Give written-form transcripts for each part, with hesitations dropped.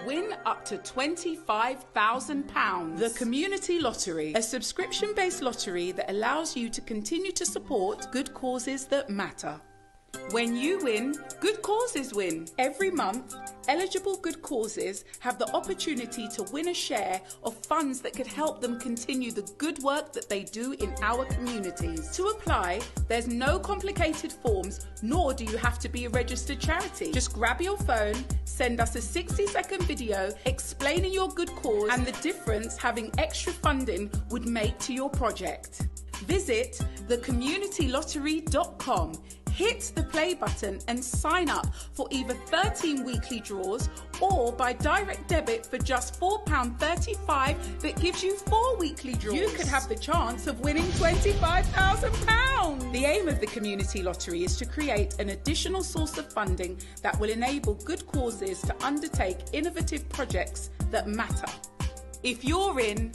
win up to £25,000. The Community Lottery, a subscription-based lottery that allows you to continue to support good causes that matter. When you win, good causes win. Every month, eligible good causes have the opportunity to win a share of funds that could help them continue the good work that they do in our communities. To apply, there's no complicated forms, nor do you have to be a registered charity. Just grab your phone, send us a 60-second video explaining your good cause and the difference having extra funding would make to your project. Visit thecommunitylottery.com. Hit the play button and sign up for either 13 weekly draws or by direct debit for just £4.35 that gives you 4 weekly draws. You could have the chance of winning £25,000. The aim of the Community Lottery is to create an additional source of funding that will enable good causes to undertake innovative projects that matter. If you're in,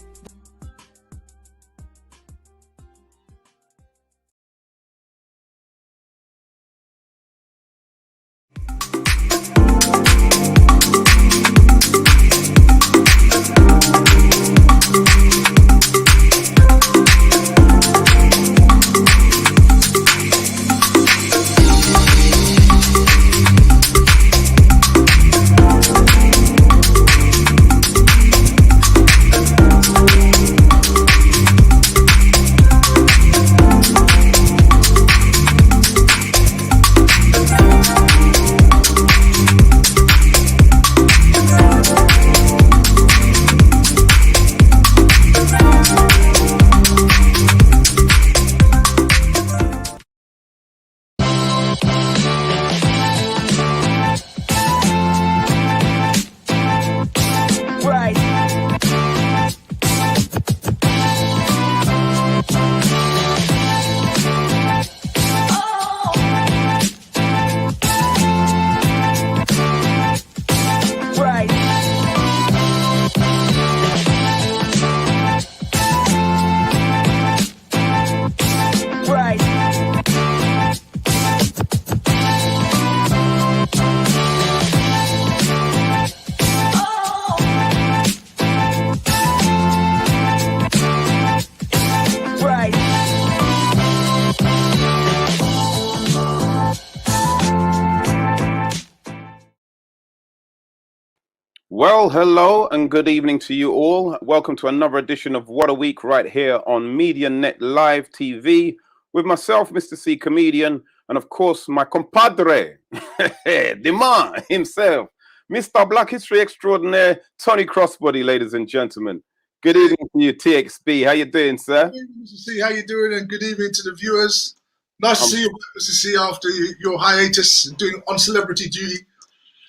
Well, hello and good evening to you all. Welcome to another edition of What a Week right here on MediaNet Live TV with myself, Mr. C Comedian, and of course my compadre, the man himself, Mr. Black History Extraordinaire, Tony Crossbody, ladies and gentlemen. Good evening to you, TXB. How you doing, sir? Good evening, Mr. C. How you doing? And good evening to the viewers. Nice to see you, Mr. C, after your hiatus doing on celebrity duty.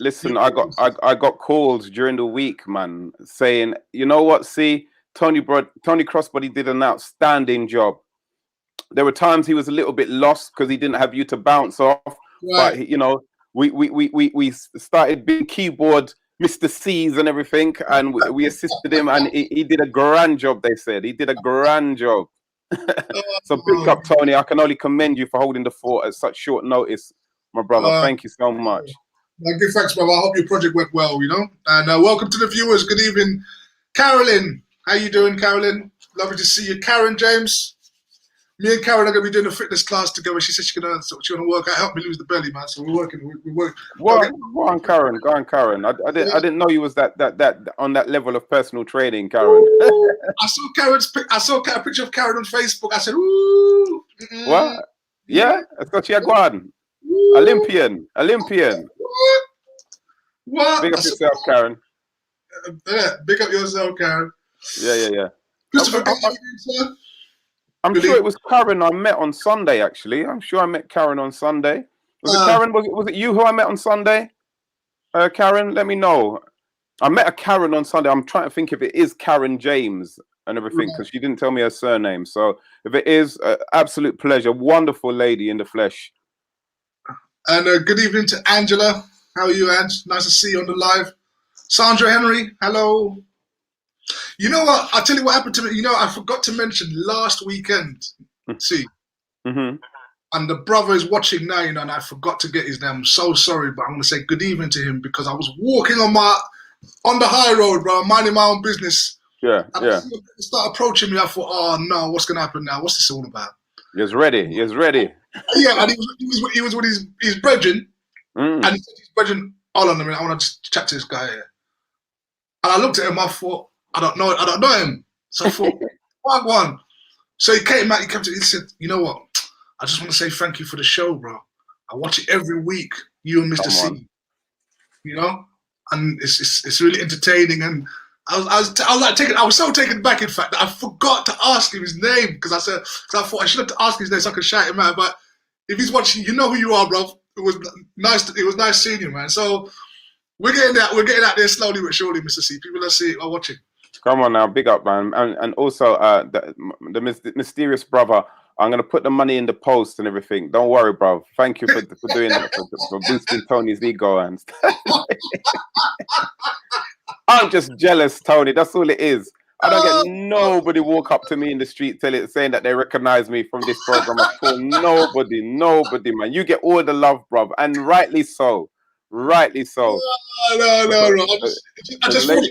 Listen, I got calls during the week, man, saying, you know what, see, Tony Crossbody did an outstanding job. There were times he was a little bit lost because he didn't have you to bounce off. Right. But you know, we started being keyboard Mr. C's and everything, and we assisted him, and he did a grand job. They said he did a grand job. So big up, Tony. I can only commend you for holding the fort at such short notice, my brother. Thank you so much. Good, thanks, brother. I hope your project went well, you know. And welcome to the viewers. Good evening, Carolyn. How you doing, Carolyn? Lovely to see you, Karen James. Me and Karen are going to be doing a fitness class together. She said she's going to work out, help me lose the belly, man. So we're working. Go on, Karen. Go on, Karen. I didn't know you was that on that level of personal training, Karen. I saw a picture of Karen on Facebook. I said, ooh. What? Yeah, that's got you going. Olympian. What? Big up yourself, Karen. Big up yourself, Karen. Yeah. I'm Good sure it was Karen I met on Sunday, actually. I'm sure I met Karen on Sunday. Was it Karen? Was it you who I met on Sunday? Karen, let me know. I met a Karen on Sunday. I'm trying to think if it is Karen James and everything, because she didn't tell me her surname. So if it is, absolute pleasure. Wonderful lady in the flesh. And good evening to Angela. How are you, Ange? Nice to see you on the live. Sandra Henry, hello. You know what? I'll tell you what happened to me. You know, I forgot to mention last weekend. See, and the brother is watching now, you know, and I forgot to get his name. I'm so sorry, but I'm going to say good evening to him because I was walking on my on the high road, bro, minding my own business. Yeah, And yeah. he started approaching me. I thought, oh no, what's gonna happen now? What's this all about? He's ready. He's ready. Yeah, and he was with his brethren, Mm. and he said his brethren, hold on a minute, I want to just chat to this guy here. And I looked at him, I thought, I don't know him. So I thought, what one? So he came out, he said, you know what? I just want to say thank you for the show, bro. I watch it every week, you and Mr. C. You know? And it's really entertaining. And I was so taken back, in fact, that I forgot to ask him his name, because I thought I should have asked his name so I could shout him out. But if he's watching, you know who you are, bro. It was nice seeing you, man. So we're getting out there slowly but surely, Mr. C. People are watching. Come on now, big up, man. And also the mysterious brother, I'm gonna put the money in the post and everything. Don't worry, bro. Thank you for doing that, for boosting Tony's ego and stuff. I'm just jealous, Tony. That's all it is. I don't get nobody walk up to me in the street saying that they recognize me from this program at all. Nobody, man. You get all the love, bro, and rightly so. Rightly so. No. I just thought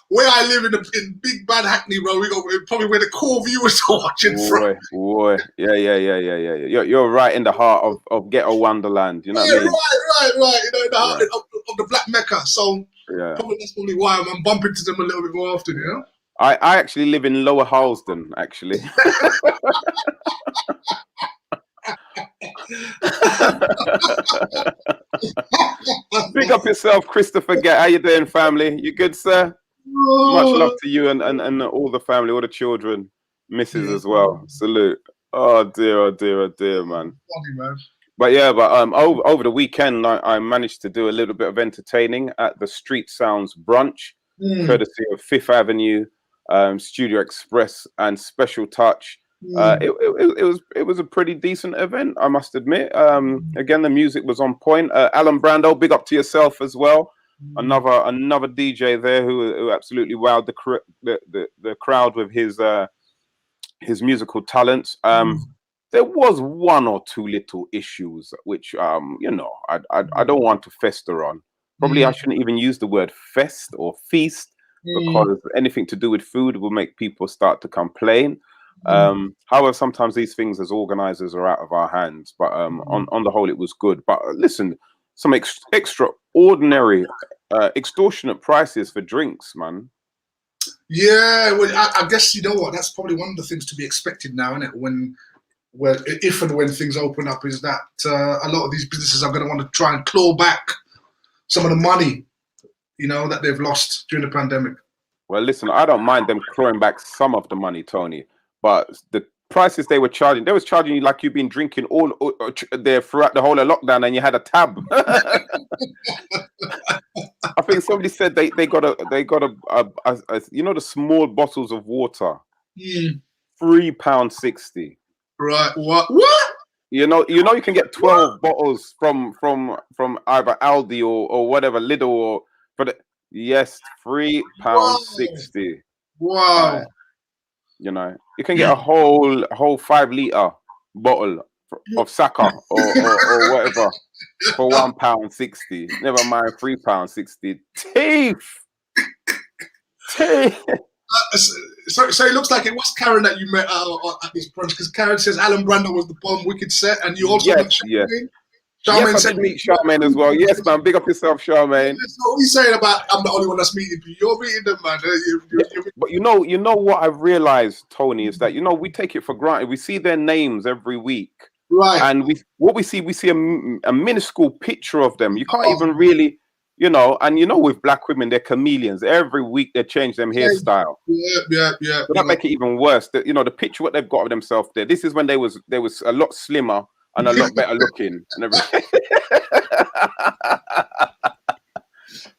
where I live in Big Bad Hackney, bro, we got probably where the core viewers are watching from. Boy. Yeah. You're right in the heart of Ghetto Wonderland. You know what I mean? Right. You know, in the heart of the Black Mecca. So probably that's probably why I'm bumping to them a little bit more often, you know? I actually live in Lower Halsden, actually. Big up yourself, Christopher Gett. How you doing, family? You good, sir? Much love to you and all the family, all the children, missus as well. Salute. Oh dear, man. Funny, man. But over the weekend, I managed to do a little bit of entertaining at the Street Sounds brunch, courtesy of Fifth Avenue, Studio Express, and Special Touch. It was a pretty decent event, I must admit. Again, the music was on point. Alan Brando, big up to yourself as well. Another DJ there who absolutely wowed the crowd with his musical talents. There was one or two little issues which I don't want to fester on. Probably I shouldn't even use the word fest or feast, because anything to do with food will make people start to complain. However, sometimes these things as organizers are out of our hands, but on the whole it was good. But listen, some extraordinary extortionate prices for drinks, man. Yeah, well, I guess you know what, that's probably one of the things to be expected now, isn't it? If and when things open up, is that a lot of these businesses are going to want to try and claw back some of the money, you know, that they've lost during the pandemic. Well, listen, I don't mind them clawing back some of the money, Tony, but the prices they were charging you like you've been drinking all there throughout the whole of lockdown and you had a tab. I think somebody said they got a you know, the small bottles of water, £3.60. Right? What? You know you can get 12 bottles from either Aldi or whatever, Lidl, or yes, £3.60. Wow. You know, you can get a whole 5 litre bottle of Saka or whatever for £1.60. Never mind £3.60. Teeth. So it looks like it was Karen that you met at this brunch, because Karen says Alan Brando was the bomb, wicked set, and you also met Charmaine. Yes, I did meet Charmaine as well. Yes, man, big up yourself, Charmaine. So what are you saying about I'm the only one that's meeting you? You're meeting them, man. But you know what I've realized, Tony, is that we take it for granted. We see their names every week, right? And we see a minuscule picture of them. You can't even really. With black women, they're chameleons. Every week they change them hairstyle. Yeah. But that make it even worse. The picture what they've got of themselves there. This is when they was a lot slimmer and a lot better looking and everything.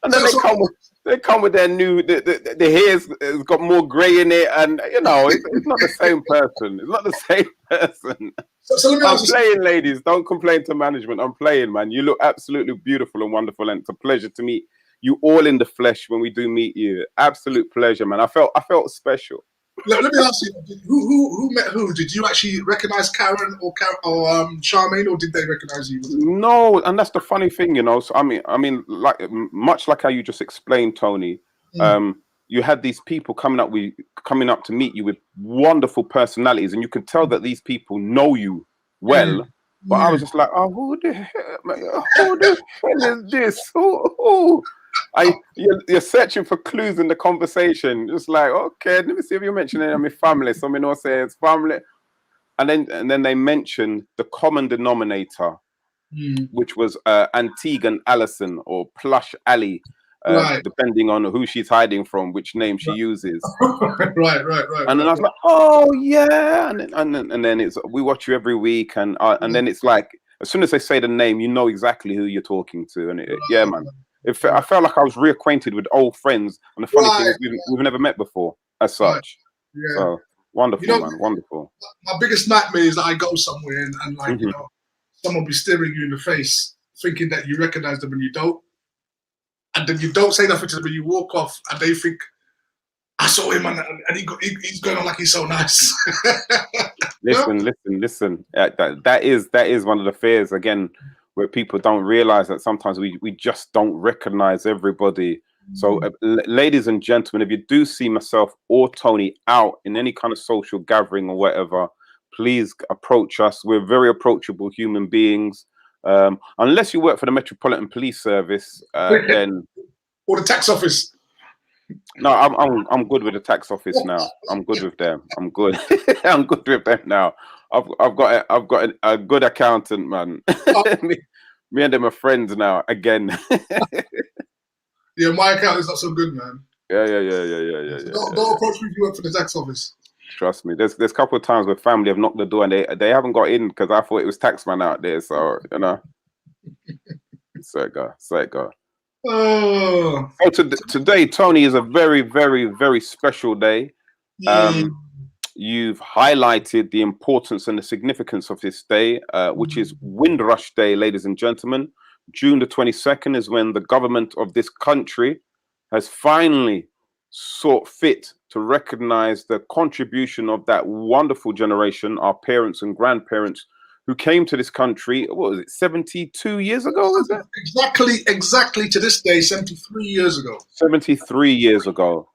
And then they come with their new the hair's got more grey in it, and it's not the same person. It's not the same person. So let me I'm playing, ladies. Don't complain to management. I'm playing, man. You look absolutely beautiful and wonderful, and it's a pleasure to meet you all in the flesh when we do meet you. Absolute pleasure, man. I felt special. let me ask you: who met who? Did you actually recognize Karen or Charmaine, or did they recognize you? No, and that's the funny thing, you know. So I mean, like much like how you just explained, Tony. You had these people coming up to meet you with wonderful personalities, and you could tell that these people know you well. But I was just like, oh, who the hell is this? Who? You're searching for clues in the conversation. Just like, okay, let me see if you're mentioning my family. So me know say it's family. And then they mentioned the common denominator, which was Antigua and Allison, or Plush Ali, Right. depending on who she's hiding from, which name she uses. Right. And then I was like, oh yeah, and then it's we watch you every week, and then it's like as soon as they say the name, you know exactly who you're talking to, and yeah, man. I felt like I was reacquainted with old friends, and the funny thing is we've never met before as such. Yeah. So wonderful, you know, man, wonderful. My biggest nightmare is that I go somewhere and like you know, someone be staring you in the face, thinking that you recognize them and you don't, and then you don't say nothing to them, and you walk off, and they think, I saw him, and he's going on like he's so nice. Listen. That is one of the fears again, where people don't realize that sometimes we just don't recognize everybody. So, ladies and gentlemen, if you do see myself or Tony out in any kind of social gathering or whatever, please approach us. We're very approachable human beings. Unless you work for the Metropolitan Police Service, then or the tax office. No, I'm good with the tax office now. I'm good with them. I'm good. I'm good with them now. I've got a good accountant, man. Me and them are friends now again. Yeah, my account is not so good, man. Yeah. Don't approach me if you work for the tax office. Trust me. There's a couple of times where family have knocked the door and they haven't got in because I thought it was taxman out there. So you know, so it go. Oh, today, Tony, is a very, very, very special day. You've highlighted the importance and the significance of this day, which is Windrush Day, ladies and gentlemen. June the 22nd is when the government of this country has finally sought fit to recognize the contribution of that wonderful generation, our parents and grandparents, who came to this country, what was it, 72 years ago, was it? Exactly to this day, 73 years ago. 73 years ago,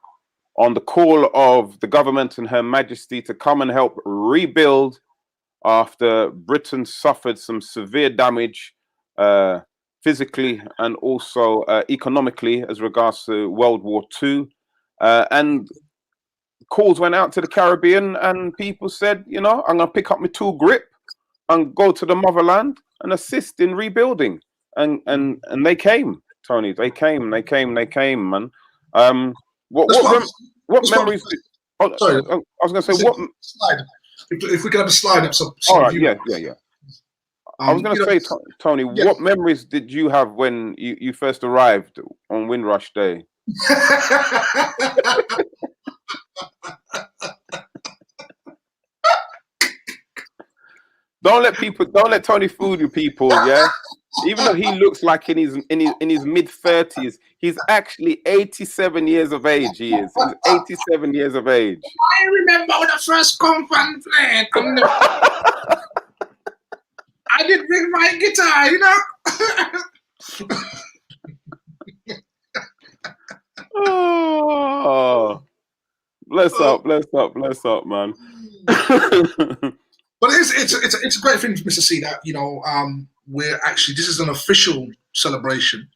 on the call of the government and Her Majesty to come and help rebuild after Britain suffered some severe damage physically and also economically as regards to World War II. And calls went out to the Caribbean and people said, you know, I'm going to pick up my tool grip and go to the motherland and assist in rebuilding. And they came, Tony. They came, man. What memories? Sorry, I was going to say what slide. If we could have a slide up, so all right, yeah. I was going to say, Tony, what memories did you have when you first arrived on Windrush Day? Don't let Tony fool you, people. Yeah, even though he looks like in his mid-30s, he's actually 87 years of age. He's 87 years of age. I remember when I first come from playing. I did bring my guitar, you know. Oh, bless up, man. But it's a great thing, Mr. C, that you know we're actually, this is an official celebration,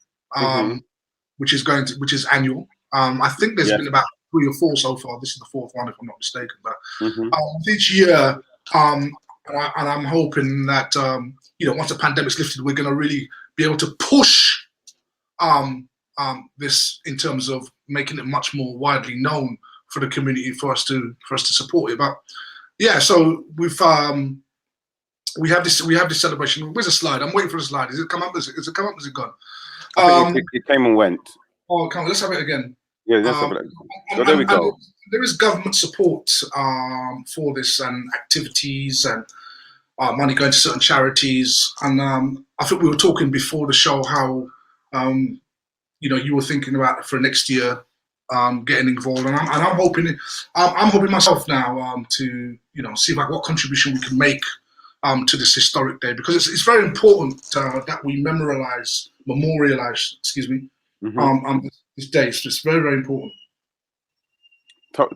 which is annual. I think there's been about 3 or 4 so far. This is the 4th one, if I'm not mistaken. But each year, and I'm hoping that you know, once the pandemic's lifted, we're going to really be able to push this in terms of making it much more widely known for the community, for us to support it. But yeah, so we have this celebration. Where's the slide? I'm waiting for the slide. Is it come up? Is it come up? Is it gone? It came and went. Oh, come on, let's have it again. Yeah, let's have it. So there we go. There is government support for this, and activities, and money going to certain charities. And I think we were talking before the show how you know, you were thinking about for next year getting involved, and I'm hoping myself now to see what contribution we can make to this historic day, because it's very important that we memorialize, this day. So it's very, very important.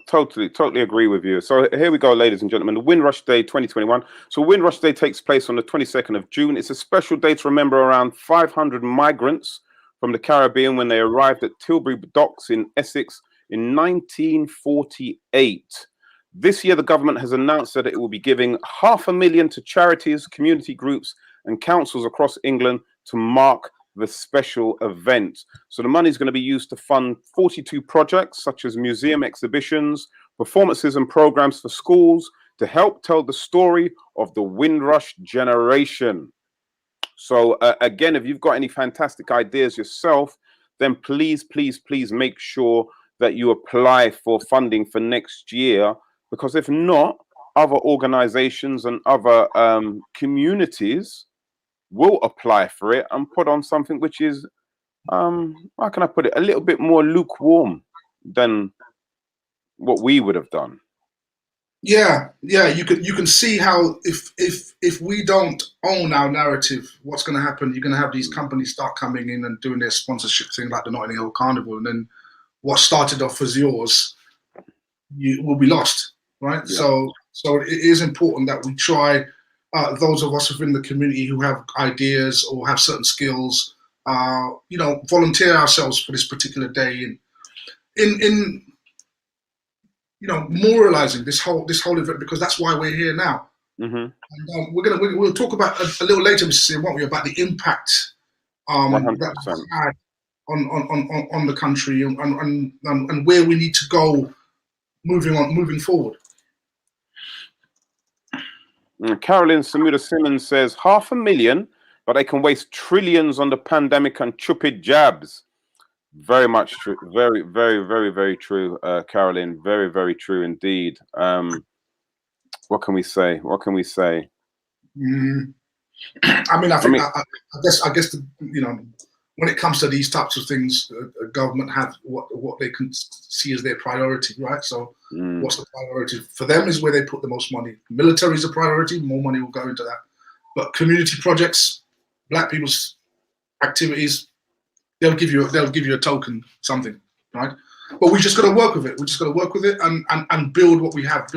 Totally agree with you. So here we go, ladies and gentlemen, the Windrush Day 2021. So Windrush Day takes place on the 22nd of June. It's a special day to remember around 500 migrants from the Caribbean when they arrived at Tilbury Docks in Essex in 1948. This year, the government has announced that it will be giving $500,000 to charities, community groups, and councils across England to mark the special event. So the money is going to be used to fund 42 projects, such as museum exhibitions, performances, and programs for schools to help tell the story of the Windrush generation. So again, if you've got any fantastic ideas yourself, then please make sure that you apply for funding for next year. Because if not, other organizations and other communities will apply for it and put on something which is, how can I put it, a little bit more lukewarm than what we would have done. Yeah, you can see how if we don't own our narrative, what's going to happen? You're going to have these companies start coming in and doing their sponsorship thing, like the Notting Hill Carnival, and then what started off as yours, you will be lost. Right, yeah. So it is important that we try. Those of us within the community who have ideas or have certain skills, volunteer ourselves for this particular day in memorializing this whole event, because that's why we're here now. And, we'll talk about a little later, Mr. C, won't we, about the impact that it's had on the country and where we need to go moving forward. Carolyn Samuda Simmons says $500,000, but they can waste trillions on the pandemic and stupid jabs. Very much true. Very, very, very, very true, Carolyn. Very, very true indeed. What can we say? I guess when it comes to these types of things, government have what they can see as their priority, right? So what's the priority for them is where they put the most money. Military is a priority, more money will go into that. But community projects, Black people's activities, they'll give you a token, something, right? But we just got to work with it. And build what we have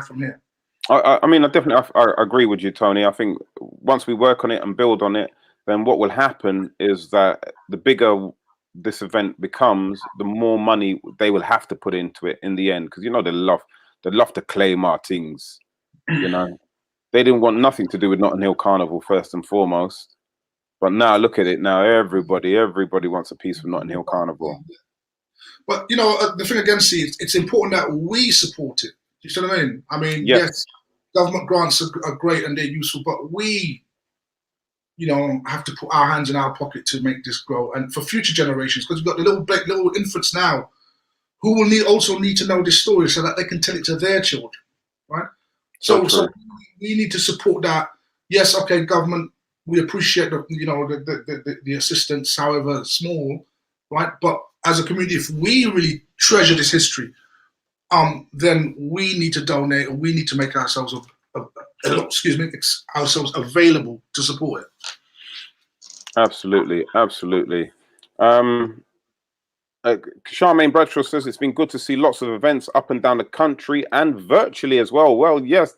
from here. I definitely agree with you, Tony. I think once we work on it and build on it, then what will happen is that the bigger this event becomes, the more money they will have to put into it in the end. Because they love to claim our things. They didn't want nothing to do with Notting Hill Carnival first and foremost. But now look at it now. Everybody wants a piece of Notting Hill Carnival. But the thing again, see, it's important that we support it. You see what I mean? Yes, government grants are great and they're useful, but we have to put our hands in our pocket to make this grow, and for future generations, because we've got the little infants now who will also need to know this story so that they can tell it to their children, right? So we need to support that. Yes, okay, government, we appreciate the assistance, however small, right? But as a community, if we really treasure this history, then we need to donate, or we need to make ourselves ourselves available to support it. Absolutely. Charmaine Bradshaw says it's been good to see lots of events up and down the country and virtually as well. Well, yes,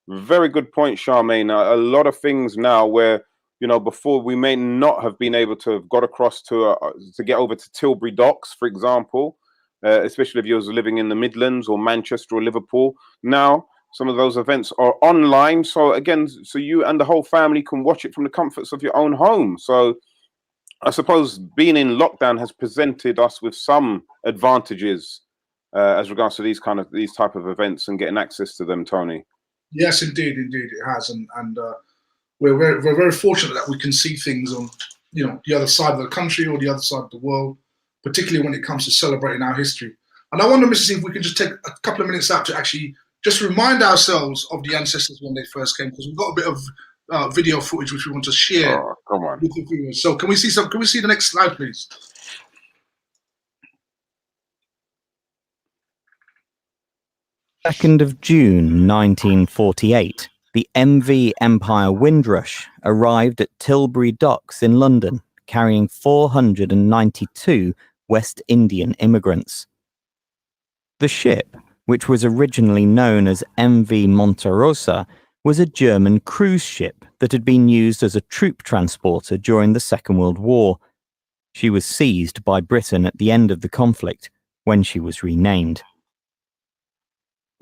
very good point, Charmaine. A lot of things now where before we may not have been able to have got across to get over to Tilbury Docks, for example, especially if you was living in the Midlands or Manchester or Liverpool. Now some of those events are online, so you and the whole family can watch it from the comforts of your own home. So I suppose being in lockdown has presented us with some advantages as regards to these type of events and getting access to them, Tony. Yes, indeed it has, and we're very fortunate that we can see things on the other side of the country or the other side of the world, particularly when it comes to celebrating our history. And I wonder, Mr. C, if we can just take a couple of minutes out to actually just remind ourselves of the ancestors when they first came, because we've got a bit of video footage which we want to share with the viewers. So can we see the next slide, please? 2nd of June 1948, the MV Empire Windrush arrived at Tilbury Docks in London, carrying 492 West Indian immigrants. The ship, which was originally known as MV Monte Rosa, was a German cruise ship that had been used as a troop transporter during the Second World War. She was seized by Britain at the end of the conflict, when she was renamed.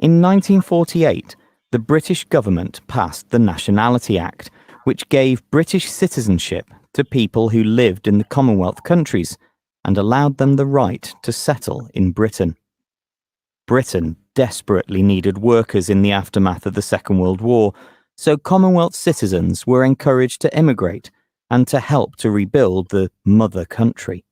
In 1948, the British government passed the Nationality Act, which gave British citizenship to people who lived in the Commonwealth countries and allowed them the right to settle in Britain. Britain desperately needed workers in the aftermath of the Second World War, so Commonwealth citizens were encouraged to immigrate and to help to rebuild the mother country.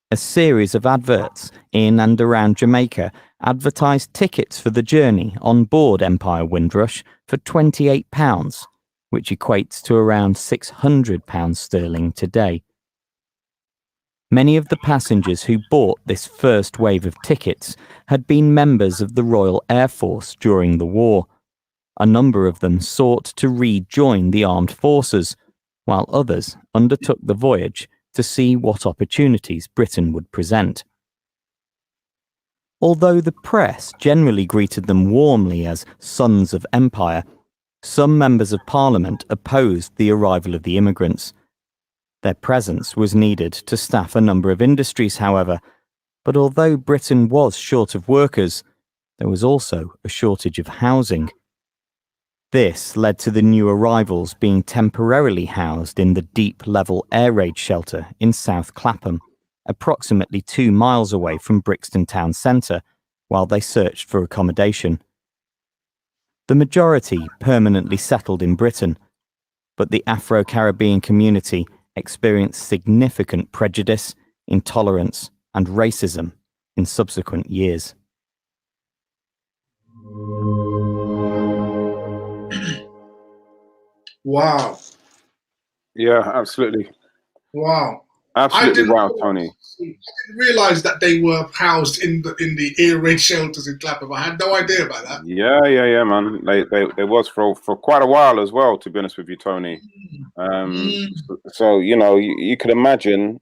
A series of adverts in and around Jamaica advertised tickets for the journey on board Empire Windrush for £28, which equates to around £600 sterling today. Many of the passengers who bought this first wave of tickets had been members of the Royal Air Force during the war. A number of them sought to rejoin the armed forces, while others undertook the voyage to see what opportunities Britain would present. Although the press generally greeted them warmly as sons of empire, some members of Parliament opposed the arrival of the immigrants. Their presence was needed to staff a number of industries, however, but although Britain was short of workers, there was also a shortage of housing. This led to the new arrivals being temporarily housed in the deep-level air raid shelter in South Clapham, approximately 2 miles away from Brixton town centre, while they searched for accommodation. The majority permanently settled in Britain, but the Afro-Caribbean community experienced significant prejudice, intolerance, and racism in subsequent years. Wow. Yeah, absolutely. Wow. Absolutely wow, Tony. I didn't realise that they were housed in the air raid shelters in Clapham. I had no idea about that. Yeah, man. They was for quite a while as well, to be honest with you, Tony. So, you know, you could imagine.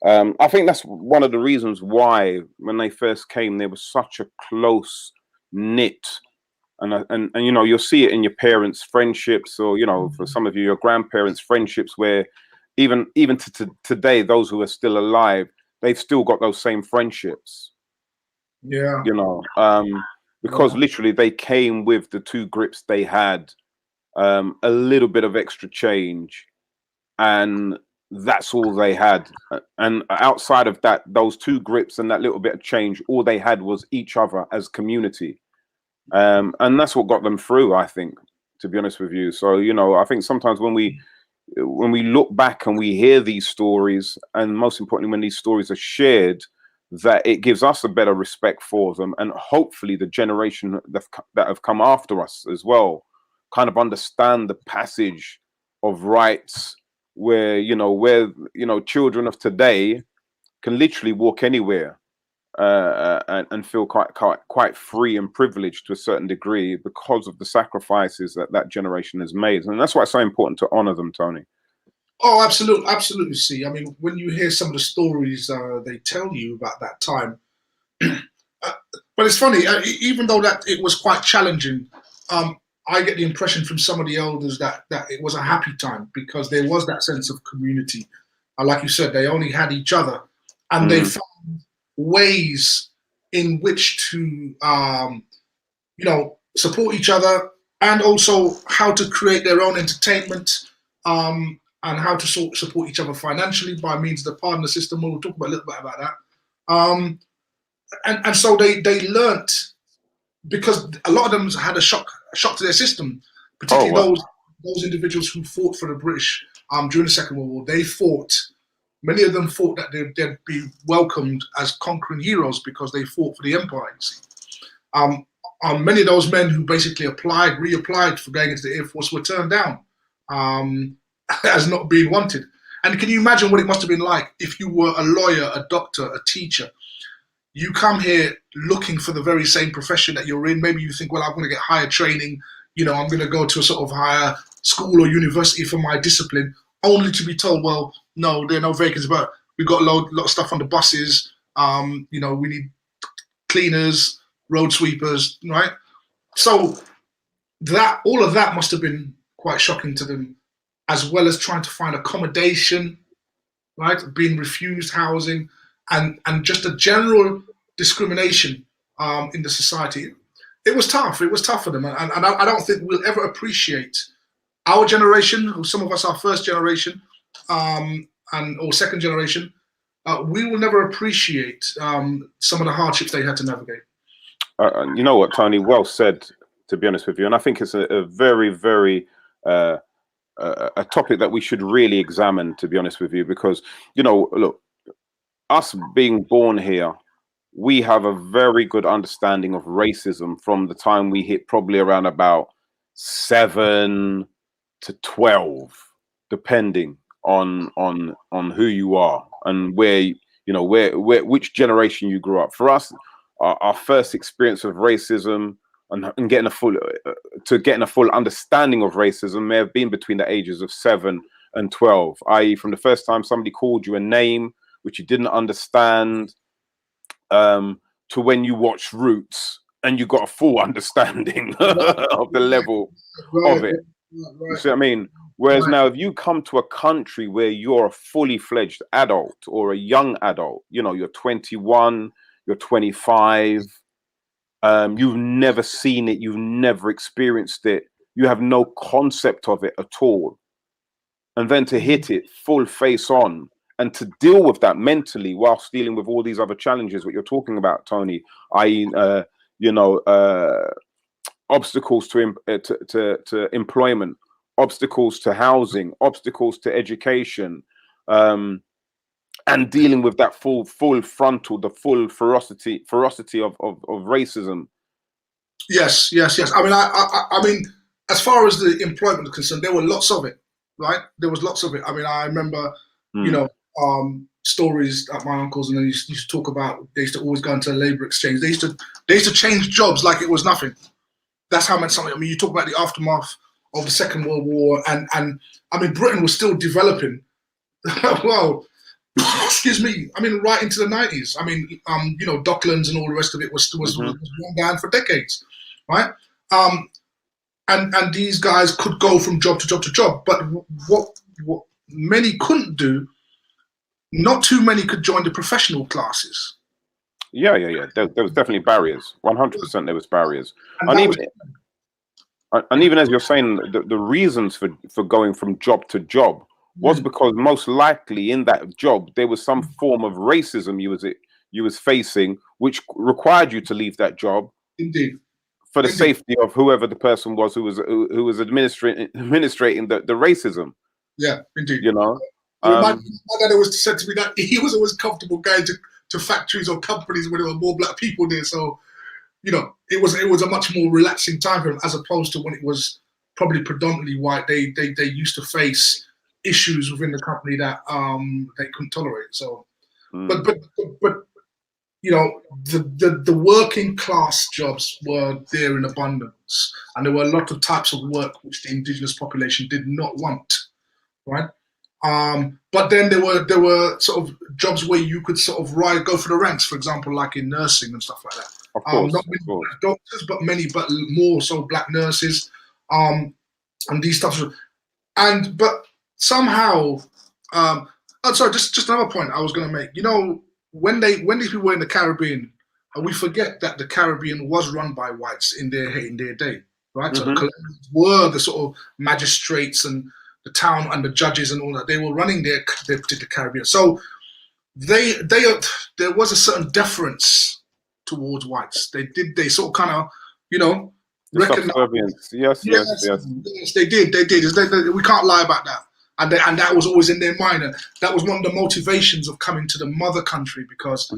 I think that's one of the reasons why, when they first came, they were such a close knit. And you know, you'll see it in your parents' friendships, or, you know, for some of you, your grandparents' friendships, where even to today, those who are still alive, they've still got those same friendships. Yeah. You know, because literally they came with the two grips they had, a little bit of extra change, and that's all they had. And outside of that, those two grips and that little bit of change, all they had was each other as community. And that's what got them through, I think, to be honest with you. So, you know, I think sometimes when we look back and we hear these stories, and most importantly, when these stories are shared, that it gives us a better respect for them, and hopefully the generation that have come after us as well kind of understand the passage of rights, where children of today can literally walk anywhere and feel quite free and privileged to a certain degree because of the sacrifices that generation has made. And that's why it's so important to honor them, Tony. Oh, absolutely. See, I mean, when you hear some of the stories they tell you about that time, but it's funny, even though that it was quite challenging, I get the impression from some of the elders that it was a happy time, because there was that sense of community. Like you said, they only had each other, and they found ways in which to, support each other, and also how to create their own entertainment, and how to support each other financially by means of the partner system. We'll talk a little bit about that. And so they learnt, because a lot of them had a shock to their system, particularly those individuals who fought for the British during the Second World War. Many of them thought that they'd be welcomed as conquering heroes because they fought for the empire. Many of those men who basically reapplied for going into the Air Force were turned down as not being wanted. And can you imagine what it must have been like if you were a lawyer, a doctor, a teacher? you come here looking for the very same profession that you're in. Maybe you think, well, I'm going to get higher training. You know, I'm going to go to a sort of higher school or university for my discipline, only to be told, well, no, there are no vacancies, but we've got a lot of stuff on the buses. You know, we need cleaners, road sweepers, right? So that all of that must have been quite shocking to them, as well as trying to find accommodation, right? Being refused housing, and just a general discrimination in the society. It was tough. It was tough for them, and I don't think we'll ever appreciate our generation. Some of us are first generation, or second generation. We will never appreciate some of the hardships they had to navigate. You know what, Tony? Well said, to be honest with you. And I think it's a very, very a topic that we should really examine, to be honest with you, because, you know, look, us being born here, we have a very good understanding of racism from the time we hit probably around about 7 to 12, depending on who you are and where, you know, which generation you grew up. For us, our first experience of racism and getting a full understanding of racism may have been between the ages of 7 and 12, i.e. from the first time somebody called you a name which you didn't understand, to when you watched Roots and you got a full understanding of the level of it. You see what I mean? Whereas now, if you come to a country where you're a fully fledged adult or a young adult, you know, you're 21, you're 25, you've never seen it, you've never experienced it, you have no concept of it at all. And then to hit it full face on and to deal with that mentally whilst dealing with all these other challenges, what you're talking about, Tony, i.e., you know, obstacles to employment, obstacles to housing, obstacles to education, and dealing with that full frontal, the full ferocity of racism. Yes. I mean, as far as the employment is concerned, there were lots of it, right? There was lots of it. I mean, I remember, you know, stories at my uncle's, and they used to talk about, they used to always go into a labor exchange. They used to change jobs like it was nothing. That's how much something. I mean, you talk about the aftermath of the Second World War, and I mean, Britain was still developing. Well, excuse me. I mean, right into the 90s. I mean, you know, Docklands and all the rest of it was run down for decades, right? And these guys could go from job to job to job, but what many couldn't do, not too many could join the professional classes. Yeah. There was definitely barriers. 100% there was barriers. And even as you're saying, the reasons for going from job to job was because most likely in that job there was some form of racism you was facing, which required you to leave that job. Indeed. For the safety of whoever the person was who was administrating the racism. Yeah, indeed. You know, my dad always said to me that he was always comfortable going to factories or companies where there were more black people there. So, you know, it was a much more relaxing time for him, as opposed to when it was probably predominantly white. They used to face issues within the company that they couldn't tolerate. So, but you know, the working class jobs were there in abundance, and there were a lot of types of work which the indigenous population did not want, right? But then there were sort of jobs where you could sort of go for the ranks, for example, like in nursing and stuff like that. Of course, not many black doctors, but more so black nurses, and these stuff. But somehow, sorry, just another point I was going to make. You know, when these people were in the Caribbean, we forget that the Caribbean was run by whites in their day, right? So the colonials were the sort of magistrates and the town and the judges and all that. They were running the Caribbean. So there was a certain deference towards whites. They sort of kind of, you know, recognize. Yes, they did. We can't lie about that. And that was always in their mind. And that was one of the motivations of coming to the mother country, because,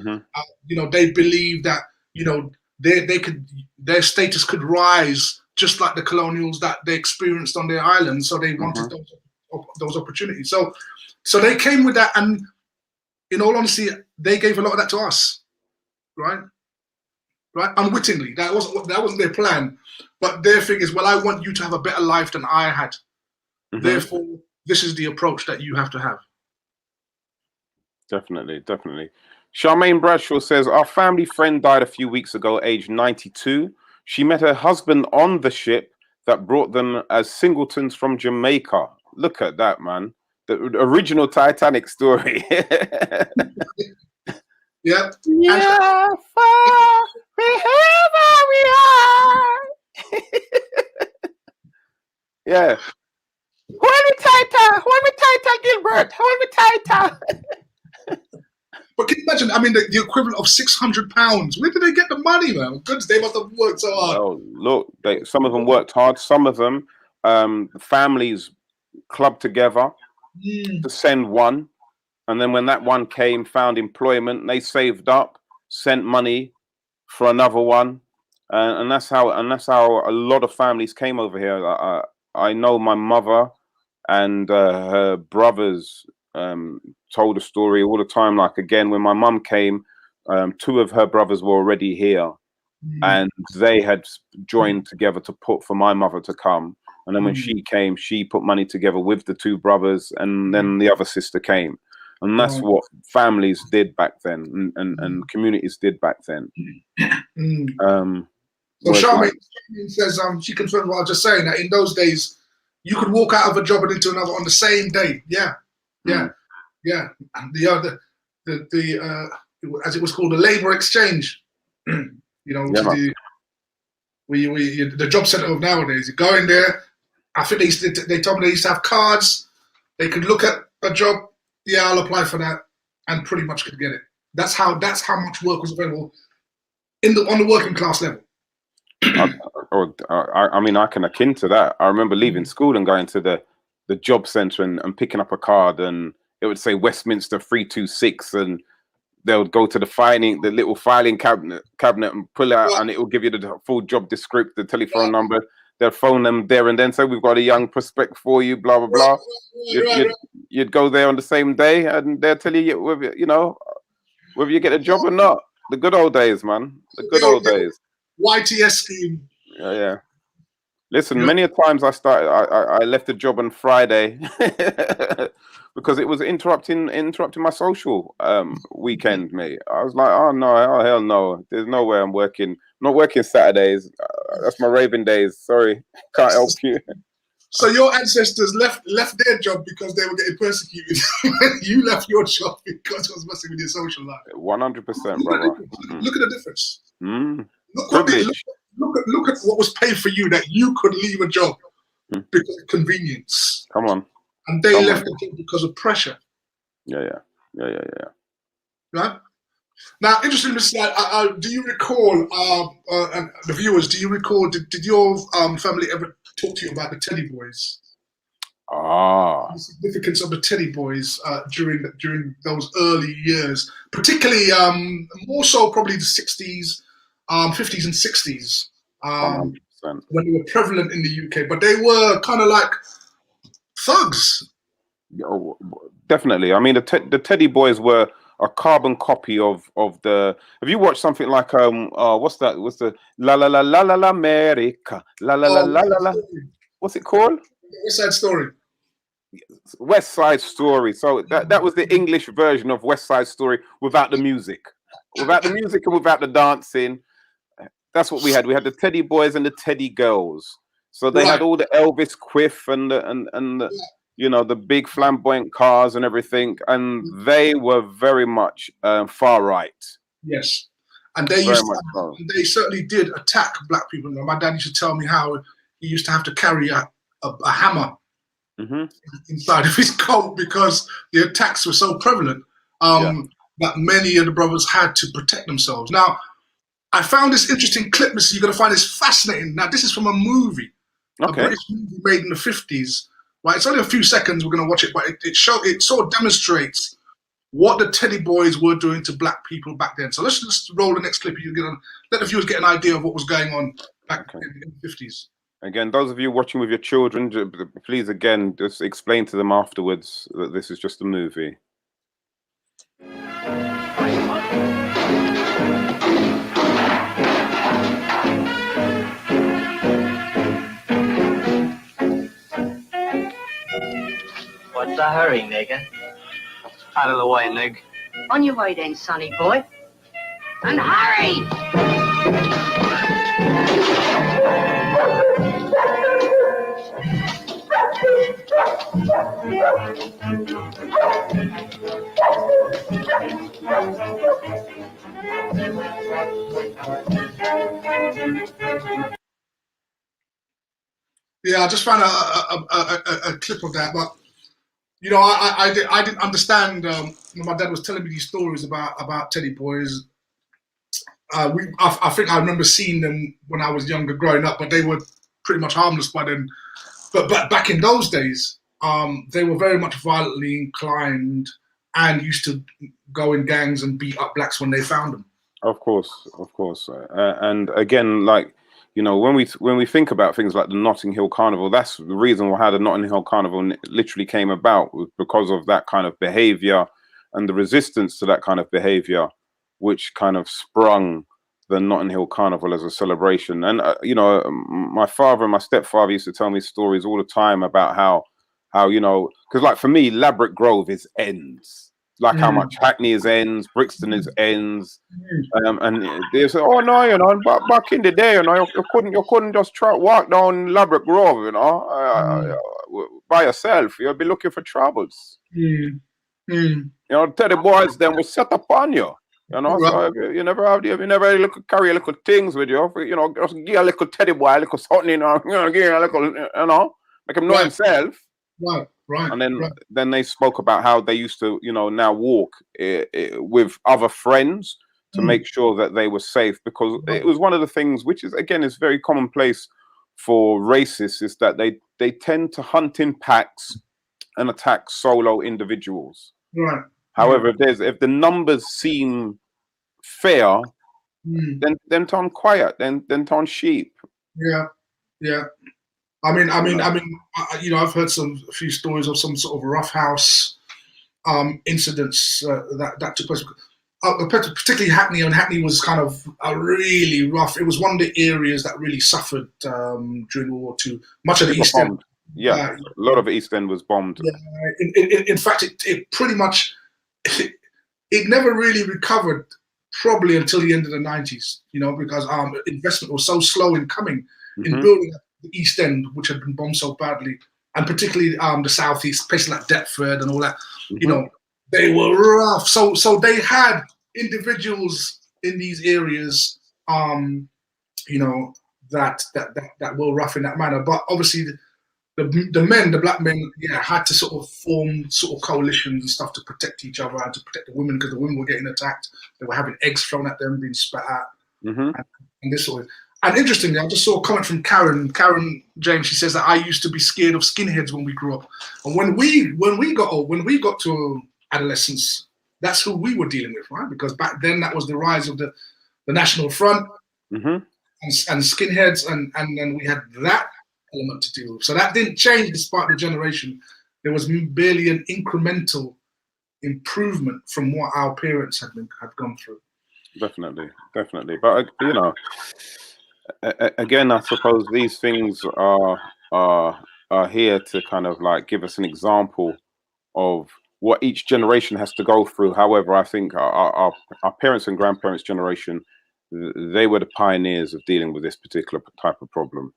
you know, they believed that, you know, their status could rise just like the colonials that they experienced on their island. So they wanted those opportunities. So they came with that, and in all honesty, they gave a lot of that to us. right? Unwittingly, that wasn't their plan, but their thing is, well, I want you to have a better life than I had. Mhm. Therefore, this is the approach that you have to have. Definitely, definitely. Charmaine Bradshaw says, our family friend died a few weeks ago, aged 92. She met her husband on the ship that brought them as singletons from Jamaica. Look at that, man. The original Titanic story. Yeah. Yeah, far wherever we are. Yeah. Hold me tighter, Gilbert. Hold me tighter. But can you imagine? I mean, the equivalent of £600. Where did they get the money, man? Goodness, they must have worked so hard. Well, look, some of them worked hard. Some of them, families clubbed together to send one, and then when that one came, found employment, they saved up, sent money for another one, and that's how a lot of families came over here. I know my mother and her brothers told a story all the time. Like, again, when my mum came, two of her brothers were already here, and they had joined together to put for my mother to come. And then when she came, she put money together with the two brothers, and then the other sister came. And that's what families did back then, and communities did back then. So Charmaine says she confirmed what I was just saying, that in those days you could walk out of a job and into another on the same day. Yeah. And the as it was called, the labour exchange. You know, the job centre of nowadays. You go in there. I think they told me they used to have cards. They could look at a job. Yeah, I'll apply for that, and pretty much could get it. That's how much work was available on the working class level. I mean, I can akin to that. I remember leaving school and going to the job centre and picking up a card, and it would say Westminster 326, and they would go to the little filing cabinet and pull it out, and it will give you the full job description, the telephone number. They'll phone them there and then say, we've got a young prospect for you, blah, blah, blah. You'd go there on the same day, and they'll tell you, whether you get a job or not. The good old days, man. The good old days. YTS scheme. Yeah. Listen, many a times I left the job on Friday because it was interrupting my social weekend, mate. I was like, oh hell no, there's no way I'm not working Saturdays. That's my raving days. Sorry, can't help you. So your ancestors left their job because they were getting persecuted. You left your job because it was messing with your social life. 100%, brother. Look at the difference. Look at what was paid for you, that you could leave a job because of convenience. Come on. And they left the job because of pressure. Yeah. Right? Now, interesting, do you recall, and the viewers, do you recall, did your family ever talk to you about the Teddy Boys? The significance of the Teddy Boys during those early years, particularly more so probably the 60s, 50s and 60s, when they were prevalent in the UK, but they were kind of like thugs. Oh, definitely. I mean, the Teddy Boys were a carbon copy of the. Have you watched something like what's that? What's the La La La La La La America La La La La La La? What's it called? West Side Story. West Side Story. So that was the English version of West Side Story without the music, and without the dancing. That's what we had. We had the Teddy Boys and the Teddy Girls. So they had all the Elvis quiff and the big flamboyant cars and everything, and they were very much far right. Yes, and they certainly did attack black people. My dad used to tell me how he used to have to carry a hammer inside of his coat because the attacks were so prevalent that many of the brothers had to protect themselves. Now, I found this interesting clip. You're going to find this fascinating. Now, this is from a movie, a British movie made in the 50s. Right, it's only a few seconds. We're going to watch it, but it sort of demonstrates what the Teddy Boys were doing to black people back then. So let's just roll the next clip. Let the viewers get an idea of what was going on back in the 50s. Again, those of you watching with your children, please, again, just explain to them afterwards that this is just a movie. What's the hurry, nigger? Out of the way, nig. On your way then, sonny boy. And hurry! Yeah, I just found a clip of that, but you know, I didn't understand when my dad was telling me these stories about Teddy Boys. I think I remember seeing them when I was younger, growing up, but they were pretty much harmless by then. But back in those days, they were very much violently inclined and used to go in gangs and beat up blacks when they found them. Of course. And again, like, you know, when we think about things like the Notting Hill Carnival, that's the reason why the Notting Hill Carnival literally came about, was because of that kind of behavior and the resistance to that kind of behavior, which kind of sprung the Notting Hill Carnival as a celebration. And you know, my father and my stepfather used to tell me stories all the time about how you know, because like for me, Ladbroke Grove is ends. Like how much Hackney is ends, Brixton is ends, and they say, "Oh no, you know, back in the day, you know, you couldn't just walk down Ladbroke Grove, you know, by yourself. You'll be looking for troubles. You know, Teddy Boys then will set upon you. You know, so you never carry a little things with you. You know, just give a little Teddy Boy a little something, you know, give a little, you know, make him know himself." Right. And then they spoke about how they used to, you know, now walk with other friends to make sure that they were safe, because it was one of the things which is, again, is very commonplace for racists, is that they tend to hunt in packs and attack solo individuals. Right. However, if the numbers seem fair, then turn quiet, then turn sheep. Yeah. I mean, you know, I've heard a few stories of some sort of roughhouse incidents that took place. Particularly Hackney, and Hackney was kind of really rough. It was one of the areas that really suffered during World War II. Much of the East End, a lot of East End was bombed. In fact, it pretty much it never really recovered, probably until the end of the 90s. You know, because investment was so slow in coming in building up the East End, which had been bombed so badly, and particularly the southeast, places like Deptford and all that. You know, they were rough. So they had individuals in these areas, you know, that were rough in that manner. But obviously, the black men, had to sort of form sort of coalitions and stuff to protect each other and to protect the women, because the women were getting attacked. They were having eggs thrown at them, being spat at, and this sort of. And interestingly, I just saw a comment from Karen James. She says that I used to be scared of skinheads when we grew up, and when we got to adolescence, that's who we were dealing with, right? Because back then that was the rise of the National Front and skinheads, and then we had that element to deal with. So that didn't change despite the generation. There was barely an incremental improvement from what our parents had gone through. Definitely. But you know, again, I suppose these things are here to kind of like give us an example of what each generation has to go through. However, I think our parents and grandparents' generation, they were the pioneers of dealing with this particular type of problem.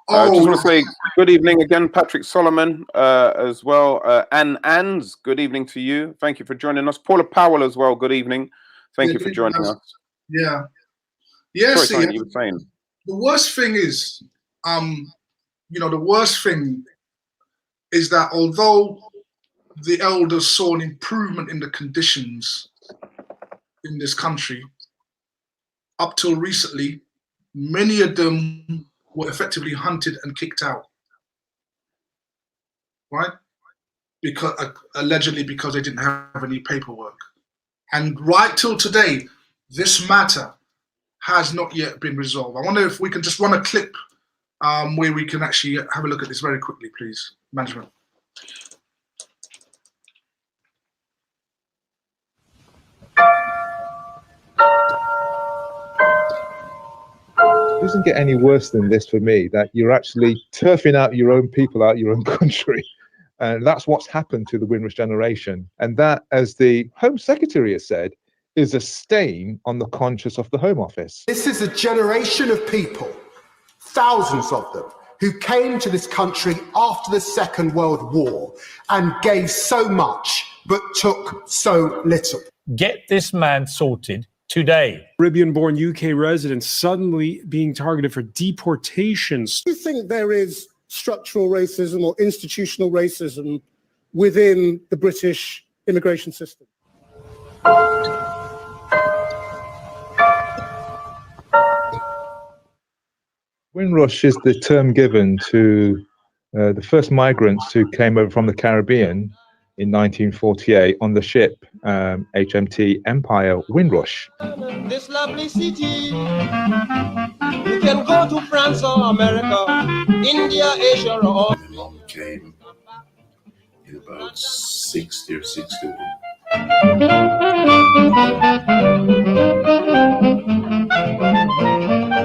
I just want to say good evening again, Patrick Solomon, as well. Anne's, good evening to you. Thank you for joining us. Paula Powell as well, good evening. Thank you for joining us. Yeah. Sorry, you were saying. The worst thing is, the worst thing is that although the elders saw an improvement in the conditions in this country, up till recently, many of them were effectively hunted and kicked out, right? Because allegedly because they didn't have any paperwork. And right till today, this matter has not yet been resolved. I wonder if we can just run a clip where we can actually have a look at this very quickly, please, management. It doesn't get any worse than this for me, that you're actually turfing out your own people out your own country. And that's what's happened to the Windrush generation. And that, as the Home Secretary has said, is a stain on the conscience of the Home Office. This is a generation of people, thousands of them, who came to this country after the Second World War and gave so much but took so little. Get this man sorted today. Caribbean-born UK residents suddenly being targeted for deportations. Do you think there is structural racism or institutional racism within the British immigration system? Windrush is the term given to the first migrants who came over from the Caribbean in 1948 on the ship HMT Empire Windrush. This lovely city, you can go to France or America, India, Asia, or... Long came in about 60 or 61.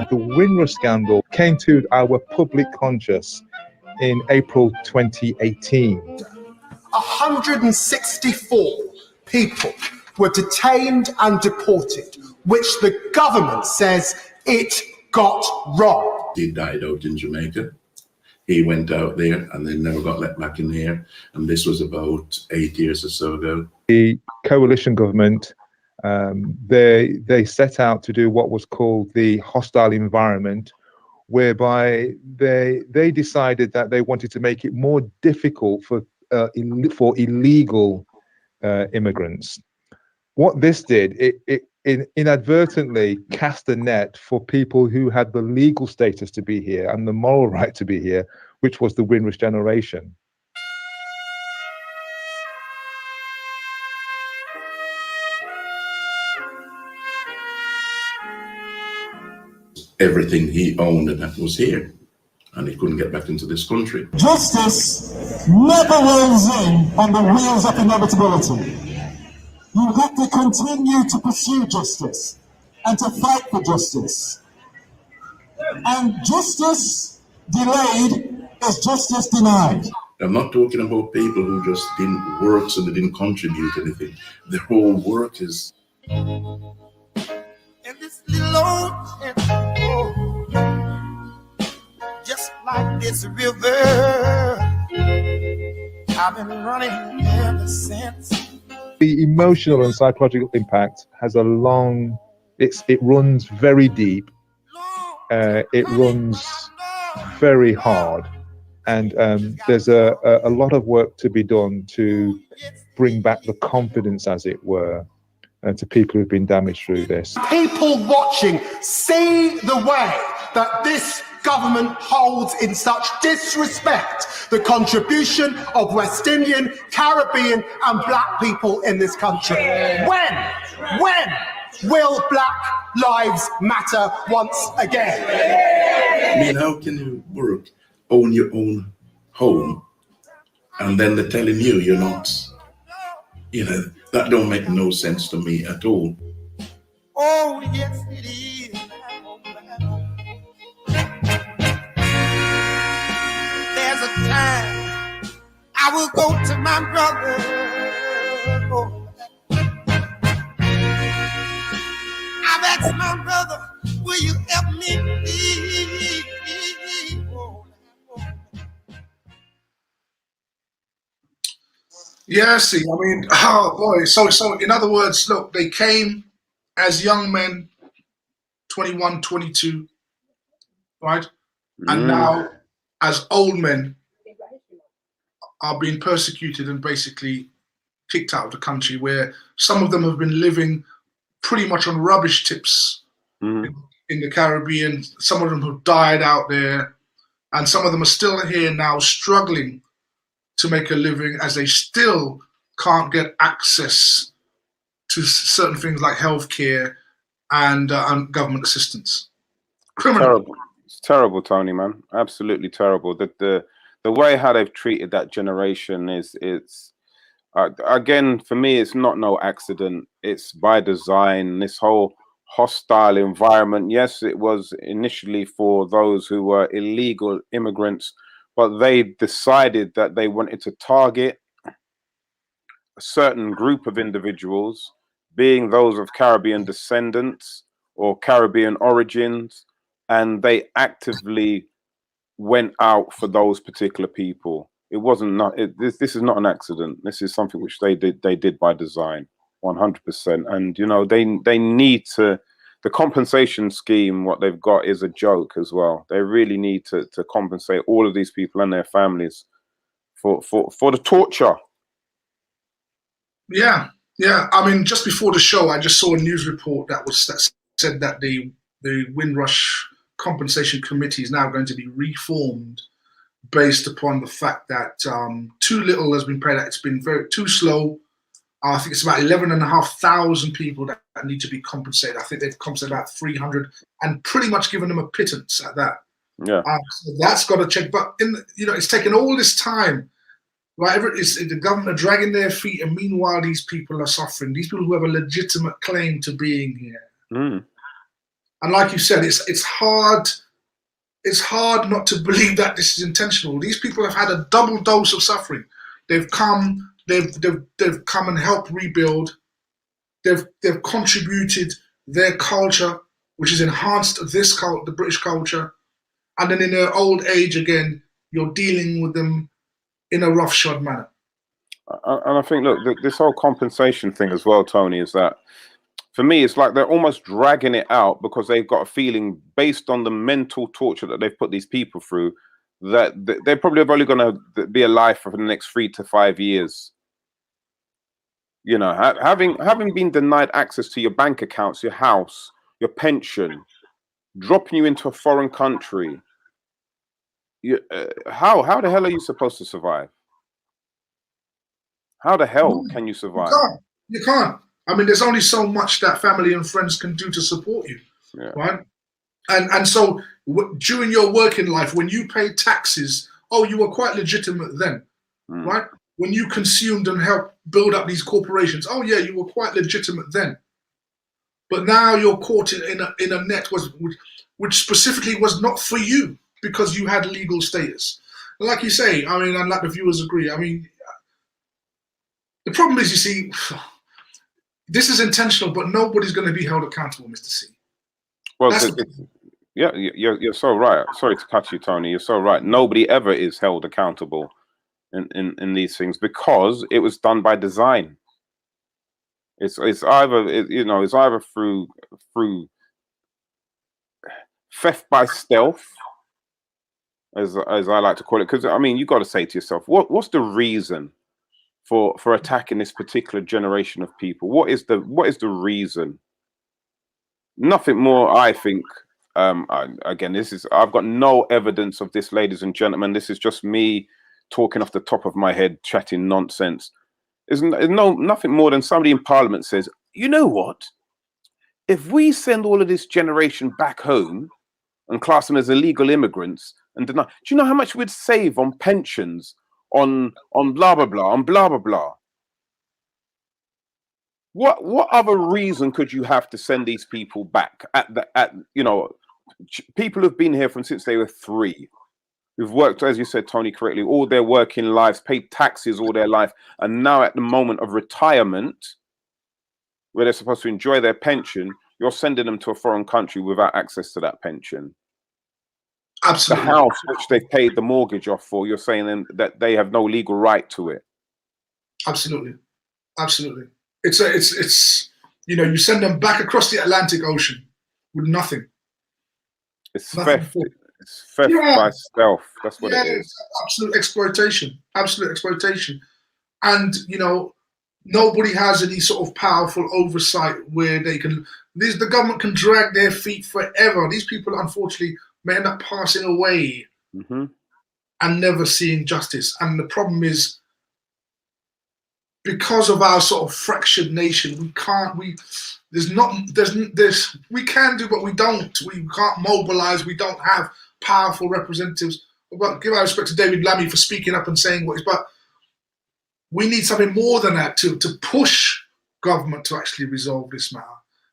The Windrush scandal came to our public conscious in April 2018. 164 people were detained and deported, which the government says it got wrong. He died out in Jamaica. He went out there and then never got let back in here. And this was about 8 years or so ago. The coalition government, they set out to do what was called the hostile environment, whereby they decided that they wanted to make it more difficult for illegal immigrants. What this did, it inadvertently cast a net for people who had the legal status to be here and the moral right to be here, which was the Windrush generation. Everything he owned and that was here, and he couldn't get back into this country. Justice never rolls in on the wheels of inevitability. You have to continue to pursue justice and to fight for justice. And justice delayed is justice denied. I'm not talking about people who just didn't work so they didn't contribute anything. Their whole work is... And this little old just like this river, I've been running ever since. The emotional and psychological impact has a long, it runs very deep, it runs very hard, and there's a lot of work to be done to bring back the confidence, as it were, to people who've been damaged through this. People watching see the way that this government holds in such disrespect the contribution of West Indian, Caribbean and black people in this country. When will Black Lives Matter once again? I mean, how can you work, own your own home, and then they're telling you you're not, you know, that don't make no sense to me at all. Oh, yes, it is. There's a time I will go to my brother. Oh. I've asked my brother, will you help me please? Oh. Yeah, see, I mean, oh boy. So in other words, look, they came as young men, 21, 22, right? And now as old men are being persecuted and basically kicked out of the country, where some of them have been living pretty much on rubbish tips in the Caribbean. Some of them have died out there, and some of them are still here now struggling to make a living, as they still can't get access to certain things like healthcare and government assistance. Criminal. Terrible. It's terrible, Tony, man. Absolutely terrible. The way how they've treated that generation it's again, for me, it's not no accident. It's by design. This whole hostile environment. Yes, it was initially for those who were illegal immigrants but they decided that they wanted to target a certain group of individuals, being those of Caribbean descendants or Caribbean origins, and they actively went out for those particular people. It wasn't this is not an accident. This is something which they did by design, 100%. And you know, they need to. The compensation scheme, what they've got, is a joke as well. They really need to compensate all of these people and their families for the torture. Yeah. I mean, just before the show, I just saw a news report that said that the Windrush Compensation Committee is now going to be reformed based upon the fact that too little has been paid. That it's been too slow. I think it's about 11,500 people that need to be compensated. I think they've compensated about 300 and pretty much given them a pittance at that. Yeah, so that's got to check. But it's taken all this time, right? The government are dragging their feet, and meanwhile these people are suffering. These people who have a legitimate claim to being here. Mm. And like you said, it's hard. It's hard not to believe that this is intentional. These people have had a double dose of suffering. They've come. They've come and helped rebuild. They've contributed their culture, which has enhanced the British culture, and then in their old age again, you're dealing with them in a roughshod manner. And I think, look, this whole compensation thing as well, Tony, is that for me, it's like they're almost dragging it out because they've got a feeling, based on the mental torture that they've put these people through, that they're probably only going to be alive for the next 3 to 5 years. You know, having been denied access to your bank accounts, your house, your pension, dropping you into a foreign country. How the hell are you supposed to survive? How the hell can you survive? You can't. I mean, there's only so much that family and friends can do to support you, right? And so during your working life, when you pay taxes, you were quite legitimate then, right? When you consumed and helped build up these corporations, you were quite legitimate then. But now you're caught in a net which specifically was not for you because you had legal status. And like you say, I mean, and like the viewers agree, I mean, the problem is, you see, this is intentional, but nobody's going to be held accountable, Mr. C. Well, you're so right. Sorry to cut you, Tony. You're so right. Nobody ever is held accountable in these things because it was done by design. It's either through theft by stealth, as I like to call it, because I mean, you got to say to yourself, what's the reason for attacking this particular generation of people? What is the reason? Nothing more, I think. Again, I've got no evidence of this, ladies and gentlemen. This is just me talking off the top of my head, chatting nonsense. There's nothing more than somebody in Parliament says, you know what? If we send all of this generation back home and class them as illegal immigrants and deny, do you know how much we'd save on pensions, on blah blah blah, on blah blah blah? What other reason could you have to send these people back? People who've been here since they were 3. Who've worked, as you said, Tony, correctly, all their working lives, paid taxes all their life, and now at the moment of retirement, where they're supposed to enjoy their pension, you're sending them to a foreign country without access to that pension. Absolutely. The house which they've paid the mortgage off for, you're saying them that they have no legal right to it. Absolutely. It's you send them back across the Atlantic Ocean with nothing. It's theft. It's theft by stealth. That's what it is. Absolute exploitation. And, nobody has any sort of powerful oversight where the government can drag their feet forever. These people, unfortunately, may end up passing away and never seeing justice. And the problem is, because of our sort of fractured nation, we can do, but we don't. We can't mobilize. We don't have powerful representatives. But give our respect to David Lammy for speaking up and saying what is. But we need something more than that to push government to actually resolve this matter.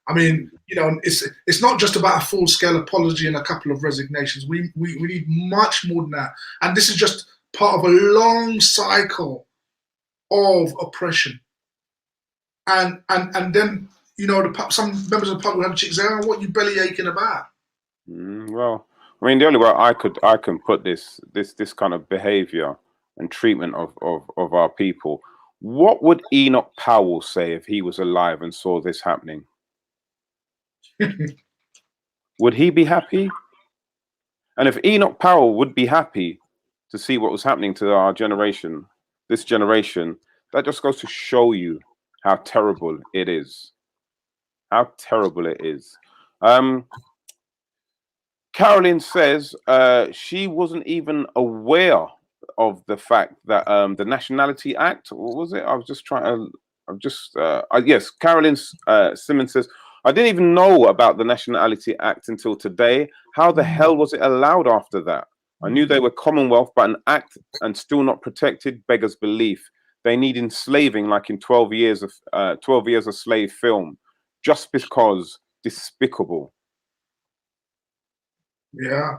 I mean, you know, it's not just about a full-scale apology and a couple of resignations. We need much more than that. And this is just part of a long cycle of oppression. And then, you know, some members of the public have chicks say, "Oh, what you belly aching about?" Well, I mean, the only way I can put this kind of behavior and treatment of our people. What would Enoch Powell say if he was alive and saw this happening? Would he be happy? And if Enoch Powell would be happy to see what was happening to our generation, this generation, that just goes to show you how terrible it is. How terrible it is. Caroline says she wasn't even aware of the fact that the Nationality Act, what was it? I was just trying to, yes, Caroline Simmons says, I didn't even know about the Nationality Act until today. How the hell was it allowed after that? I knew they were Commonwealth, but an act and still not protected beggars belief. They need enslaving like in 12 years of a slave film, just because despicable. Yeah.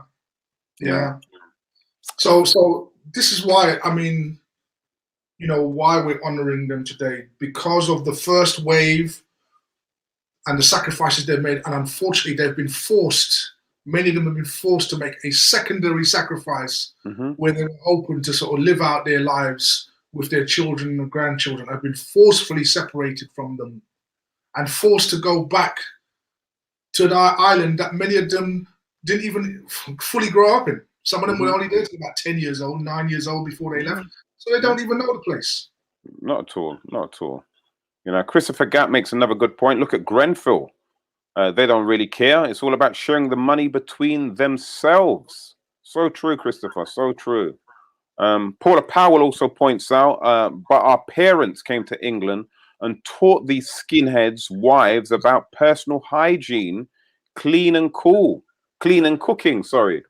So this is why, I mean, you know, why we're honoring them today, because of the first wave and the sacrifices they've made. And unfortunately, they've been forced, many of them have been forced to make a secondary sacrifice where they're open to sort of live out their lives with their children and grandchildren. Have been forcefully separated from them and forced to go back to an island that many of them didn't even fully grow up in. Some of them were only there till about 10 years old, 9 years old before they left. So they don't even know the place. Not at all. Not at all. You know, Christopher Gatt makes another good point. Look at Grenfell. They don't really care. It's all about sharing the money between themselves. So true, Christopher. So true. Paula Powell also points out, but our parents came to England and taught these skinheads' wives about personal hygiene, clean and cooking. Sorry.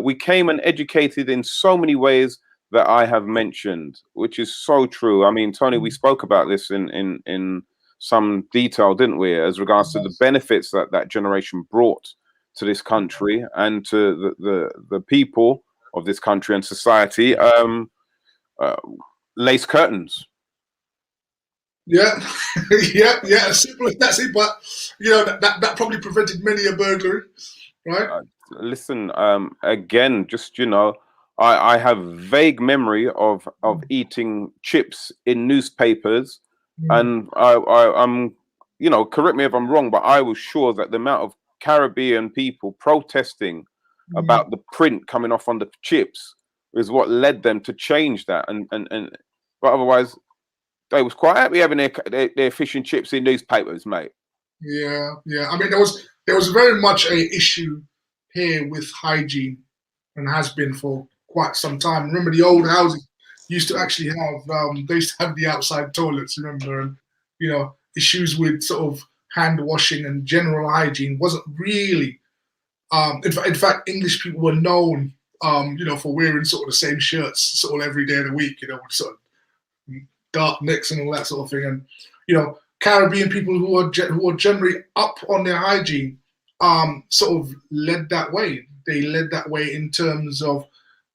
We came and educated in so many ways that I have mentioned, which is so true. I mean, Tony, we spoke about this in some detail, didn't we, as regards to the benefits that that generation brought to this country and to the people of this country and society. Lace curtains. Yeah, yeah, as simple as that's it. But you know that probably prevented many a burglary, right? Listen, again, just, you know, I have vague memory of eating chips in newspapers, and I'm, you know, correct me if I'm wrong, but I was sure that the amount of Caribbean people protesting about the print coming off on the chips is what led them to change that, but otherwise they was quite happy having their fish and chips in newspapers, mate. Yeah. I mean, there was very much a issue here with hygiene, and has been for quite some time. Remember, the old houses used to actually have they used to have the outside toilets, remember, and you know, issues with sort of hand washing and general hygiene wasn't really in fact English people were known you know, for wearing sort of the same shirts sort of every day of the week, you know, with sort of dark necks and all that sort of thing. And you know, Caribbean people who are generally up on their hygiene sort of led that way. They led that way in terms of,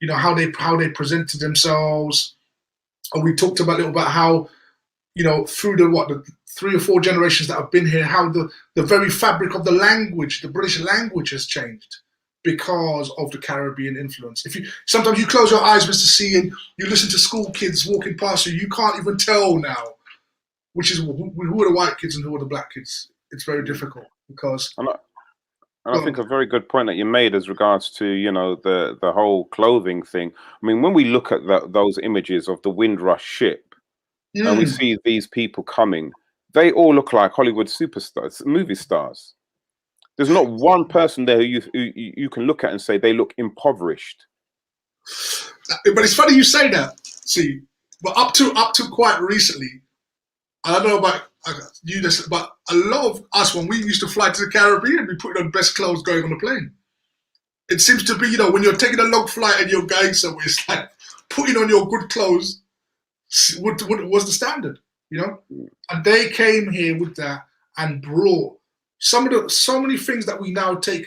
you know, how they presented themselves. And we talked about a little about how, you know, through the 3 or 4 generations that have been here, how the very fabric of the language, the British language, has changed because of the Caribbean influence. Sometimes you close your eyes, Mr. C, and you listen to school kids walking past you can't even tell now which is who are the white kids and who are the black kids. It's very difficult because. And I think a very good point that you made as regards to, you know, the whole clothing thing. I mean, when we look at those images of the Windrush ship and we see these people coming, they all look like Hollywood superstars, movie stars. There's not one person there who you can look at and say they look impoverished. But it's funny you say that. See, but up to quite recently, I don't know about you, but a lot of us, when we used to fly to the Caribbean, we put on best clothes going on the plane. It seems to be, you know, when you're taking a long flight and you're going somewhere, it's like putting on your good clothes was the standard, you know? And they came here with that and brought so many things that we now take,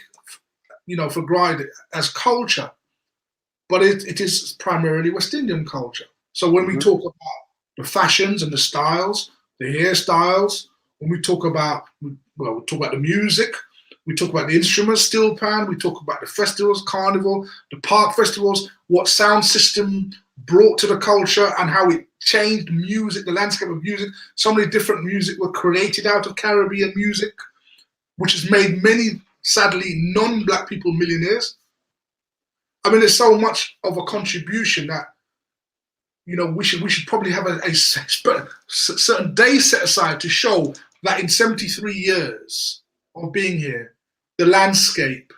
for granted as culture, but it is primarily West Indian culture. So when we talk about the fashions and the styles, the hairstyles, when we talk about, we talk about the music, we talk about the instruments, steel pan, we talk about the festivals, carnival, the park festivals, what sound system brought to the culture and how it changed music, the landscape of music. So many different music were created out of Caribbean music, which has made many, sadly, non-Black people millionaires. I mean, there's so much of a contribution that, we should probably have a certain day set aside to show that in 73 years of being here, the landscape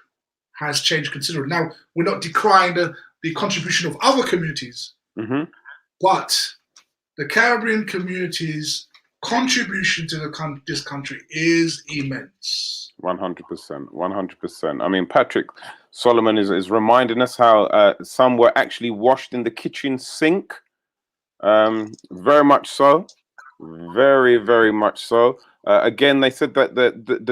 has changed considerably. Now, we're not decrying the contribution of other communities, but the Caribbean community's contribution to this country is immense. 100%. I mean, Patrick Solomon is reminding us how some were actually washed in the kitchen sink. Very much so. Very, very much so. Again, they said that the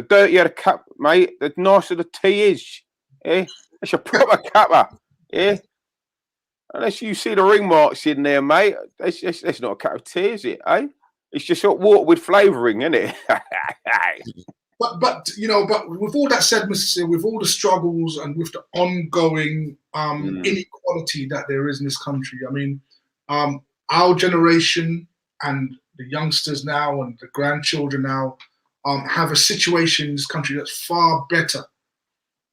dirtier the cap, mate, the nicer the tea is. It's a proper capper. Unless you see the ring marks in there, mate, that's not a cup of tea, is it? It's just hot water with flavouring, isn't it? But with all that said, Mr. with all the struggles and with the ongoing inequality that there is in this country, I mean, our generation and the youngsters now and the grandchildren now have a situation in this country that's far better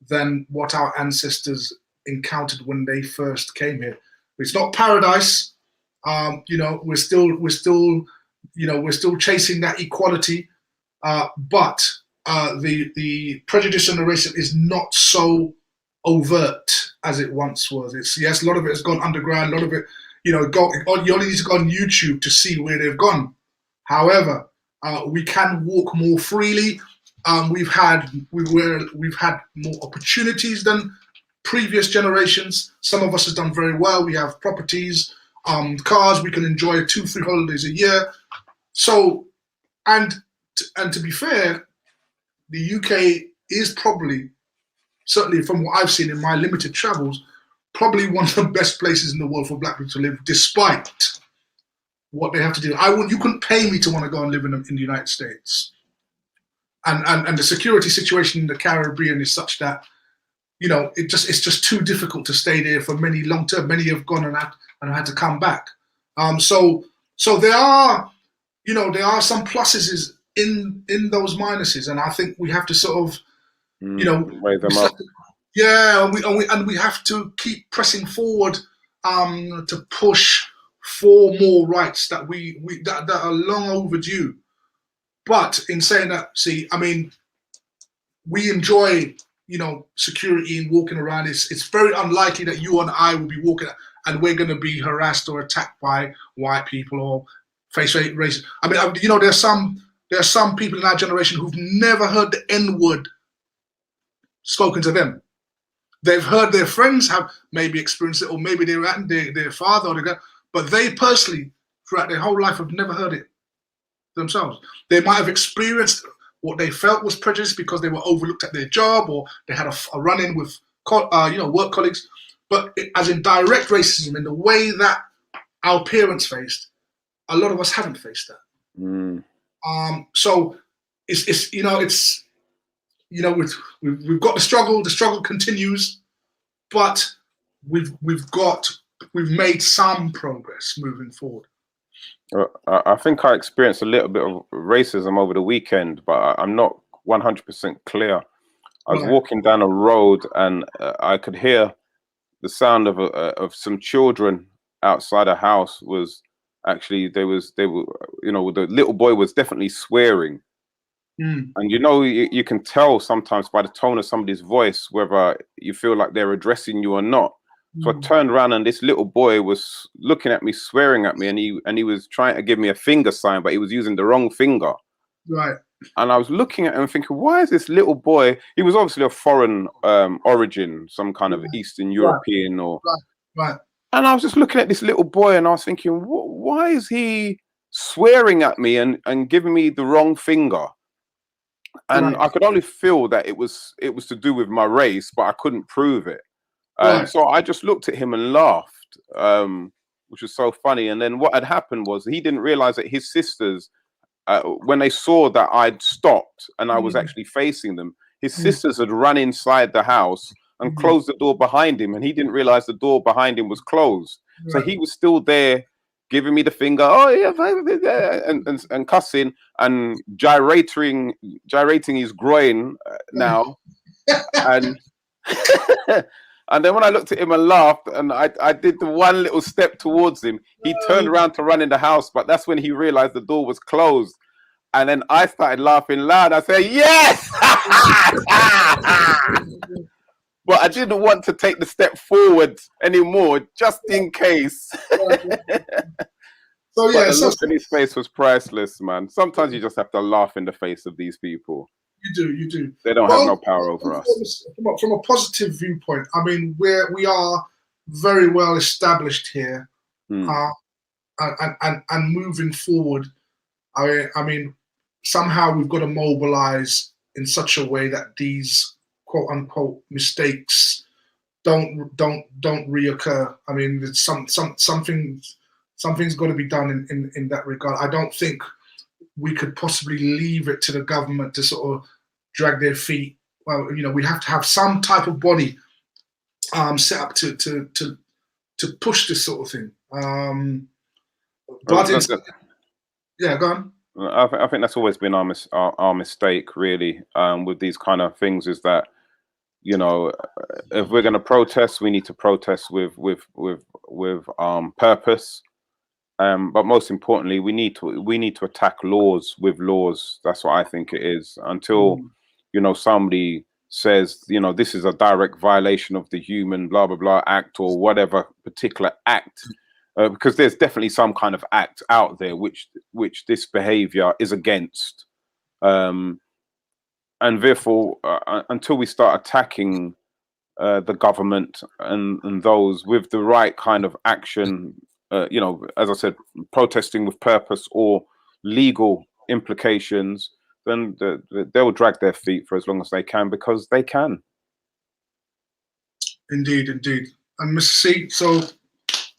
than what our ancestors encountered when they first came here. It's not paradise. We're still chasing that equality, but the prejudice and the racism is not so overt as it once was. Yes, a lot of it has gone underground. A lot of it, you only need to go on YouTube to see where they've gone. However, we can walk more freely. We've had more opportunities than previous generations. Some of us have done very well. We have properties, cars. We can enjoy 2-3 holidays a year. So, and to be fair, the UK is probably, certainly from what I've seen in my limited travels, probably one of the best places in the world for Black people to live, despite what they have to do. You couldn't pay me to want to go and live in the United States. And the security situation in the Caribbean is such that, it's just too difficult to stay there for many long term. Many have gone and had to come back. So there are some pluses in those minuses, and I think we have to sort of, weigh them up. Yeah, and we have to keep pressing forward to push for more rights that that are long overdue. But in saying that, we enjoy, security and walking around. It's very unlikely that you and I will be walking and we're going to be harassed or attacked by white people or face racism. There are some people in our generation who've never heard the N-word spoken to them. They've heard their friends have maybe experienced it, or maybe their father or but they personally, throughout their whole life, have never heard it themselves. They might have experienced what they felt was prejudice because they were overlooked at their job, or they had a run-in with work colleagues. But as in direct racism, in the way that our parents faced, a lot of us haven't faced that. So we've got the struggle. The struggle continues, but we've made some progress moving forward. I think I experienced a little bit of racism over the weekend, but I'm not 100% clear. I was walking down a road and I could hear the sound of some children outside a house. Was actually they were the little boy was definitely swearing. And you can tell sometimes by the tone of somebody's voice whether you feel like they're addressing you or not. So I turned around and this little boy was looking at me, swearing at me, and he was trying to give me a finger sign, but he was using the wrong finger. Right. And I was looking at him thinking, why is this little boy? He was obviously of foreign origin, some kind of Eastern European or. Right. And I was just looking at this little boy, and I was thinking, why is he swearing at me and giving me the wrong finger? And Right. I could only feel that it was to do with my race, but I couldn't prove it. Right. So I just looked at him and laughed, which was so funny. And then what had happened was he didn't realize that his sisters, when they saw that I'd stopped and I was actually facing them, his sisters had run inside the house and closed the door behind him, and he didn't realize the door behind him was closed. So he was still there giving me the finger, oh yeah, and cussing and gyrating his groin now. And and then when I looked at him and laughed, and I did the one little step towards him, he turned around to run in the house, but that's when he realized the door was closed. And then I started laughing loud. I said, yes! But I didn't want to take the step forward anymore, just in case. So yeah, the look on his face was priceless, man. Sometimes you just have to laugh in the face of these people. You do. They don't have no power over us. From a positive viewpoint, I mean, we are very well established here, and moving forward. I mean, somehow we've got to mobilize in such a way that these quote unquote mistakes don't reoccur. I mean, it's something's got to be done in that regard. I don't think we could possibly leave it to the government to sort of drag their feet. Well, you know, we have to have some type of body set up to push this sort of thing. But yeah, go on. I think that's always been our mistake, really, with these kind of things, is that, you know, if we're going to protest, we need to protest with purpose. But most importantly, we need to attack laws with laws. That's what I think it is. Until you know, somebody says, you know, this is a direct violation of the Human blah blah blah Act or whatever particular act, because there's definitely some kind of act out there which this behavior is against, and therefore until we start attacking the government and those with the right kind of action, you know, as I said, protesting with purpose or legal implications, then they'll drag their feet for as long as they can, because they can. Indeed. And Mr. C, so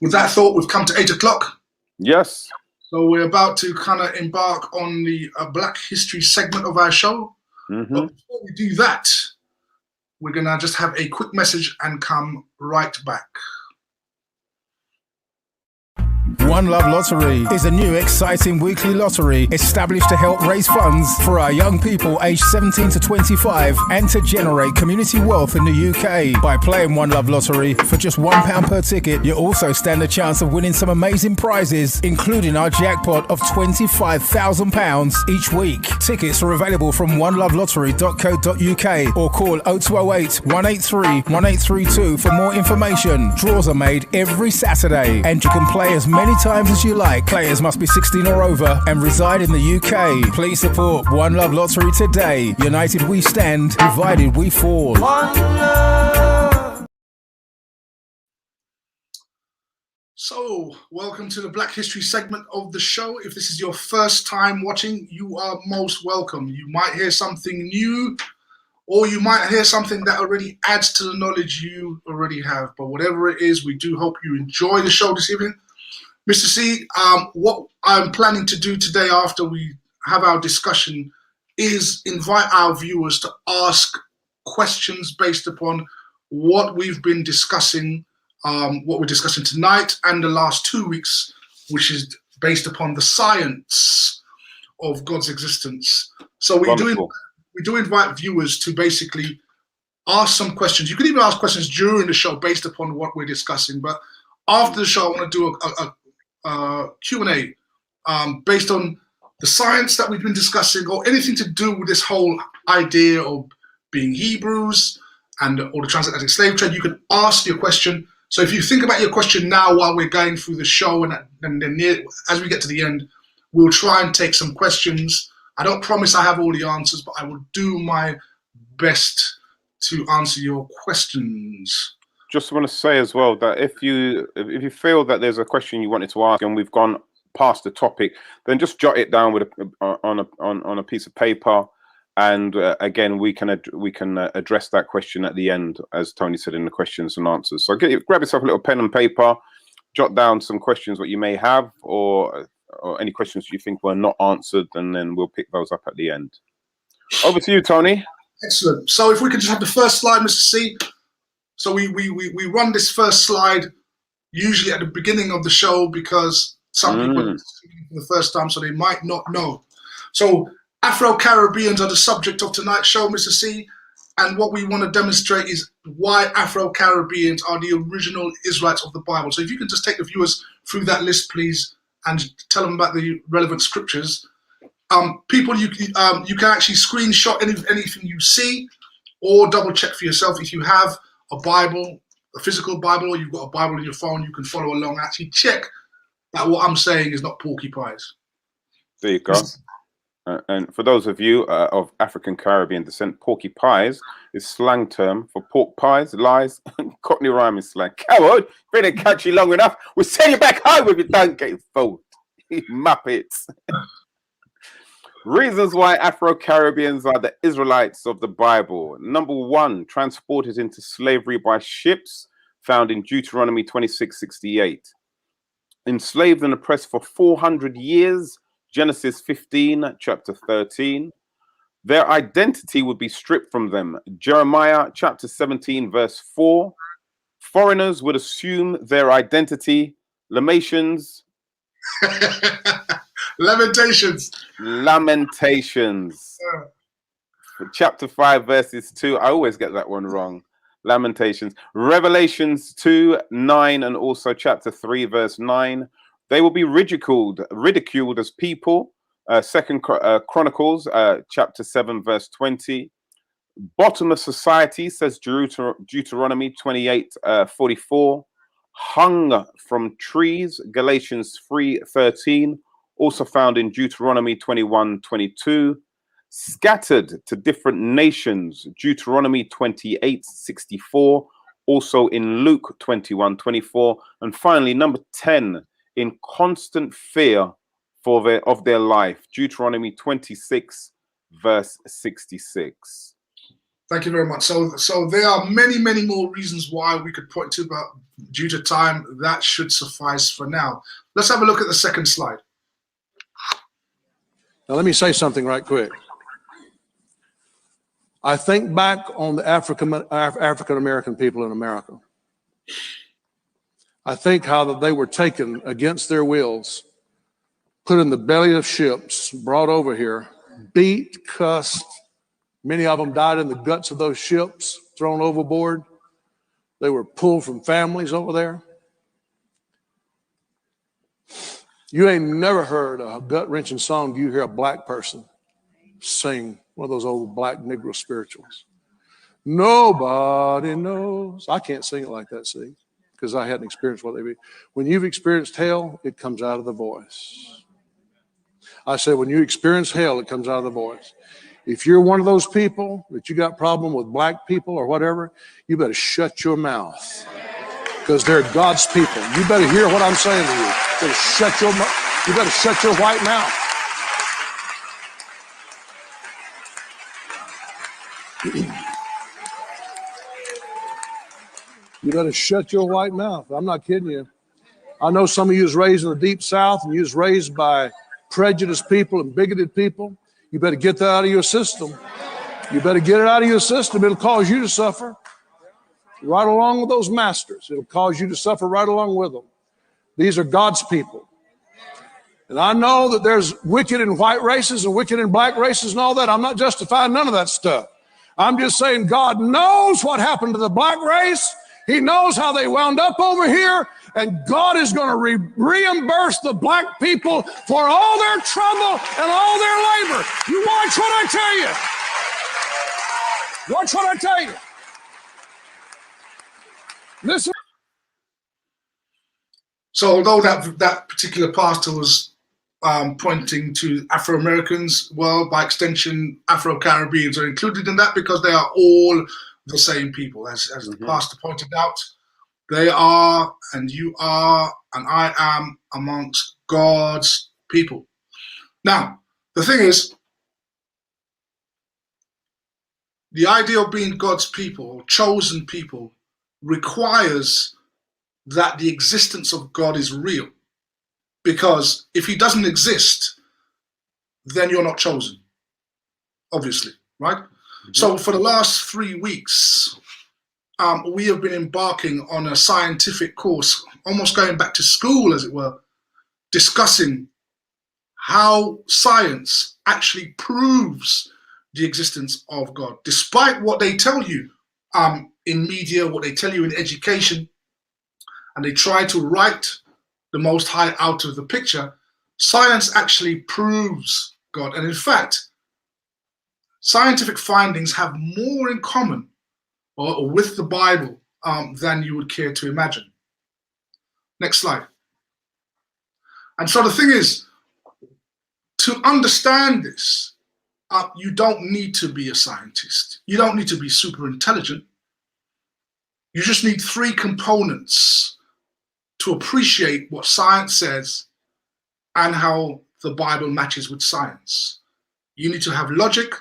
with that thought, we've come to 8 o'clock. Yes. So we're about to kind of embark on the Black History segment of our show. But before we do that, we're going to just have a quick message and come right back. One Love Lottery is a new exciting weekly lottery established to help raise funds for our young people aged 17 to 25 and to generate community wealth in the UK. By playing One Love Lottery for just £1 per ticket, you also stand a chance of winning some amazing prizes, including our jackpot of £25,000 each week. Tickets are available from onelovelottery.co.uk or call 0208 183 1832 for more information. Draws are made every Saturday and you can play as many times as you like. Players must be 16 or over and reside in the UK. Please support One Love Lottery today. United we stand, divided we fall. So, welcome to the Black History segment of the show. If this is your first time watching, you are most welcome. You might hear something new, or you might hear something that already adds to the knowledge you already have. But whatever it is, we do hope you enjoy the show this evening. Mr. C, what I'm planning to do today after we have our discussion is invite our viewers to ask questions based upon what we've been discussing, what we're discussing tonight and the last 2 weeks, which is based upon the science of God's existence. So we do invite viewers to basically ask some questions. You can even ask questions during the show based upon what we're discussing, but after the show, I want to do a Q&A based on the science that we've been discussing, or anything to do with this whole idea of being Hebrews or the transatlantic slave trade. You can ask your question. So if you think about your question now while we're going through the show, and then as we get to the end, we'll try and take some questions. I don't promise I have all the answers, but I will do my best to answer your questions. Just want to say as well that if you feel that there's a question you wanted to ask and we've gone past the topic, then just jot it down with on a piece of paper, And again, we can address that question at the end, as Tony said in the questions and answers. So grab yourself a little pen and paper, jot down some questions what you may have, or any questions you think were not answered, and then we'll pick those up at the end. Over to you, Tony. Excellent. So if we could just have the first slide, Mr. C. So we run this first slide usually at the beginning of the show because some people are speaking for the first time, so they might not know. So Afro-Caribbeans are the subject of tonight's show, Mr. C. And what we want to demonstrate is why Afro-Caribbeans are the original Israelites of the Bible. So if you could just take the viewers through that list, please, and tell them about the relevant scriptures. People, you can actually screenshot anything you see, or double check for yourself. If you have a Bible, a physical Bible, or you've got a Bible on your phone, you can follow along. Actually check that what I'm saying is not porky pies. There you go. And for those of you of African Caribbean descent, porky pies is slang term for pork pies, lies, Cockney rhyming slang. Coward, if you didn't catch you long enough, we'll send you back home if you don't get fooled. You muppets. Reasons why Afro-Caribbeans are the Israelites of the Bible. Number one, transported into slavery by ships, found in Deuteronomy 26:68. Enslaved and oppressed for 400 years, Genesis 15, chapter 13. Their identity would be stripped from them, Jeremiah chapter 17, verse 4. Foreigners would assume their identity, Lamentations. Lamentations. Chapter 5, verses 2. I always get that one wrong. Lamentations. Revelations 2, 9, and also chapter 3, verse 9. They will be ridiculed as people. Second Chronicles, chapter 7, verse 20. Bottom of society, says Deuteronomy 28:44. Hung from trees, Galatians 3:13. Also found in Deuteronomy 21:22. Scattered to different nations, Deuteronomy 28:64. Also in Luke 21:24. And finally, number 10, in constant fear of their life, Deuteronomy 26, verse 66. Thank you very much. So there are many, many more reasons why we could point to, but due to time, that should suffice for now. Let's have a look at the second slide. Now, let me say something right quick. I think back on the African-American people in America. I think how that they were taken against their wills, put in the belly of ships, brought over here, beat, cussed. Many of them died in the guts of those ships, thrown overboard. They were pulled from families over there. You ain't never heard a gut-wrenching song. Do you hear a black person sing one of those old black Negro spirituals? Nobody knows. I can't sing it like that, see, because I hadn't experienced what they be. When you've experienced hell, it comes out of the voice. I said, when you experience hell, it comes out of the voice. If you're one of those people that you got problem with black people or whatever, you better shut your mouth, because they're God's people. You better hear what I'm saying to you. You better shut your white mouth. You better shut your white mouth. I'm not kidding you. I know some of you was raised in the deep South and you was raised by prejudiced people and bigoted people. You better get that out of your system. You better get it out of your system. It'll cause you to suffer right along with those masters. It'll cause you to suffer right along with them. These are God's people. And I know that there's wicked in white races and wicked in black races and all that. I'm not justifying none of that stuff. I'm just saying God knows what happened to the black race. He knows how they wound up over here. And God is going to reimburse the black people for all their trouble and all their labor. You watch what I tell you. Watch what I tell you. Listen. So although that particular pastor was pointing to Afro-Americans, well, by extension, Afro-Caribbeans are included in that because they are all the same people. As the pastor pointed out, they are, and you are, and I am amongst God's people. Now, the thing is, the idea of being God's people, or chosen people, requires that the existence of God is real. Because if he doesn't exist, then you're not chosen, obviously, right? So for the last 3 weeks, we have been embarking on a scientific course, almost going back to school, as it were, discussing how science actually proves the existence of God. Despite what they tell you in media, what they tell you in education, and they try to write the Most High out of the picture, science actually proves God. And in fact, scientific findings have more in common or with the Bible than you would care to imagine. Next slide. And so the thing is, to understand this, you don't need to be a scientist. You don't need to be super intelligent. You just need 3 components to appreciate what science says and how the Bible matches with science. You need to have logic,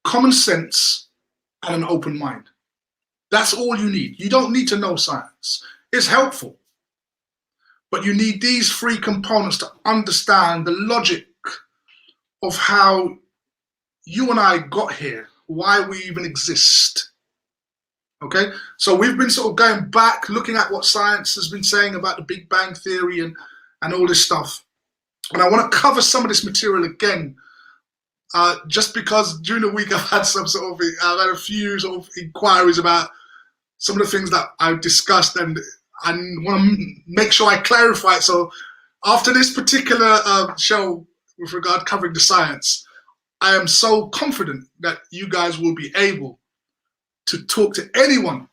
common sense, and an open mind. That's all you need. You don't need to know science. It's helpful. But you need these 3 components to understand the logic of how you and I got here, why we even exist. Okay? So we've been sort of going back, looking at what science has been saying about the Big Bang Theory and all this stuff. And I want to cover some of this material again, just because during the week I've had I've had a few sort of inquiries about some of the things that I've discussed, and I want to make sure I clarify it. So after this particular show with regard covering the science, I am so confident that you guys will be able to talk to anyone.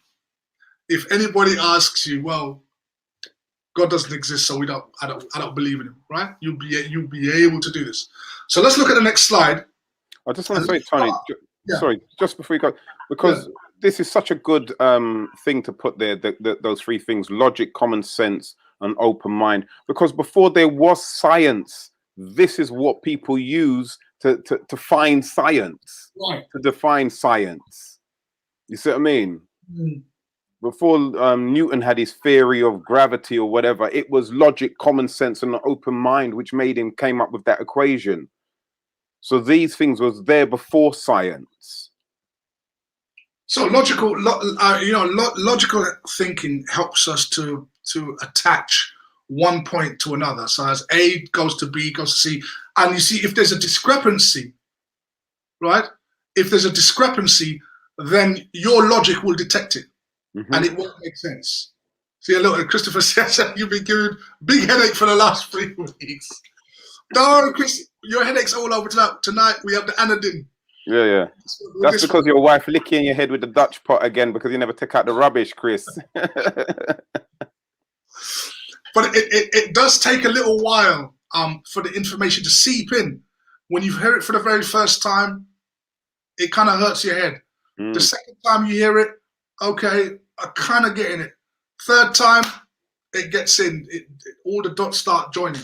If anybody asks you, well, God doesn't exist, so I don't believe in him, right? You'll be able to do this. So let's look at the next slide. I just want to say, Tony, sorry, just before you go, because this is such a good thing to put there, those 3 things: logic, common sense, and open mind. Because before there was science, this is what people use to find science, right, to define science. You see what I mean? Before Newton had his theory of gravity or whatever, it was logic, common sense, and an open mind which came up with that equation. So these things was there before science. So logical thinking helps us to attach one point to another. So as A goes to B, goes to C, and you see if there's a discrepancy, right? If there's a discrepancy, then your logic will detect it, and it won't make sense. See, look, Christopher says you've been giving big headache for the last 3 weeks. No, Chris, your headache's all over tonight. Tonight we have the Anadin. Yeah. That's because your wife licking your head with the Dutch pot again because you never took out the rubbish, Chris. But it does take a little while for the information to seep in. When you hear it for the very first time, it kind of hurts your head. The second time you hear it, okay, I kind of getting it. Third time, it gets in. All the dots start joining.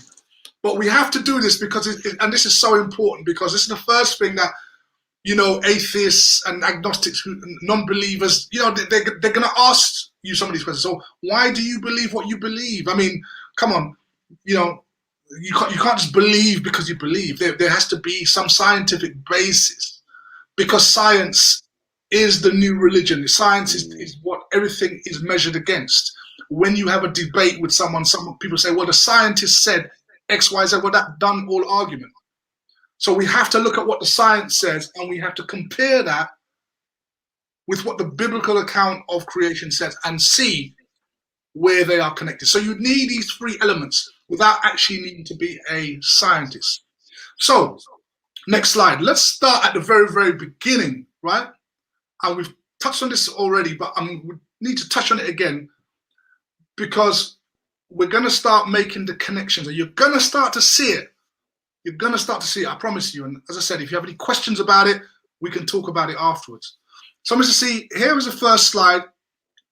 But we have to do this because, and this is so important, because this is the first thing that, atheists and agnostics, non-believers, they're going to ask you some of these questions. So why do you believe what you believe? I mean, come on, you can't just believe because you believe. There has to be some scientific basis, because science is the new religion. Science is what everything is measured against. When you have a debate with someone, some people say, well, the scientist said X, Y, Z. Well, that done all argument. So we have to look at what the science says, and we have to compare that with what the biblical account of creation says and see where they are connected. So you need these 3 elements without actually needing to be a scientist. So next slide. Let's start at the very, very beginning, right? And we've touched on this already, but we need to touch on it again, because we're going to start making the connections, and you're going to start to see it. You're going to start to see it, I promise you. And as I said, if you have any questions about it, we can talk about it afterwards. So, Mr. C, here is the first slide,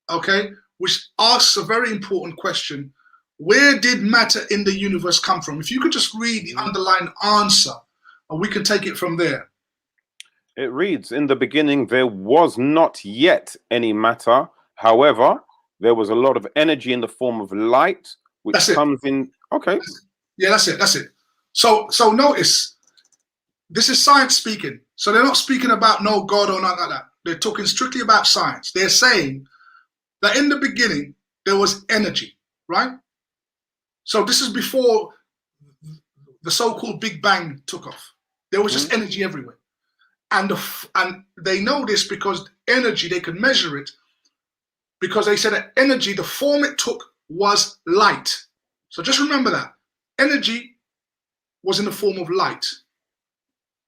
okay, which asks a very important question. Where did matter in the universe come from? If you could just read the underlying answer, and we can take it from there. It reads, in the beginning, there was not yet any matter. However, there was a lot of energy in the form of light, which comes in. Okay. Yeah, that's it. That's it. So notice, this is science speaking. So they're not speaking about no God or nothing like that. They're talking strictly about science. They're saying that in the beginning, there was energy, right? So this is before the so-called Big Bang took off. There was just energy everywhere. And they know this because energy, they could measure it, because they said that energy, the form it took was light. So just remember that. Energy was in the form of light.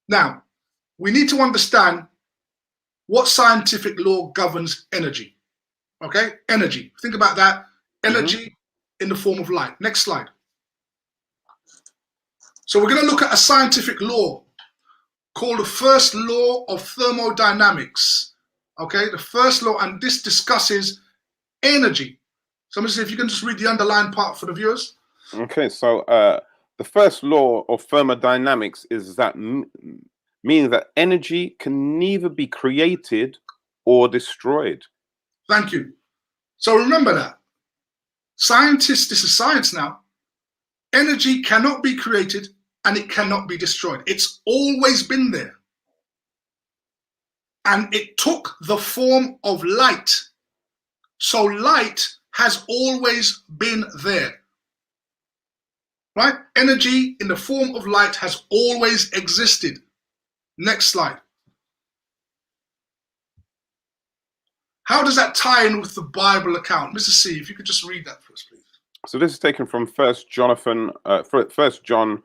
Now, we need to understand what scientific law governs energy. Okay? Energy. Think about that. Energy in the form of light. Next slide. So we're going to look at a scientific law called the first law of thermodynamics. Okay? The first law, and this discusses energy. So I'm going to see if you can just read the underlined part for the viewers. Okay, so the first law of thermodynamics is that meaning that energy can neither be created or destroyed. Thank you. So remember that. Scientists, this is science now. Energy cannot be created and it cannot be destroyed. It's always been there. And it took the form of light. So light has always been there. Right? Energy in the form of light has always existed. Next slide. How does that tie in with the Bible account? Mr. C, if you could just read that for us, please. So this is taken from 1 John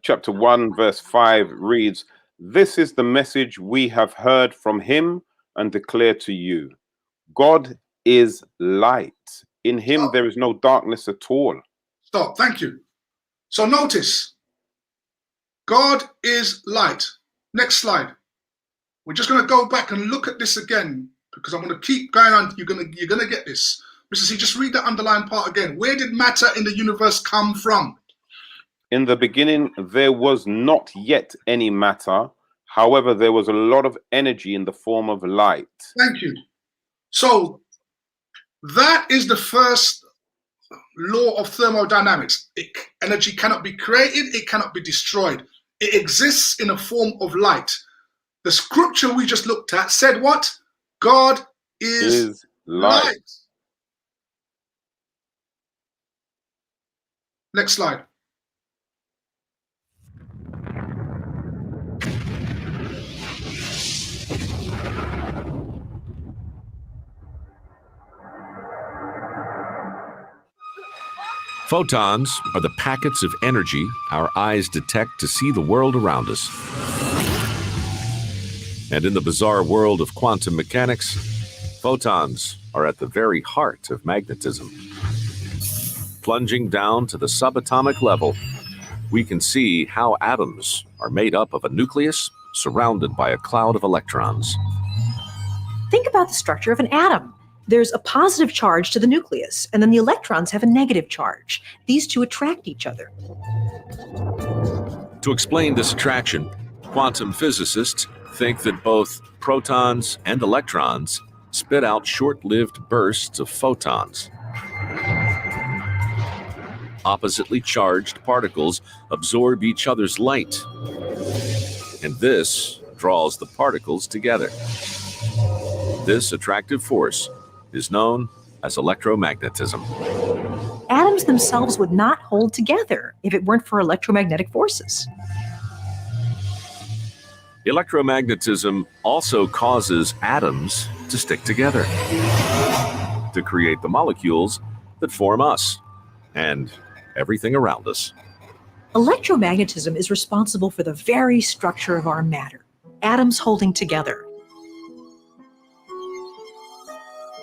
chapter 1, verse 5 reads, "This is the message we have heard from him and declare to you. God is light. In him there is no darkness at all." Stop. Thank you. So notice, God is light. Next slide. We're just going to go back and look at this again, because I'm going to keep going on. You're going to get this. Mr. C, just read that underlined part again. Where did matter in the universe come from? In the beginning, there was not yet any matter. However, there was a lot of energy in the form of light. Thank you. So that is the first law of thermodynamics. Energy cannot be created, it cannot be destroyed. It exists in a form of light. The scripture we just looked at said what? God is light. Next slide. Photons are the packets of energy our eyes detect to see the world around us. And in the bizarre world of quantum mechanics, photons are at the very heart of magnetism. Plunging down to the subatomic level, we can see how atoms are made up of a nucleus surrounded by a cloud of electrons. Think about the structure of an atom. There's a positive charge to the nucleus, and then the electrons have a negative charge. These two attract each other. To explain this attraction, quantum physicists think that both protons and electrons spit out short-lived bursts of photons. Oppositely charged particles absorb each other's light, and this draws the particles together. This attractive force is known as electromagnetism. Atoms themselves would not hold together if it weren't for electromagnetic forces. Electromagnetism also causes atoms to stick together, to create the molecules that form us and everything around us. Electromagnetism is responsible for the very structure of our matter, atoms holding together.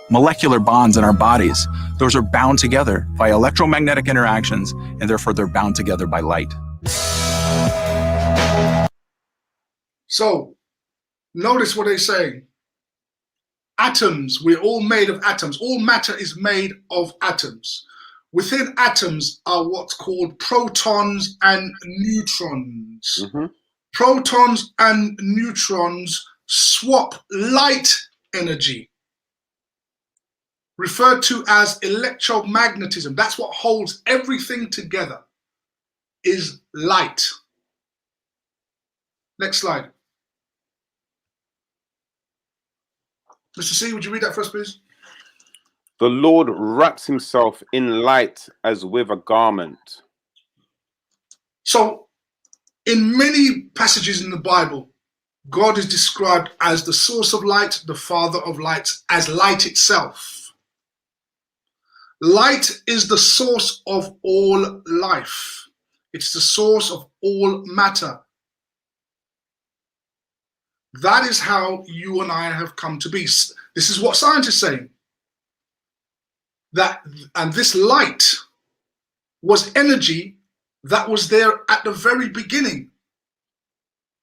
Molecular bonds in our bodies, those are bound together by electromagnetic interactions, and therefore they're bound together by light. So, notice what they say. Atoms, we're all made of atoms. All matter is made of atoms. Within atoms are what's called protons and neutrons. Protons and neutrons swap light energy, referred to as electromagnetism. That's what holds everything together, is light. Next slide. Mr. C, would you read that for us, please? The Lord wraps himself in light as with a garment. So, in many passages in the Bible, God is described as the source of light, the father of lights, as light itself. Light is the source of all life. It's the source of all matter. That is how you and I have come to be. This is what scientists say. And this light was energy that was there at the very beginning,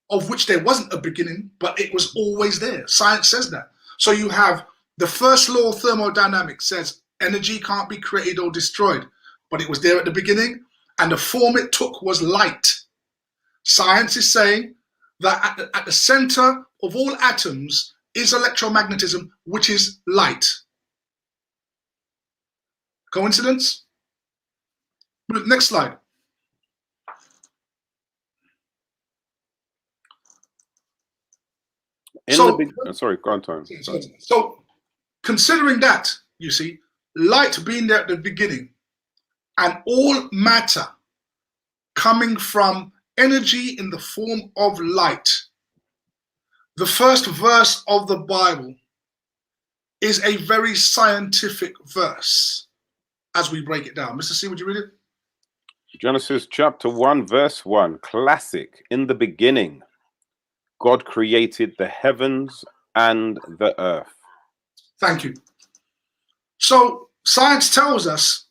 of which there wasn't a beginning, but it was always there. Science says that. So you have the first law of thermodynamics says energy can't be created or destroyed, but it was there at the beginning, and the form it took was light. Science is saying that at the center of all atoms is electromagnetism, which is light. Coincidence? Next slide. Sorry, go on, Tom. So, considering that, you see, light being there at the beginning, and all matter coming from energy in the form of light, the first verse of the Bible is a very scientific verse as we break it down. Mr. C, would you read it? Genesis chapter 1, verse 1, classic. In the beginning, God created the heavens and the earth. Thank you. So science tells us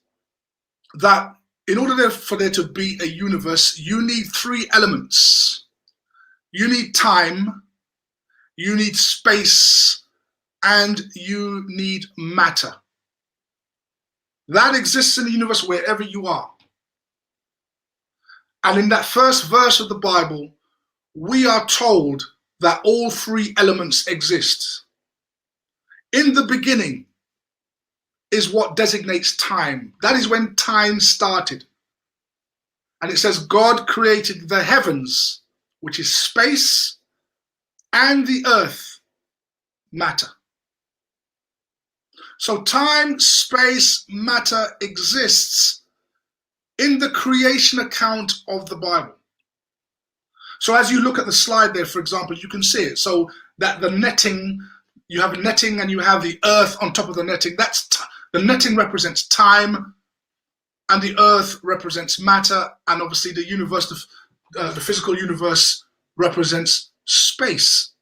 that in order for there to be a universe, you need three elements. You need time, you need space, and you need matter. That exists in the universe wherever you are. And in that first verse of the Bible, we are told that all three elements exist. In the beginning is what designates time. That is when time started. And it says God created the heavens, which is space, and the earth, matter. So time, space, matter exists in the creation account of the Bible. So as you look at the slide there, for example, you can see it. So that the netting, you have netting and you have the earth on top of the netting. The netting represents time, and the earth represents matter, and obviously the universe, the physical universe, represents space.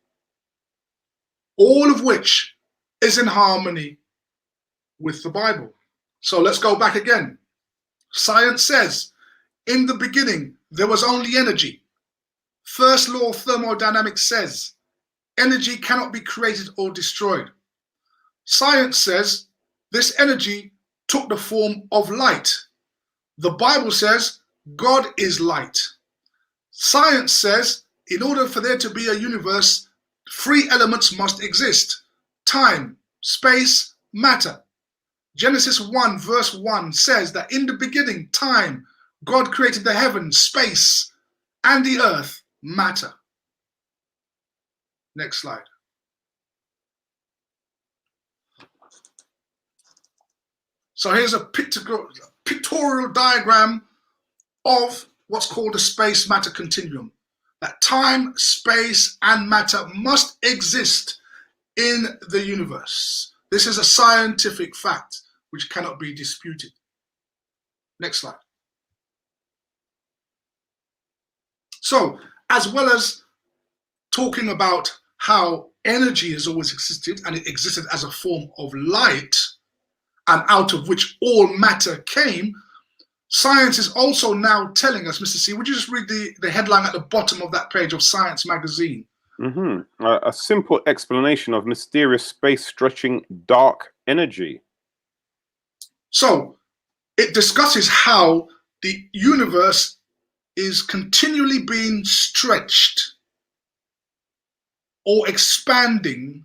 All of which is in harmony with the Bible. So let's go back again. Science says, in the beginning, there was only energy. First law of thermodynamics says, energy cannot be created or destroyed. Science says, this energy took the form of light. The Bible says, God is light. Science says, in order for there to be a universe, three elements must exist: time, space, matter. Genesis 1 verse 1 says that in the beginning, time, God created the heavens, space, and the earth, matter. Next slide. So here's a pictorial diagram of what's called the space-matter continuum. That time, space, and matter must exist in the universe. This is a scientific fact which cannot be disputed. Next slide. So, as well as talking about how energy has always existed, and it existed as a form of light, and out of which all matter came, science is also now telling us, Mr. C, would you just read the headline at the bottom of that page of Science magazine? A simple explanation of mysterious space-stretching dark energy. So, it discusses how the universe is continually being stretched or expanding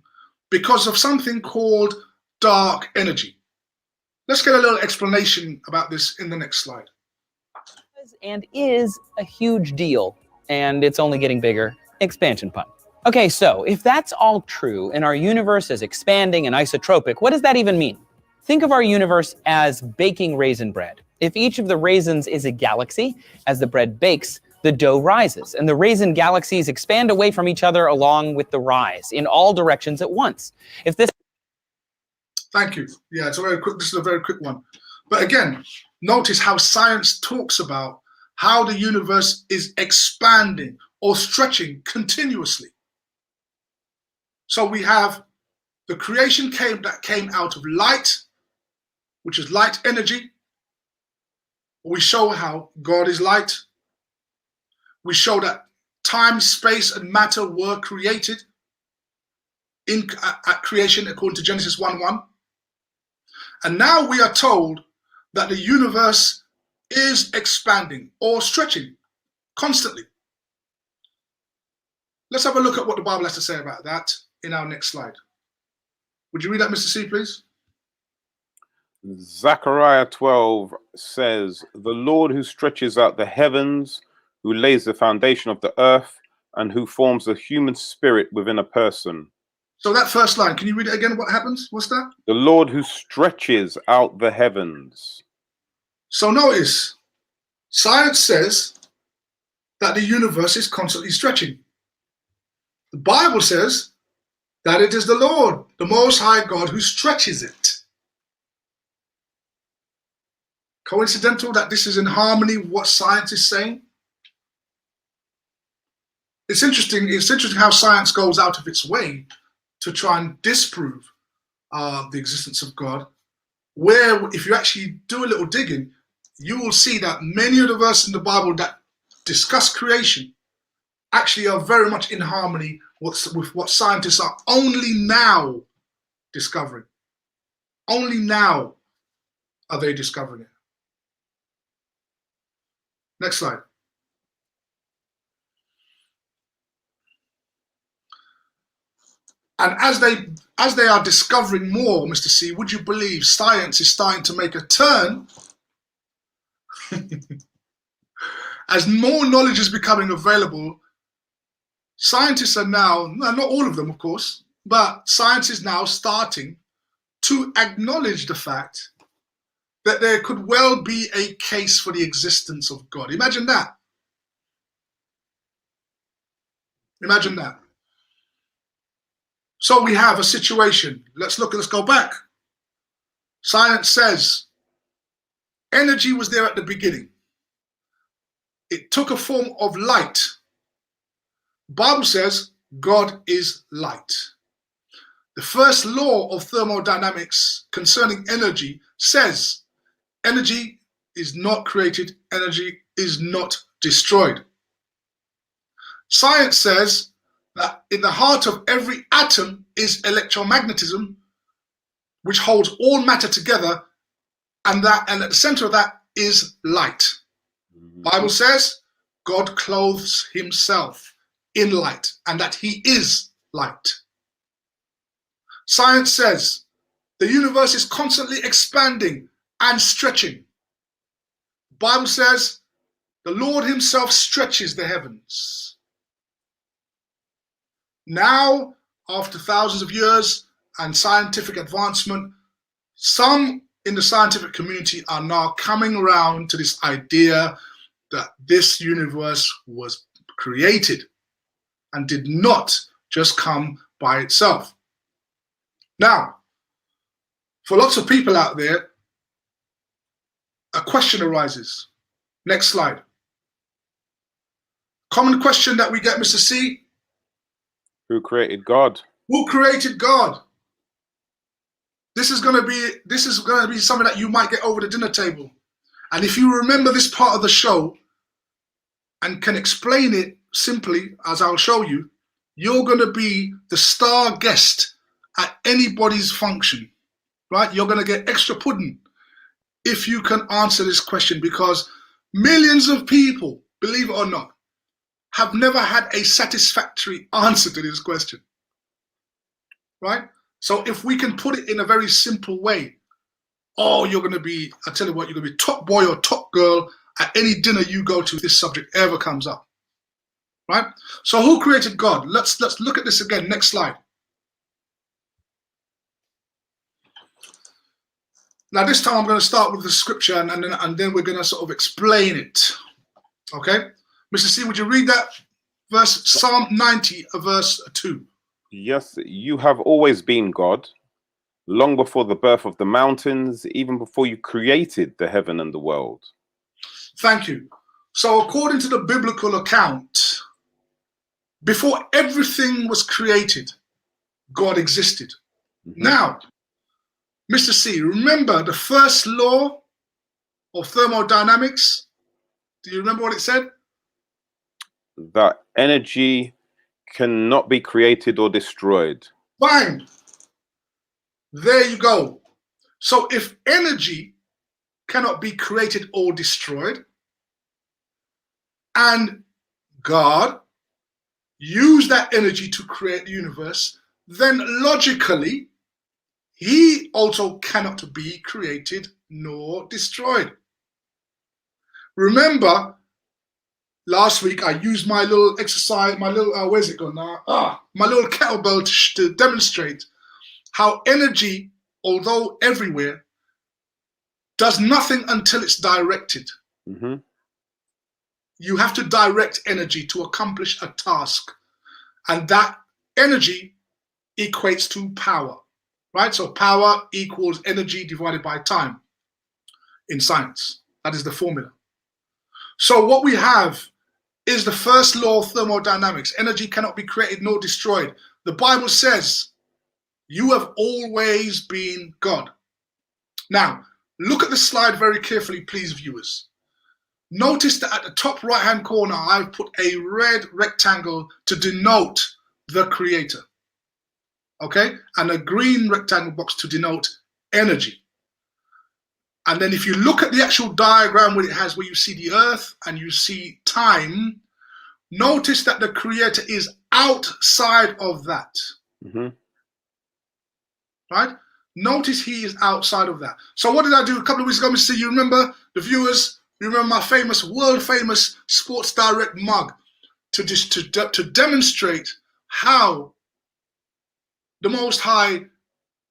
because of something called dark energy. Let's get a little explanation about this in the next slide. And is a huge deal, and it's only getting bigger. Expansion pun. Okay, so if that's all true and our universe is expanding and isotropic, what does that even mean? Think of our universe as baking raisin bread. If each of the raisins is a galaxy, as the bread bakes, the dough rises, and the raisin galaxies expand away from each other along with the rise in all directions at once. If this Thank you. Yeah, it's a very quick. This is a very quick one. But again, notice how science talks about how the universe is expanding or stretching continuously. So we have the creation that came out of light, which is light energy. We show how God is light. We show that time, space, and matter were created at creation according to Genesis 1:1. And now we are told that the universe is expanding or stretching constantly. Let's have a look at what the Bible has to say about that in our next slide. Would you read that, Mr. C, please? Zechariah 12 says, "The Lord who stretches out the heavens, who lays the foundation of the earth, and who forms the human spirit within a person." So that first line, can you read it again? What happens? What's that? The Lord who stretches out the heavens. So notice, science says that the universe is constantly stretching. The Bible says that it is the Lord, the Most High God, who stretches it. Coincidental that this is in harmony with what science is saying? It's interesting how science goes out of its way to try and disprove the existence of God, where if you actually do a little digging, you will see that many of the verses in the Bible that discuss creation actually are very much in harmony with what scientists are only now discovering. Only now are they discovering it. Next slide. And as they are discovering more, Mr. C, would you believe science is starting to make a turn as more knowledge is becoming available? Scientists are now, not all of them, of course, but science is now starting to acknowledge the fact that there could well be a case for the existence of God. Imagine that. Imagine that. So we have a situation. Let's go back. Science says energy was there at the beginning. It took a form of light. Bible says God is light. The first law of thermodynamics concerning energy says energy is not created, energy is not destroyed. Science says that in the heart of every atom is electromagnetism, which holds all matter together, and at the center of that is light. Bible says God clothes himself in light, and that he is light. Science says the universe is constantly expanding and stretching. Bible says the Lord himself stretches the heavens. Now, after thousands of years and scientific advancement, some in the scientific community are now coming around to this idea that this universe was created and did not just come by itself. Now, for lots of people out there, a question arises. Next slide. Common question that we get, Mr. C. Who created God? Who created God? This is going to be something that you might get over the dinner table. And if you remember this part of the show and can explain it simply, as I'll show you, you're going to be the star guest at anybody's function, right? You're going to get extra pudding if you can answer this question, because millions of people believe it or not, have never had a satisfactory answer to this question. Right? So if we can put it in a very simple way, oh, you're going to be, I tell you what, you're going to be top boy or top girl at any dinner you go to if this subject ever comes up. Right? So who created God? Let's look at this again. Next slide. Now this time I'm going to start with the scripture and then we're going to sort of explain it. Okay? Mr. C, would you read that verse, Psalm 90, verse 2? Yes, you have always been God, long before the birth of the mountains, even before you created the heaven and the world. Thank you. So according to the biblical account, before everything was created, God existed. Now, Mr. C, remember the first law of thermodynamics? Do you remember what it said? That energy cannot be created or destroyed. Fine. There you go. So if energy cannot be created or destroyed, and God used that energy to create the universe, then logically, he also cannot be created nor destroyed. Remember, last week I used my little exercise, my little, where's it gone now? My little kettlebell to demonstrate how energy, although everywhere, does nothing until it's directed. You have to direct energy to accomplish a task. And that energy equates to power, right? So power equals energy divided by time in science. That is the formula. So what we have is the first law of thermodynamics. Energy cannot be created nor destroyed. The Bible says, you have always been God. Now, look at the slide very carefully, please, viewers. Notice that at the top right-hand corner, I've put a red rectangle to denote the creator. Okay? And a green rectangle box to denote energy. And then if you look at the actual diagram where it has, where you see the earth and you see time, notice that the creator is outside of that. Right? Notice he is outside of that. So what did I do a couple of weeks ago, Mr. You remember, the viewers, you remember my famous, world famous Sports Direct mug to demonstrate how the Most High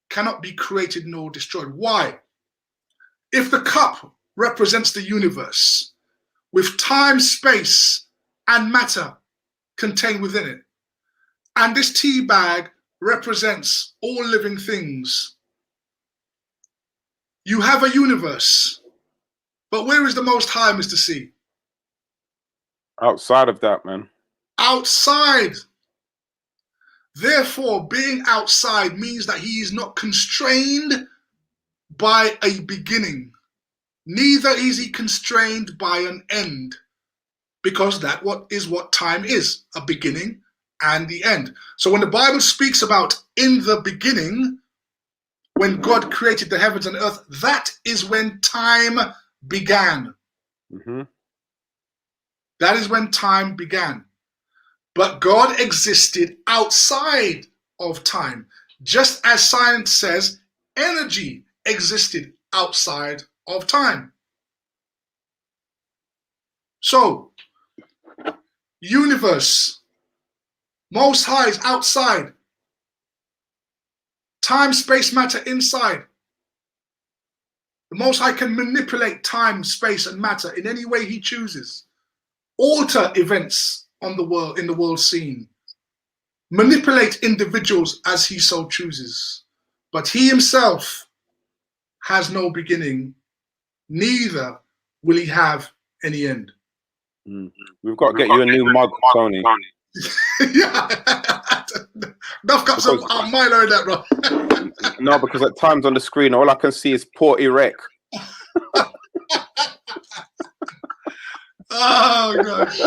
cannot be created nor destroyed. Why? If the cup represents the universe with time, space, and matter contained within it, and this tea bag represents all living things, you have a universe. But where is the Most High, Mr. C? Outside of that, man. Outside. Therefore, being outside means that he is not constrained by a beginning. Neither is he constrained by an end. Because that is what time is, a beginning and the end. So when the Bible speaks about in the beginning, when God created the heavens and earth, that is when time began. That is when time began. But God existed outside of time. Just as science says, energy existed outside of time. So, universe, Most High is outside. Time, space, matter inside. The Most High can manipulate time, space, and matter in any way he chooses. Alter events on the world, in the world scene. Manipulate individuals as he so chooses. But he himself has no beginning, neither will he have any end. We've got to get you a new mug, Tony. Yeah. Enough cups of Milo in that, bro. No, because at times on the screen, all I can see is Port Erec. Oh, gosh.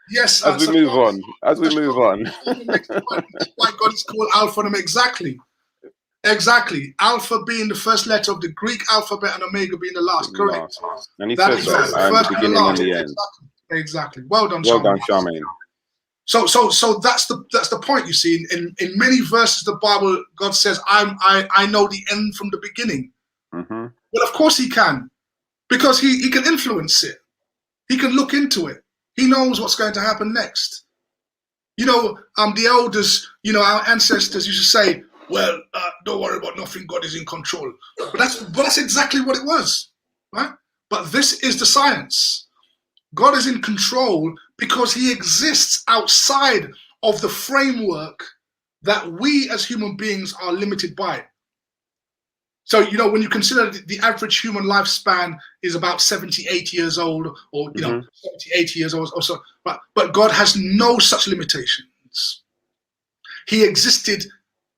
Yes. As we move on. Why God is called Alpha and Omega. Exactly. Exactly. Alpha being the first letter of the Greek alphabet and Omega being the last. Correct. And he That says is that the I am first the and the beginning and last. the end. Exactly. Well done, Well Charmaine. done, Charmaine. So that's the point. You see, in many verses of the Bible, God says, I know the end from the beginning. Mm-hmm. Well, of course he can, because he can influence it. He can look into it. He knows what's going to happen next. You know, the elders, you know, our ancestors used to say, well, don't worry about nothing, God is in control. But that's exactly what it was, right? But this is the science. God is in control because he exists outside of the framework that we as human beings are limited by. So, you know, when you consider the average human lifespan is about 70, 80 years old, or, you know, 70, 80 years old or so, but God has no such limitations. He existed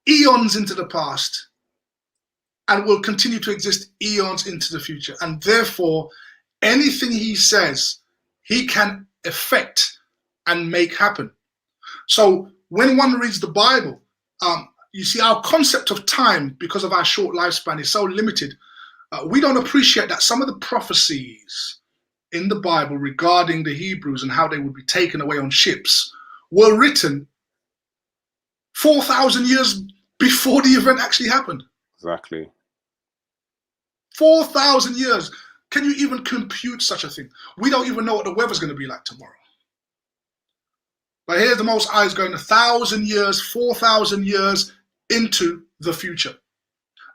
eons into the past and will continue to exist eons into the future. And therefore, anything he says, he can effect and make happen. So when one reads the Bible, you see our concept of time, because of our short lifespan, is so limited. We don't appreciate that some of the prophecies in the Bible regarding the Hebrews and how they would be taken away on ships were written 4,000 years before the event actually happened. Exactly. 4,000 years. Can you even compute such a thing? We don't even know what the weather's going to be like tomorrow. But here's the Most High is going 1,000 years, 4,000 years into the future.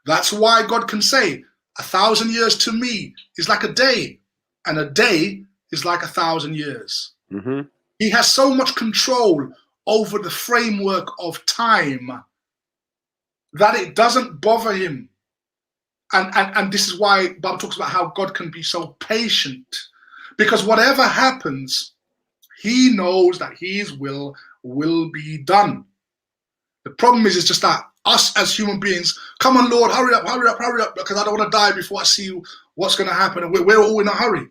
That's why God can say 1,000 years to me is like a day, and a day is like 1,000 years. Mm-hmm. He has so much control over the framework of time that it doesn't bother him. And this is why Bob talks about how God can be so patient, because whatever happens, he knows that his will be done. The problem is just that us as human beings, come on, Lord, hurry up, because I don't want to die before I see what's going to happen. And we're all in a hurry.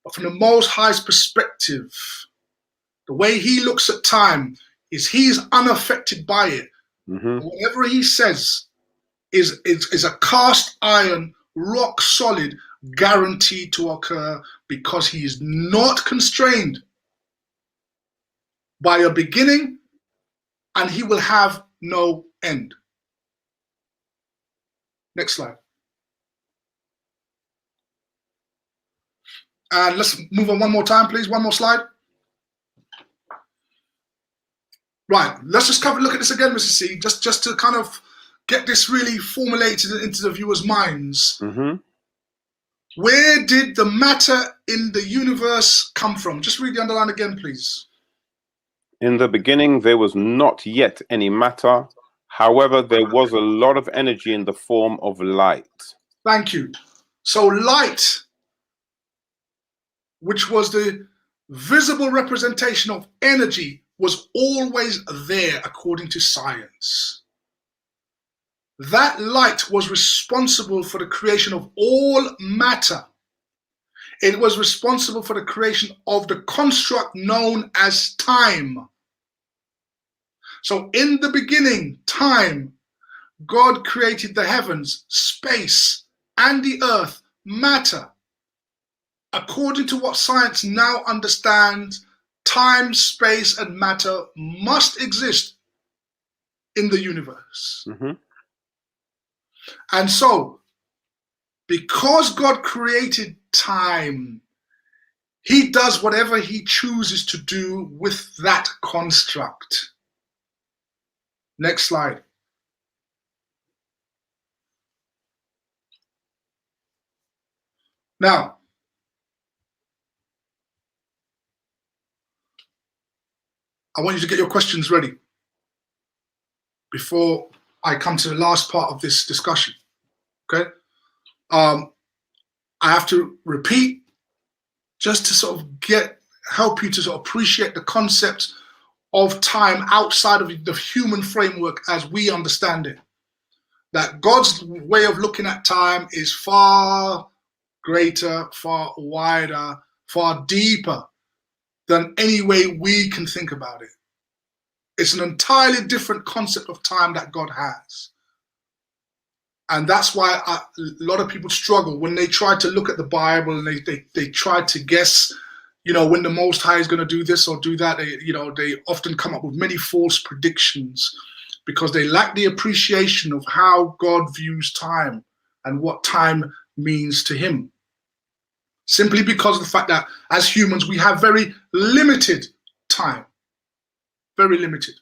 But from the Most High's perspective, the way he looks at time is he's unaffected by it. Mm-hmm. Whatever he says is a cast iron, rock solid, guaranteed to occur, because he is not constrained by a beginning, and he will have no end. Next slide. And let's move on one more time, please. One more slide. Right, let's just look at this again, Mr. C, just to kind of get this really formulated into the viewers' minds. Mm-hmm. Where did the matter in the universe come from? Just read the underline again, please. In the beginning, there was not yet any matter. However, there was a lot of energy in the form of light. Thank you. So light, which was the visible representation of energy, was always there according to science. That light was responsible for the creation of all matter. It was responsible for the creation of the construct known as time. So in the beginning, time, God created the heavens, space, and the earth, matter. According to what science now understands, time, space, and matter must exist in the universe. Mm-hmm. And so, because God created time, he does whatever he chooses to do with that construct. Next slide. Now, I want you to get your questions ready before I come to the last part of this discussion. Okay? I have to repeat just to sort of help you to sort of appreciate the concept of time outside of the human framework as we understand it. That God's way of looking at time is far greater, far wider, far deeper than any way we can think about it. It's an entirely different concept of time that God has. And that's why a lot of people struggle when they try to look at the Bible and they try to guess, when the Most High is going to do this or do that. They often come up with many false predictions because they lack the appreciation of how God views time and what time means to him. Simply because of the fact that as humans, we have very limited time. Very limited.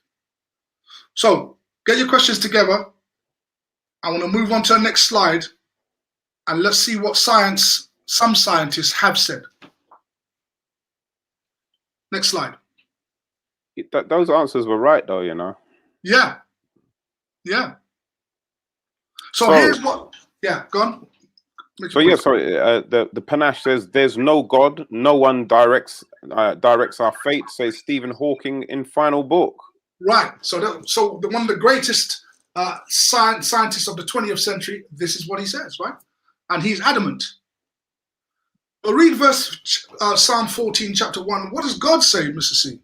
So get your questions together. I want to move on to the next slide and let's see what some scientists have said. Next slide. Those answers were right though, Yeah. Yeah. So here's what, go on. So yeah, sorry. The Panache says there's no God, no one directs our fate. Says Stephen Hawking in Final Book. Right. So one of the greatest scientists of the 20th century, this is what he says, right? And he's adamant. But read verse Psalm 14, chapter 1. What does God say, Mr. C?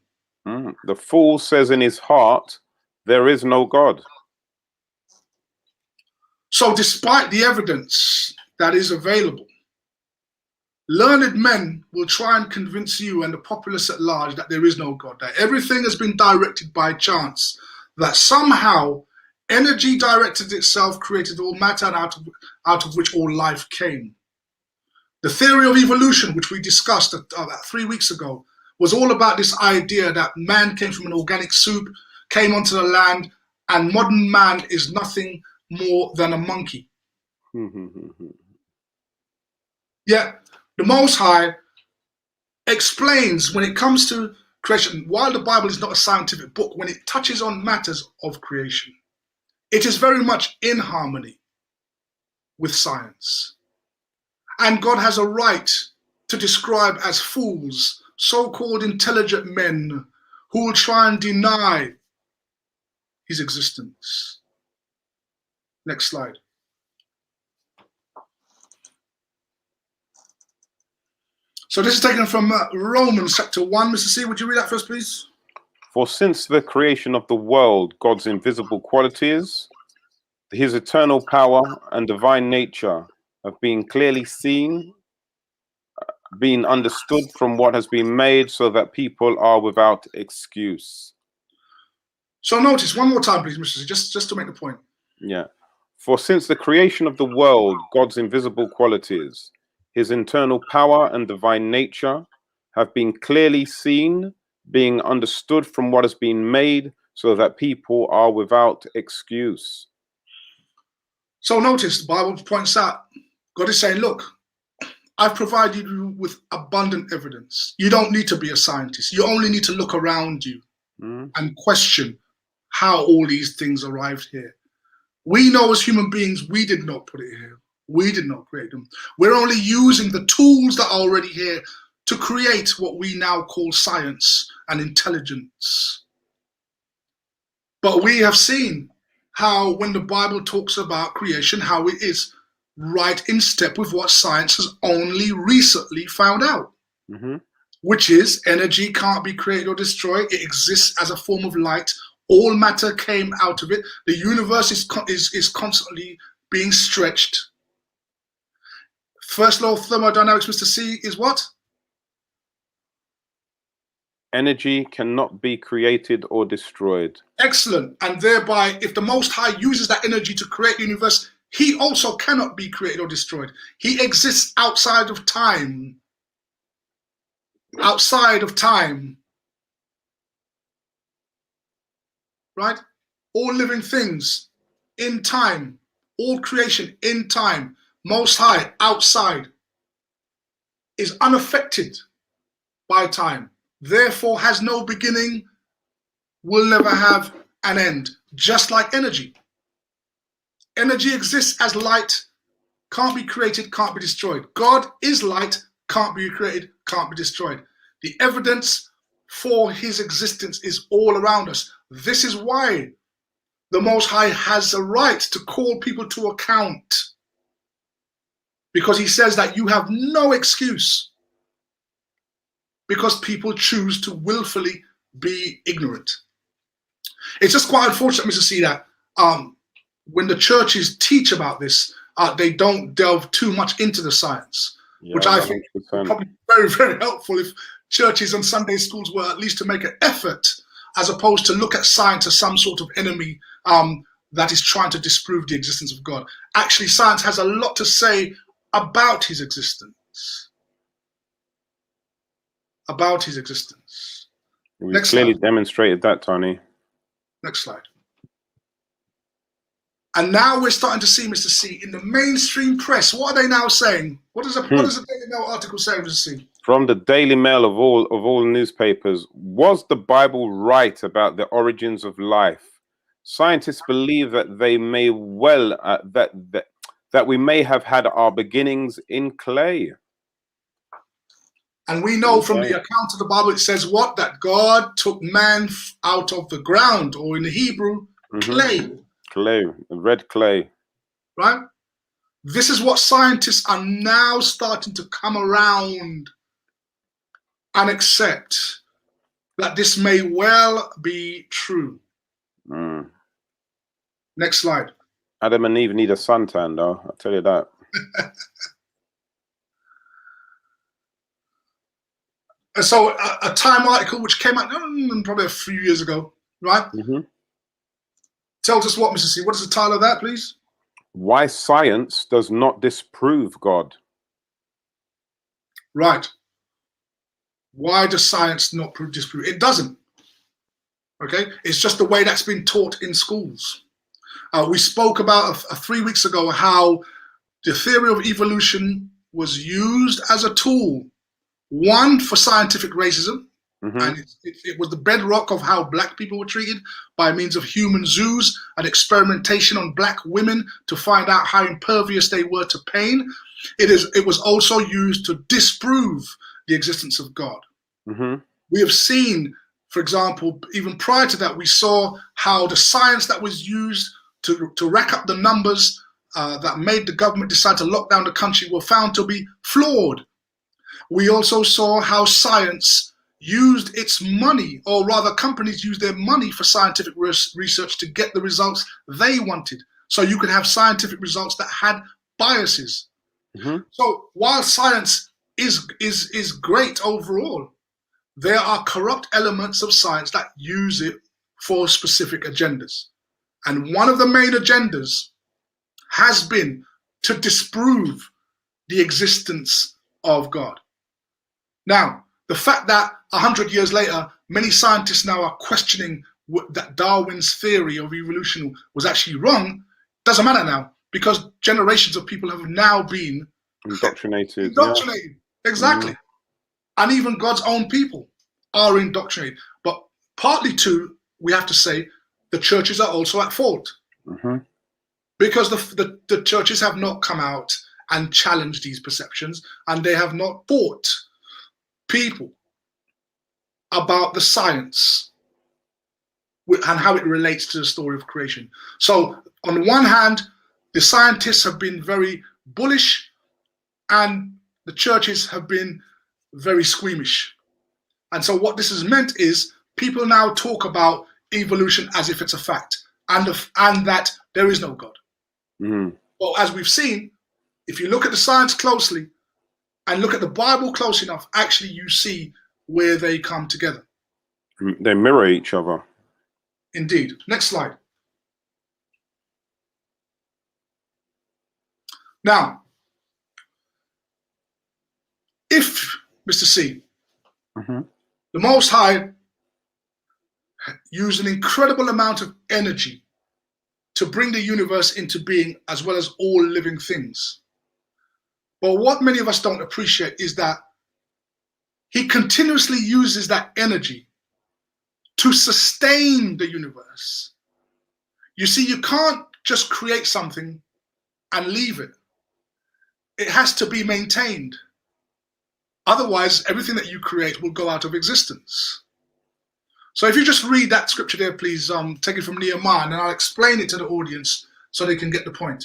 The fool says in his heart, there is no God. So despite the evidence that is available, learned men will try and convince you and the populace at large that there is no God, that everything has been directed by chance, that somehow energy directed itself, created all matter, and out of which all life came. The theory of evolution, which we discussed about 3 weeks ago, was all about this idea that man came from an organic soup, came onto the land, and modern man is nothing more than a monkey. Yet the Most High explains when it comes to creation, while the Bible is not a scientific book, when it touches on matters of creation, it is very much in harmony with science. And God has a right to describe as fools so-called intelligent men who will try and deny his existence. Next slide. So this is taken from Romans chapter 1. Mr. C, would you read that first, please? For since the creation of the world, God's invisible qualities, his eternal power and divine nature have been clearly seen, been understood from what has been made, so that people are without excuse. So notice, one more time, please, Mr. C, just to make the point. Yeah. For since the creation of the world, God's invisible qualities, his internal power and divine nature have been clearly seen, being understood from what has been made, so that people are without excuse. So notice, the Bible points out, God is saying, look, I've provided you with abundant evidence. You don't need to be a scientist. You only need to look around you and question how all these things arrived here. We know as human beings, we did not put it here. We did not create them. We're only using the tools that are already here to create what we now call science and intelligence. But we have seen how when the Bible talks about creation, how it is right in step with what science has only recently found out, which is energy can't be created or destroyed. It exists as a form of light. All matter came out of it. The universe is constantly being stretched. First law of thermodynamics, Mr. C, is what? Energy cannot be created or destroyed. Excellent. And thereby, if the Most High uses that energy to create the universe, he also cannot be created or destroyed. He exists outside of time. Outside of time. Right? All living things in time. All creation in time. Most High outside is unaffected by time. Therefore has no beginning, will never have an end. Just like energy. Energy exists as light, can't be created, can't be destroyed. God is light, can't be created, can't be destroyed. The evidence for his existence is all around us. This is why the Most High has a right to call people to account. Because he says that you have no excuse. Because people choose to willfully be ignorant. It's just quite unfortunate, Mr. C, that when the churches teach about this, they don't delve too much into the science, which I think would probably be very, very helpful if churches and Sunday schools were at least to make an effort, as opposed to look at science as some sort of enemy that is trying to disprove the existence of God. Actually, science has a lot to say about his existence. About his existence. We clearly demonstrated that, Tony. Next slide. And now we're starting to see, Mr. C, in the mainstream press. What are they now saying? What does the Daily Mail article say, Mr. C? From the Daily Mail of all newspapers, was the Bible right about the origins of life? Scientists believe that they may well that we may have had our beginnings in clay. And we know from the account of the Bible, it says what? That God took man out of the ground, or in the Hebrew, clay. Clay, red clay. Right? This is what scientists are now starting to come around and accept, that this may well be true. Next slide. Adam and Eve need a suntan, though. I'll tell you that. And so a Time article which came out probably a few years ago, right? Tells us what, Mr. C? What is the title of that, please? Why science does not disprove God. Right. Why does science not disprove? It doesn't. Okay? It's just the way that's been taught in schools. We spoke about 3 weeks ago how the theory of evolution was used as a tool, one, for scientific racism, and it was the bedrock of how black people were treated by means of human zoos and experimentation on black women to find out how impervious they were to pain. It was also used to disprove the existence of God. We have seen, for example, even prior to that, we saw how the science that was used to rack up the numbers that made the government decide to lock down the country were found to be flawed. We also saw how science used its money, or rather companies used their money for scientific research to get the results they wanted. So you could have scientific results that had biases. So while science is great overall, there are corrupt elements of science that use it for specific agendas. And one of the main agendas has been to disprove the existence of God. Now, the fact that 100 years later, many scientists now are questioning that Darwin's theory of evolution was actually wrong, doesn't matter now, because generations of people have now been indoctrinated. Exactly. And even God's own people are indoctrinated. But partly too, we have to say, the churches are also at fault. Because the churches have not come out and challenged these perceptions, and they have not taught people about the science and how it relates to the story of creation. So on one hand, the scientists have been very bullish and the churches have been very squeamish. And so what this has meant is people now talk about evolution as if it's a fact, and that there is no God. Well, as we've seen, if you look at the science closely and look at the Bible close enough, actually you see where they come together. They mirror each other. Indeed. Next slide. Now, if, Mr. C, the Most High used an incredible amount of energy to bring the universe into being, as well as all living things. But what many of us don't appreciate is that he continuously uses that energy to sustain the universe. You see, you can't just create something and leave it. It has to be maintained. Otherwise, everything that you create will go out of existence. So if you just read that scripture there, please, take it from Nehemiah, and I'll explain it to the audience so they can get the point.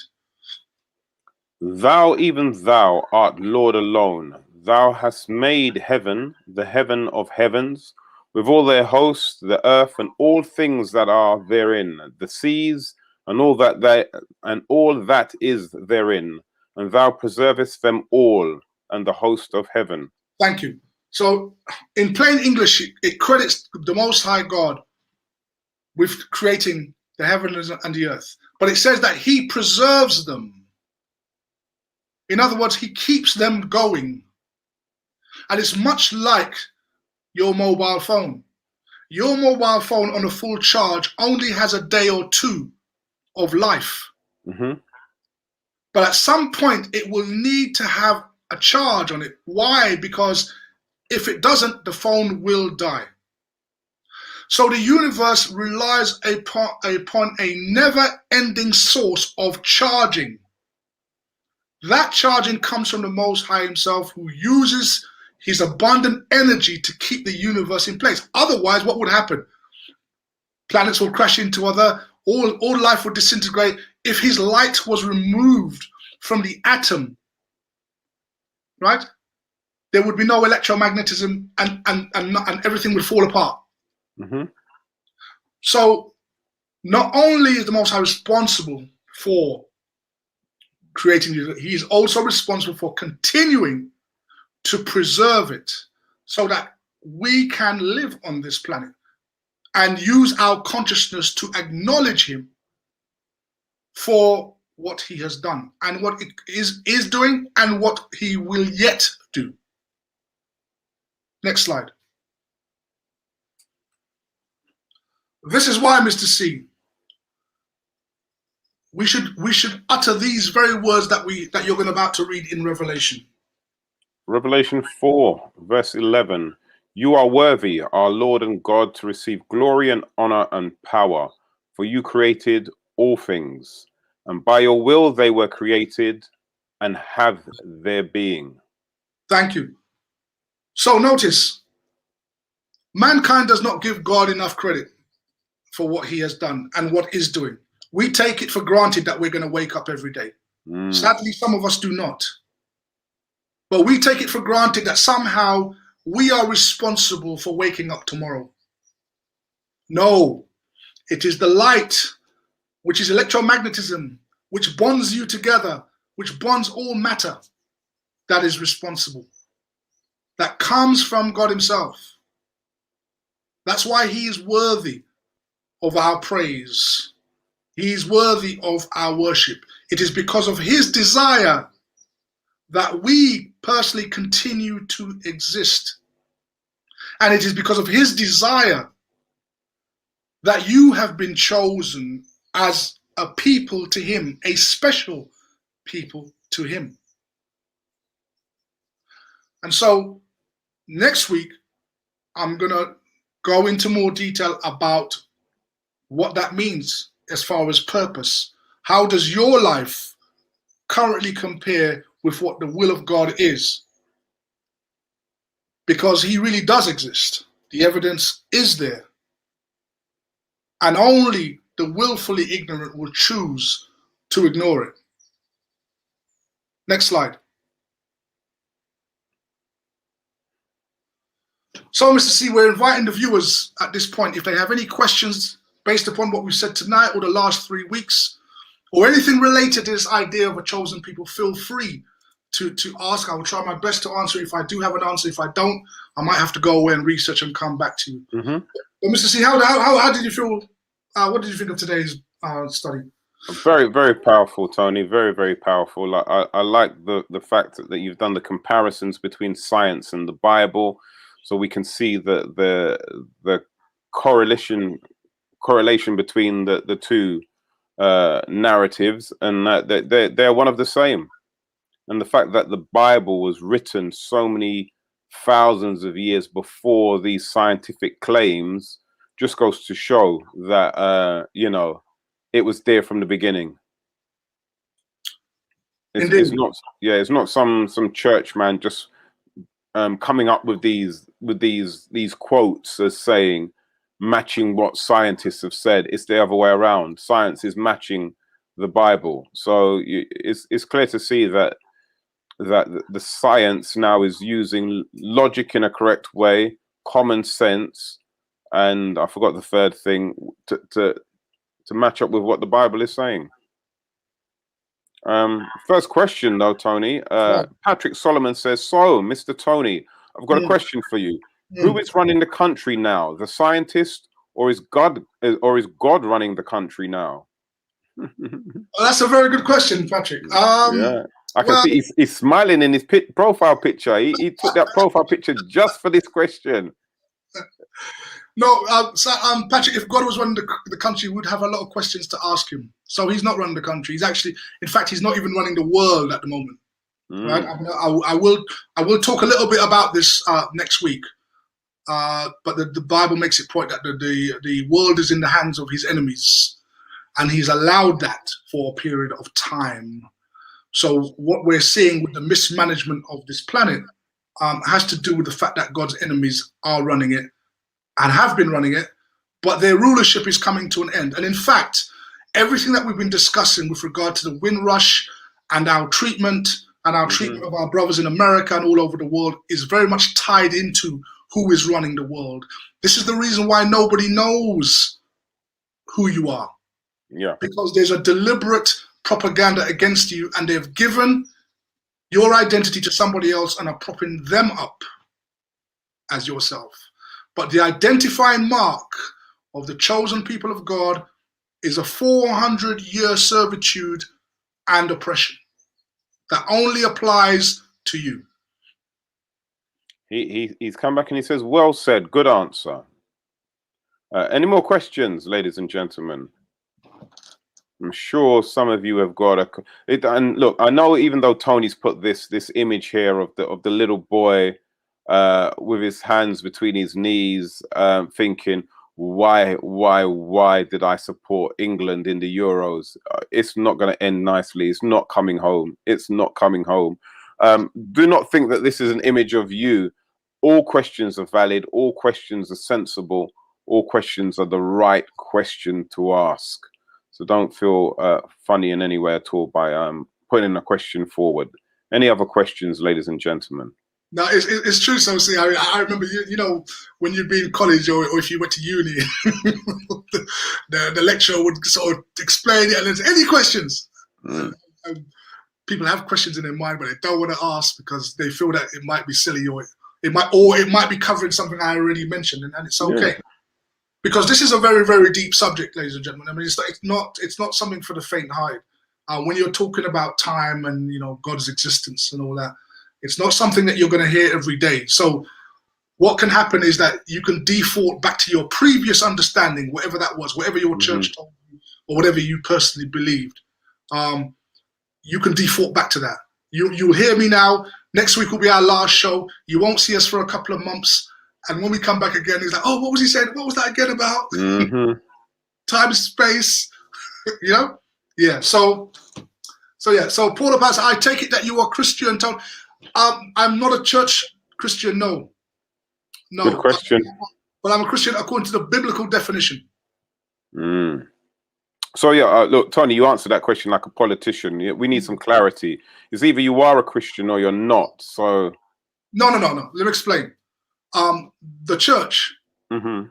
Thou, even thou, art Lord alone. Thou hast made heaven, the heaven of heavens, with all their hosts, the earth, and all things that are therein, the seas, and all that is therein, and thou preservest them all, and the host of heaven. Thank you. So in plain English, it credits the Most High God with creating the heavens and the earth. But it says that he preserves them. In other words, he keeps them going. And it's much like your mobile phone. Your mobile phone on a full charge only has a day or two of life. Mm-hmm. But at some point, it will need to have a charge on it. Why? Because if it doesn't, the phone will die. So the universe relies upon a never-ending source of charging. That charging comes from the Most High himself, who uses his abundant energy to keep the universe in place. Otherwise, what would happen? Planets will crash into all life would disintegrate. If his light was removed from the atom, right? There would be no electromagnetism, and everything would fall apart. Mm-hmm. So not only is the Most High responsible for creating it, he is also responsible for continuing to preserve it so that we can live on this planet and use our consciousness to acknowledge him for what he has done and what it is doing and what he will yet do. Next slide. This is why, Mr. C, we should utter these very words that you're about to read in Revelation. Revelation 4, verse 11. You are worthy, our Lord and God, to receive glory and honor and power, for you created all things, and by your will they were created and have their being. Thank you. So notice, mankind does not give God enough credit for what he has done and what is doing. We take it for granted that we're going to wake up every day. Sadly, some of us do not. But we take it for granted that somehow we are responsible for waking up tomorrow. No, it is the light, which is electromagnetism, which bonds you together, which bonds all matter, that is responsible. That comes from God himself. That's why he is worthy of our praise. He is worthy of our worship. It is because of his desire that we personally continue to exist. And it is because of his desire that you have been chosen as a people to him, a special people to him. And so next week, I'm going to go into more detail about what that means as far as purpose. How does your life currently compare with what the will of God is? Because he really does exist. The evidence is there. And only the willfully ignorant will choose to ignore it. Next slide. So, Mr. C, we're inviting the viewers at this point, if they have any questions based upon what we've said tonight or the last 3 weeks, or anything related to this idea of a chosen people, feel free to ask. I will try my best to answer. If I do have an answer, if I don't, I might have to go away and research and come back to you. Mm-hmm. But Mr. C, how did you feel? What did you think of today's study? Very, very powerful, Tony. Very, very powerful. I like the fact that you've done the comparisons between science and the Bible, so we can see the correlation between the two narratives, and that they're one of the same. And the fact that the Bible was written so many thousands of years before these scientific claims just goes to show that it was there from the beginning. It's not some church man just coming up with these quotes as saying, matching what scientists have said. It's the other way around. Science is matching the Bible. So it's clear to see that the science now is using logic in a correct way, common sense, and I forgot the third thing, to match up with what the Bible is saying. First question, though, Tony. Patrick Solomon says, so, Mr. Tony, I've got a question for you. Who is running the country now? The scientist, or is God running the country now? Well, that's a very good question, Patrick. Yeah. I can see he's smiling in his profile picture. He took that profile picture just for this question. No, Patrick, if God was running the country, we would have a lot of questions to ask him. So he's not running the country. He's actually, in fact, he's not even running the world at the moment. Right? I will talk a little bit about this next week. But the Bible makes it point that the world is in the hands of his enemies, and he's allowed that for a period of time. So what we're seeing with the mismanagement of this planet has to do with the fact that God's enemies are running it and have been running it, but their rulership is coming to an end. And in fact, everything that we've been discussing with regard to the Windrush and our treatment of our brothers in America and all over the world is very much tied into who is running the world. This is the reason why nobody knows who you are. Yeah. Because there's a deliberate propaganda against you, and they've given your identity to somebody else and are propping them up as yourself. But the identifying mark of the chosen people of God is a 400-year servitude and oppression that only applies to you. He's come back and he says, well said, good answer. Any more questions, ladies and gentlemen? I'm sure some of you have got and look, I know even though Tony's put this image here of the little boy with his hands between his knees, thinking, why did I support England in the Euros? It's not going to end nicely. It's not coming home. It's not coming home. Do not think that this is an image of you. All questions are valid. All questions are sensible. All questions are the right question to ask. So don't feel funny in any way at all by putting a question forward. Any other questions, ladies and gentlemen? No, it's true, so see, I remember you know, when you'd be in college or if you went to uni, the lecturer would sort of explain it and then say, any questions? People have questions in their mind, but they don't want to ask because they feel that it might be silly or it might be covering something I already mentioned, and it's okay. Yeah. Because this is a very, very deep subject, ladies and gentlemen. I mean, it's not something for the faint-hearted. When you're talking about time and, you know, God's existence and all that, it's not something that you're going to hear every day. So what can happen is that you can default back to your previous understanding, whatever that was, whatever your church told you, or whatever you personally believed. You can default back to that. You'll hear me now. Next week will be our last show. You won't see us for a couple of months. And when we come back again, he's like, oh, what was he saying? What was that again about? Time, space, you know? Yeah, so Paul Pastor, I take it that you are Christian. I'm not a church Christian, no. Good question. But I'm a Christian according to the biblical definition. So yeah, look, Tony, you answered that question like a politician. We need some clarity. It's either you are a Christian or you're not. So No. Let me explain. The church are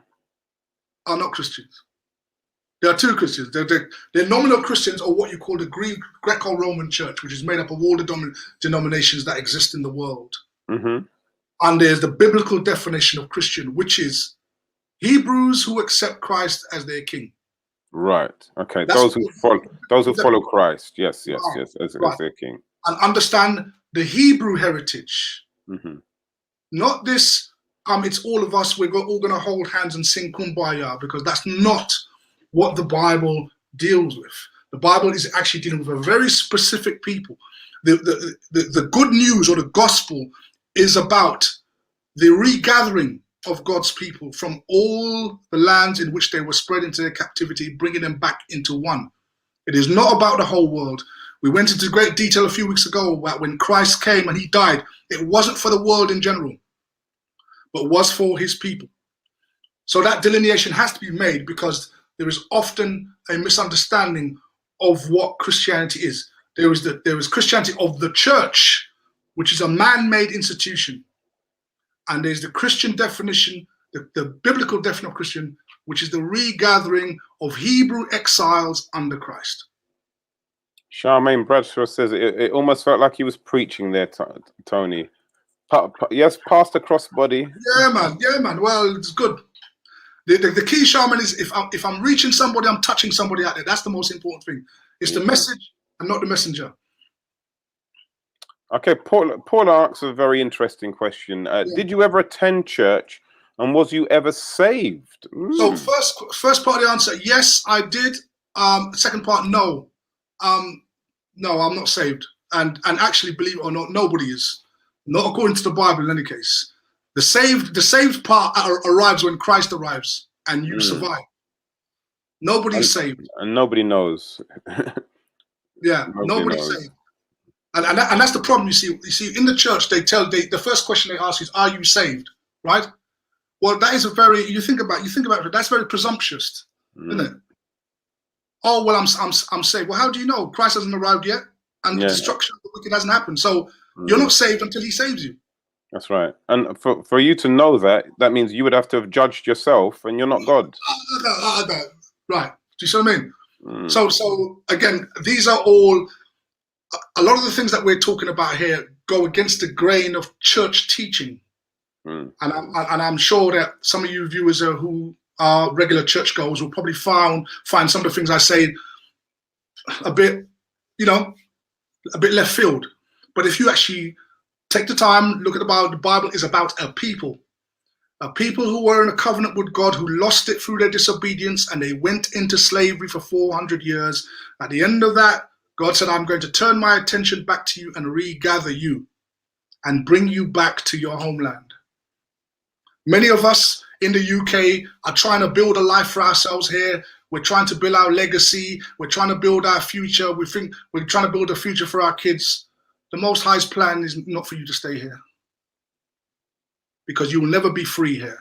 not Christians. There are two Christians. They're nominal Christians, or what you call the Greco-Roman Church, which is made up of all the denominations that exist in the world. And there's the biblical definition of Christian, which is Hebrews who accept Christ as their king. Right. Okay. Those who follow Christ. Yes, as their king. And understand the Hebrew heritage. Not this. It's all of us. We're all going to hold hands and sing Kumbaya, because that's not what the Bible deals with. The Bible is actually dealing with a very specific people. The good news, or the gospel, is about the regathering of God's people from all the lands in which they were spread into their captivity, bringing them back into one. It is not about the whole world. We went into great detail a few weeks ago about when Christ came and he died. It wasn't for the world in general, but was for his people. So that delineation has to be made, because there is often a misunderstanding of what Christianity is. There is Christianity of the church, which is a man-made institution. And there's the Christian definition, the biblical definition of Christian, which is the regathering of Hebrew exiles under Christ. Charmaine Bradshaw says it almost felt like he was preaching there, Tony. Yes, Pastor Crossbody. Yeah, man. Well, it's good. The key, Charmaine, is if I'm reaching somebody, I'm touching somebody out there. That's the most important thing. It's the message and not the messenger. Okay, Paul asks a very interesting question. Did you ever attend church, and was you ever saved? So first part of the answer, yes, I did. Second part, no. No, I'm not saved. And actually, believe it or not, nobody is. Not according to the Bible in any case. The saved part arrives when Christ arrives and you survive. Nobody is saved. And nobody knows. Yeah, nobody's saved. And that's the problem. You see, in the church, the first question they ask is, "Are you saved?" Right? Well, that is you think about it. That's very presumptuous, isn't it? Oh well, I'm saved. Well, how do you know? Christ hasn't arrived yet, and the destruction of the wicked hasn't happened. So you're not saved until He saves you. That's right. And for you to know that means you would have to have judged yourself, and you're not God. Right. Do you see what I mean? So again, these are all. A lot of the things that we're talking about here go against the grain of church teaching, and I'm sure that some of you viewers who are regular churchgoers will probably find some of the things I say a bit, a bit left field. But if you actually take the time, look at the Bible is about a people who were in a covenant with God, who lost it through their disobedience, and they went into slavery for 400 years. At the end of that, God said, I'm going to turn my attention back to you and regather you and bring you back to your homeland. Many of us in the UK are trying to build a life for ourselves here. We're trying to build our legacy. We're trying to build our future. We think we're trying to build a future for our kids. The Most High's plan is not for you to stay here, because you will never be free here.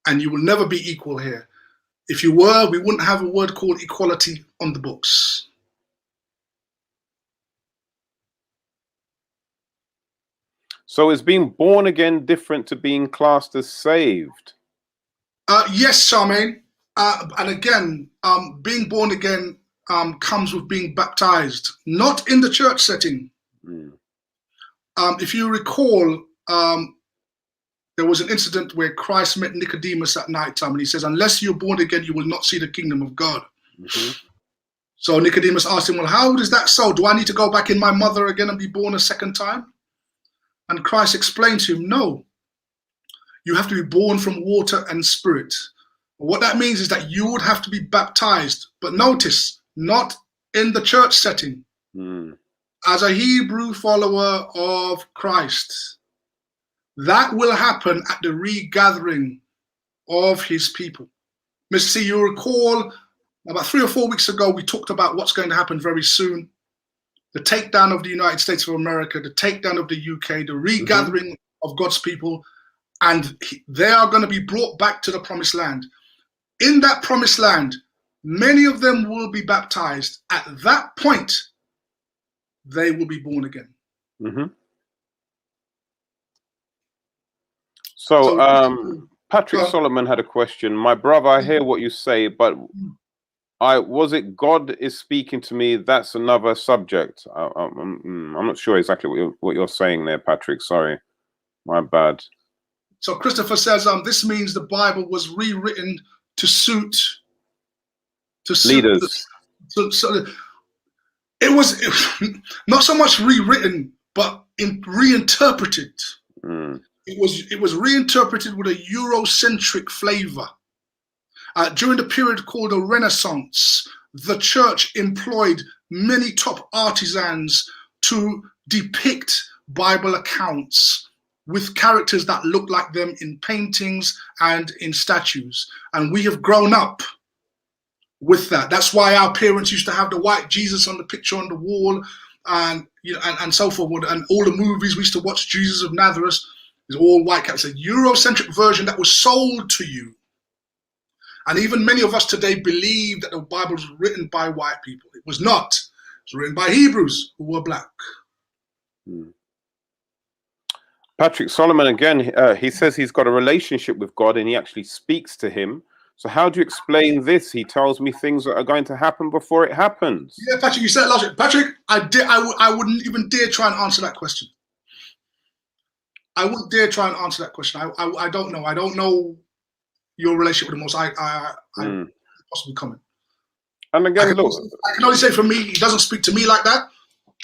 And you will never be equal here. If you were, we wouldn't have a word called equality on the books. So is being born again different to being classed as saved? Yes, Charmaine. And again, being born again comes with being baptized, not in the church setting. If you recall, there was an incident where Christ met Nicodemus at night time, and he says, unless you're born again, you will not see the kingdom of God. So Nicodemus asked him, well, how is that so? Do I need to go back in my mother again and be born a second time? And Christ explained to him, no, you have to be born from water and spirit. What that means is that you would have to be baptized, but notice, not in the church setting. As a Hebrew follower of Christ, that will happen at the regathering of his people. Mr. C, you'll recall about 3 or 4 weeks ago, we talked about what's going to happen very soon. The takedown of the United States of America, the takedown of the UK, the regathering of God's people, and they are going to be brought back to the promised land. In that promised land, many of them will be baptized. At that point, they will be born again. So Patrick Solomon had a question. My brother, I hear what you say, but was it God is speaking to me? That's another subject. I'm not sure exactly what you're saying there, Patrick. Sorry, my bad. So Christopher says, this means the Bible was rewritten to suit leaders. So it was not so much rewritten, but reinterpreted. It was reinterpreted with a Eurocentric flavor. During the period called the Renaissance, the church employed many top artisans to depict Bible accounts with characters that look like them in paintings and in statues. And we have grown up with that. That's why our parents used to have the white Jesus on the picture on the wall, and so forth. And all the movies we used to watch, Jesus of Nazareth, is all white. It's a Eurocentric version that was sold to you. And even many of us today believe that the Bible was written by white people. It was not. It was written by Hebrews who were black. Patrick Solomon again, he says he's got a relationship with God and he actually speaks to him. So how do you explain this? He tells me things that are going to happen before it happens. Yeah, Patrick, you said it last week. Patrick, I wouldn't even dare try and answer that question. I wouldn't dare try and answer that question. I don't know. I don't know your relationship with the Most. I possibly comment. And again, I can only say for me, he doesn't speak to me like that.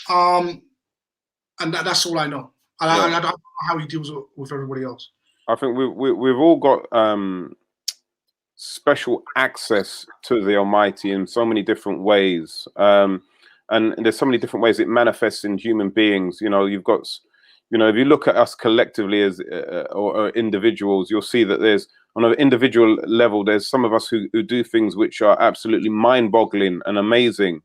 And that's all I know. I don't know how he deals with everybody else. I think we've all got special access to the Almighty in so many different ways, and there's so many different ways it manifests in human beings. You know, you've got, you know, if you look at us collectively as or individuals, you'll see that there's, on an individual level, there's some of us who do things which are absolutely mind-boggling and amazing.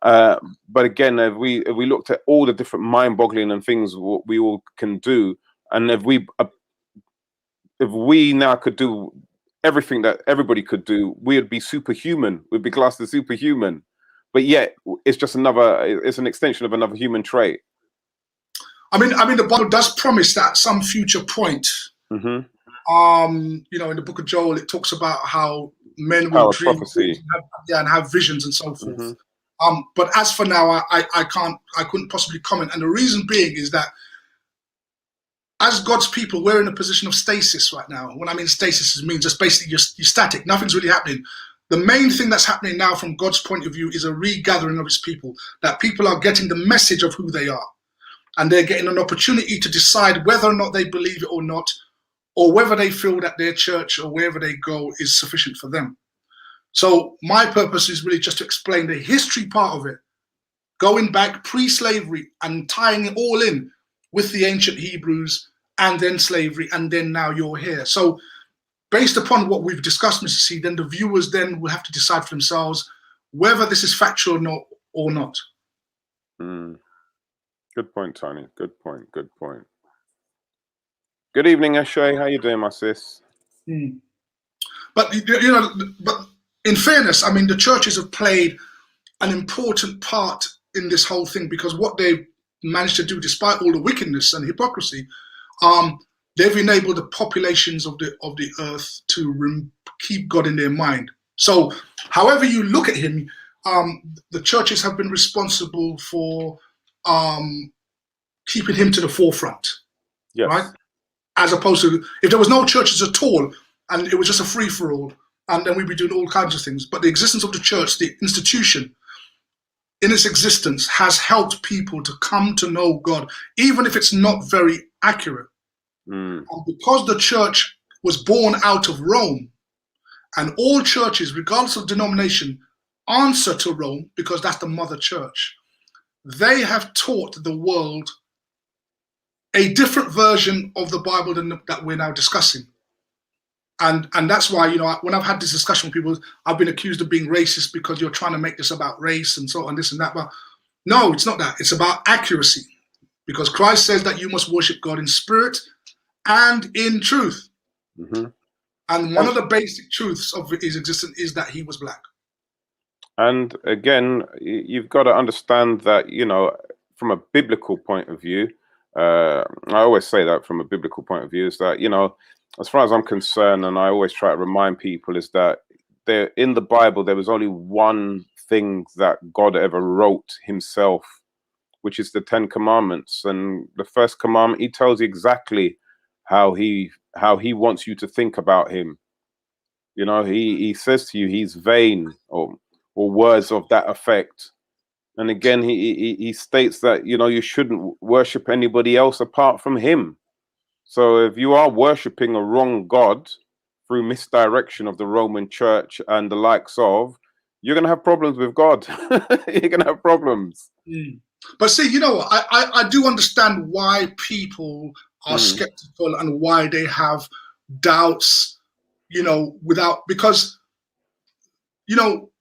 But again, if we looked at all the different mind-boggling and things what we all can do, and if we now could do everything that everybody could do, we would be superhuman. We'd be classed as superhuman. But yet, it's just it's an extension of another human trait. I mean, the Bible does promise that at some future point. Mm-hmm. You know, in the book of Joel, it talks about how men will dream and have visions and so forth. Mm-hmm. But as for now, I couldn't possibly comment. And the reason being is that as God's people, we're in a position of stasis right now. When I mean stasis, it means just basically you're static. Nothing's really happening. The main thing that's happening now from God's point of view is a regathering of his people, that people are getting the message of who they are. And they're getting an opportunity to decide whether or not they believe it or not, or whether they feel that their church or wherever they go is sufficient for them. So my purpose is really just to explain the history part of it, going back pre-slavery and tying it all in with the ancient Hebrews and then slavery, and then now you're here. So based upon what we've discussed, Mr. C, then the viewers then will have to decide for themselves whether this is factual or not. Good point, Tony. Good point. Good point. Good evening, Ashay. How you doing, my sis? But you know, but in fairness, I mean, the churches have played an important part in this whole thing, because what they've managed to do, despite all the wickedness and hypocrisy, they've enabled the populations of the earth to keep God in their mind. So, however you look at him, the churches have been responsible for keeping him to the forefront, right? As opposed to if there was no churches at all and it was just a free-for-all, and then we'd be doing all kinds of things. But the existence of the church, the institution, in its existence, has helped people to come to know God, even if it's not very accurate. And because the church was born out of Rome, and all churches, regardless of denomination, answer to Rome because that's the mother church, they have taught the world a different version of the Bible than that we're now discussing. And that's why, you know, when I've had this discussion with people, I've been accused of being racist because you're trying to make this about race and so on, this and that. But no, it's not that. It's about accuracy, because Christ says that you must worship God in spirit and in truth. And one of the basic truths of his existence is that he was black. And again, you've got to understand that, you know, from a biblical point of view, I always say that from a biblical point of view, is that, you know, as far as I'm concerned, and I always try to remind people, is that there in the Bible, there was only one thing that God ever wrote himself, which is the 10 Commandments. And the first commandment, he tells you exactly how he wants you to think about him. You know, he says to you, he's vain, or words of that effect. And again, he states that, you know, you shouldn't worship anybody else apart from him. So if you are worshiping a wrong God through misdirection of the Roman church and the likes of, you're going to have problems with God. You're going to have problems. But see, you know what? I do understand why people are skeptical and why they have doubts, you know, because, you know,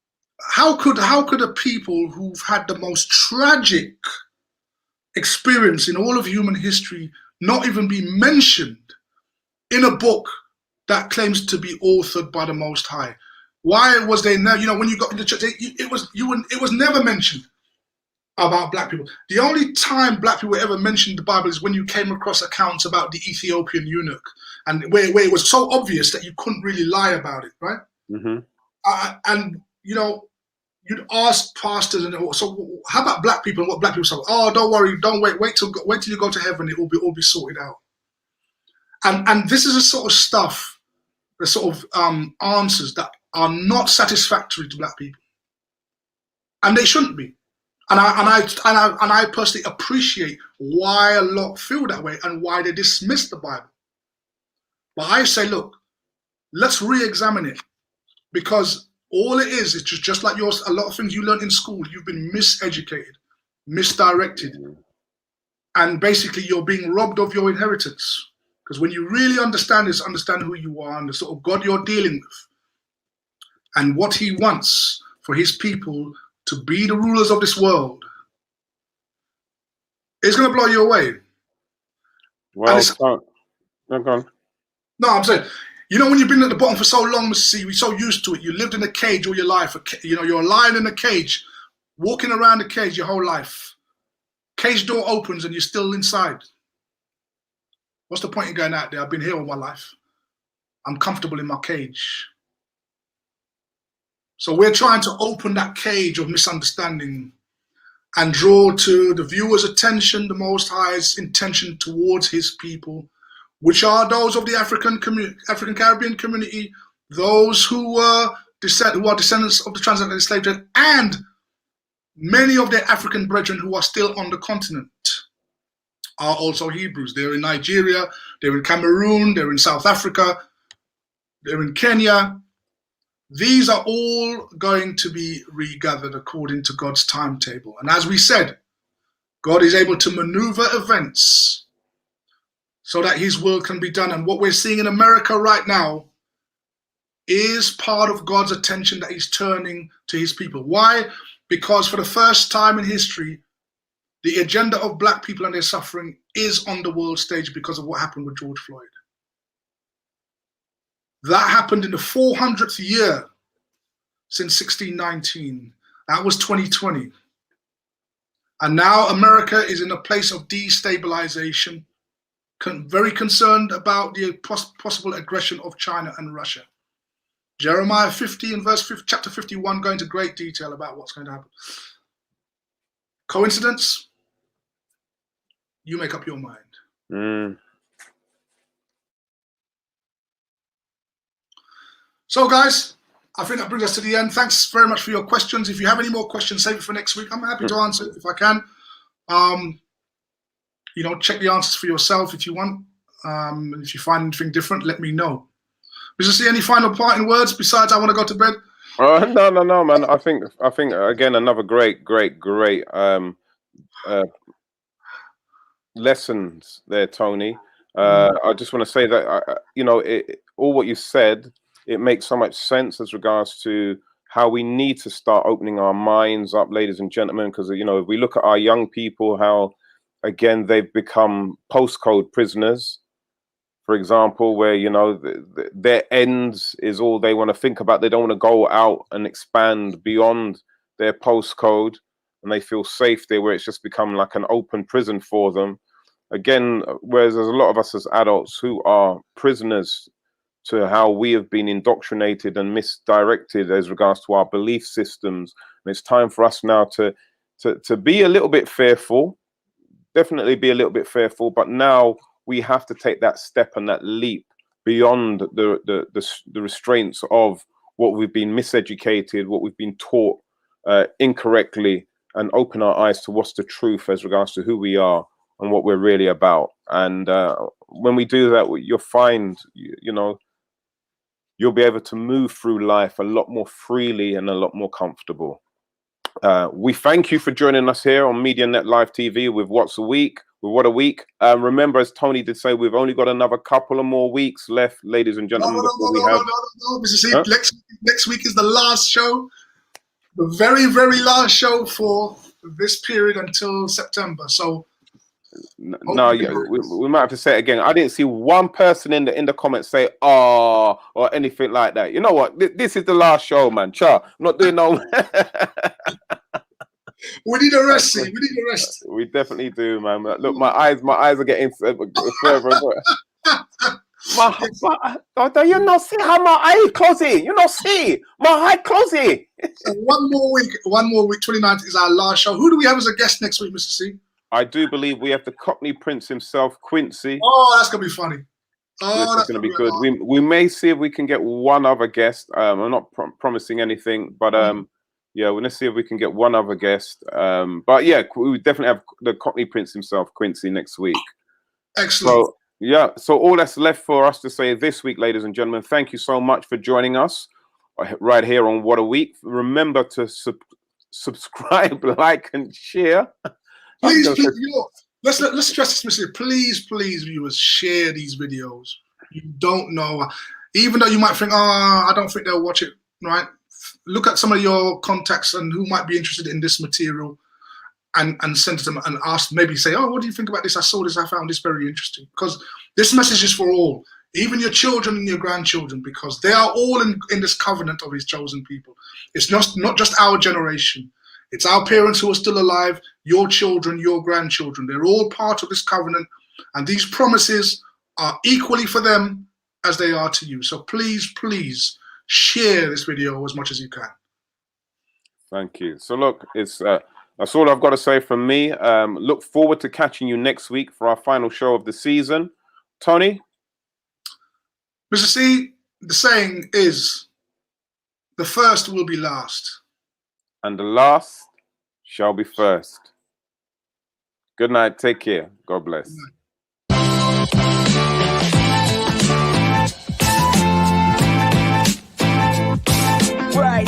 how could a people who've had the most tragic experience in all of human history not even be mentioned in a book that claims to be authored by the Most High? Why was they now, you know, when you got into church, it was never mentioned. about black people. The only time black people ever mentioned the Bible is when you came across accounts about the Ethiopian eunuch, and where it was so obvious that you couldn't really lie about it, right? And you know, you'd ask pastors, and so how about black people and what black people say? Oh, don't worry, don't wait till you go to heaven, it will all be sorted out. And this is the sort of stuff, the sort of answers that are not satisfactory to black people, and they shouldn't be. And I personally appreciate why a lot feel that way and why they dismiss the Bible. But I say, look, let's re-examine it, because all it is just like yours. A lot of things you learn in school, you've been miseducated, misdirected, and basically you're being robbed of your inheritance. Because when you really understand this, understand who you are and the sort of God you're dealing with, and what He wants for His people to be the rulers of this world, it's going to blow you away. Well, no, I'm saying, you know, when you've been at the bottom for so long, Mr. C, we're so used to it. You lived in a cage all your life. You know, you're a lion in a cage, walking around the cage your whole life. Cage door opens and you're still inside. What's the point in going out there? I've been here all my life. I'm comfortable in my cage. So we're trying to open that cage of misunderstanding and draw to the viewer's attention the Most High's intention towards His people, which are those of the African Caribbean community, those who are descendants of the transatlantic slave trade, and many of their African brethren who are still on the continent are also Hebrews. They're in Nigeria, they're in Cameroon, they're in South Africa, they're in Kenya. These are all going to be regathered according to God's timetable. And as we said, God is able to maneuver events so that His will can be done. And what we're seeing in America right now is part of God's attention that He's turning to His people. Why? Because for the first time in history, the agenda of black people and their suffering is on the world stage because of what happened with George Floyd. That happened in the 400th year since 1619. That was 2020. And now America is in a place of destabilization, very concerned about the possible aggression of China and Russia. Jeremiah 50 and chapter 51 go into great detail about what's going to happen. Coincidence? You make up your mind. So guys, I think that brings us to the end. Thanks very much for your questions. If you have any more questions, save it for next week. I'm happy to answer it if I can. You know, check the answers for yourself if you want. And if you find anything different, let me know. Mr. C, any final parting words besides I want to go to bed? No, man. I think again another great lessons there, Tony. I just want to say that you know, all what you said, it makes so much sense as regards to how we need to start opening our minds up, ladies and gentlemen, because, you know, if we look at our young people, how, again, they've become postcode prisoners, for example, where, you know, their ends is all they want to think about. They don't want to go out and expand beyond their postcode, and they feel safe there, where it's just become like an open prison for them. Again, whereas there's a lot of us as adults who are prisoners to how we have been indoctrinated and misdirected as regards to our belief systems. And it's time for us now to be a little bit fearful, definitely be a little bit fearful, but now we have to take that step and that leap beyond the restraints of what we've been miseducated, what we've been taught incorrectly, and open our eyes to what's the truth as regards to who we are and what we're really about. And when we do that, you'll find, you know, you'll be able to move through life a lot more freely and a lot more comfortable. We thank you for joining us here on MediaNet Live TV with What's a Week, with What a Week. Remember, as Tony did say, we've only got another couple of more weeks left, ladies and gentlemen. No, Mr. C, next week is the last show, the very, very last show for this period until September. So no, yeah, we might have to say it again. I didn't see one person in the comments say "oh" or anything like that. You know what? This is the last show, man. Cha, I'm not doing no. We need a rest, see. We need a rest. We definitely do, man. Look, my eyes are getting further. Do you not see how my eye closing? You not see my eye closing. So one more week, 29th is our last show. Who do we have as a guest next week, Mr. C? I do believe we have the Cockney Prince himself, Quincy. Oh, that's gonna be funny. Oh, that's going to be good. We may see if we can get one other guest. I'm not promising anything, but yeah, we're going to see if we can get one other guest. But yeah, we definitely have the Cockney Prince himself, Quincy, next week. Excellent. So, yeah, so all that's left for us to say this week, ladies and gentlemen, thank you so much for joining us right here on What a Week. Remember to subscribe, like, and share. Please, let's stress this, Mr. Please, viewers, share these videos. You don't know, even though you might think, I don't think they'll watch it, right? Look at some of your contacts and who might be interested in this material, and send it to them and ask, maybe say, oh, what do you think about this? I saw this, I found this very interesting. Because this message is for all, even your children and your grandchildren, because they are all in this covenant of his chosen people. It's not just our generation. It's our parents who are still alive, your children, your grandchildren. They're all part of this covenant, and these promises are equally for them as they are to you. So please share this video as much as you can. Thank you. So look, it's that's all I've got to say from me. Look forward to catching you next week for our final show of the season. Tony? Mr. C, the saying is, the first will be last. And the last shall be first. Good night. Take care. God bless. Right.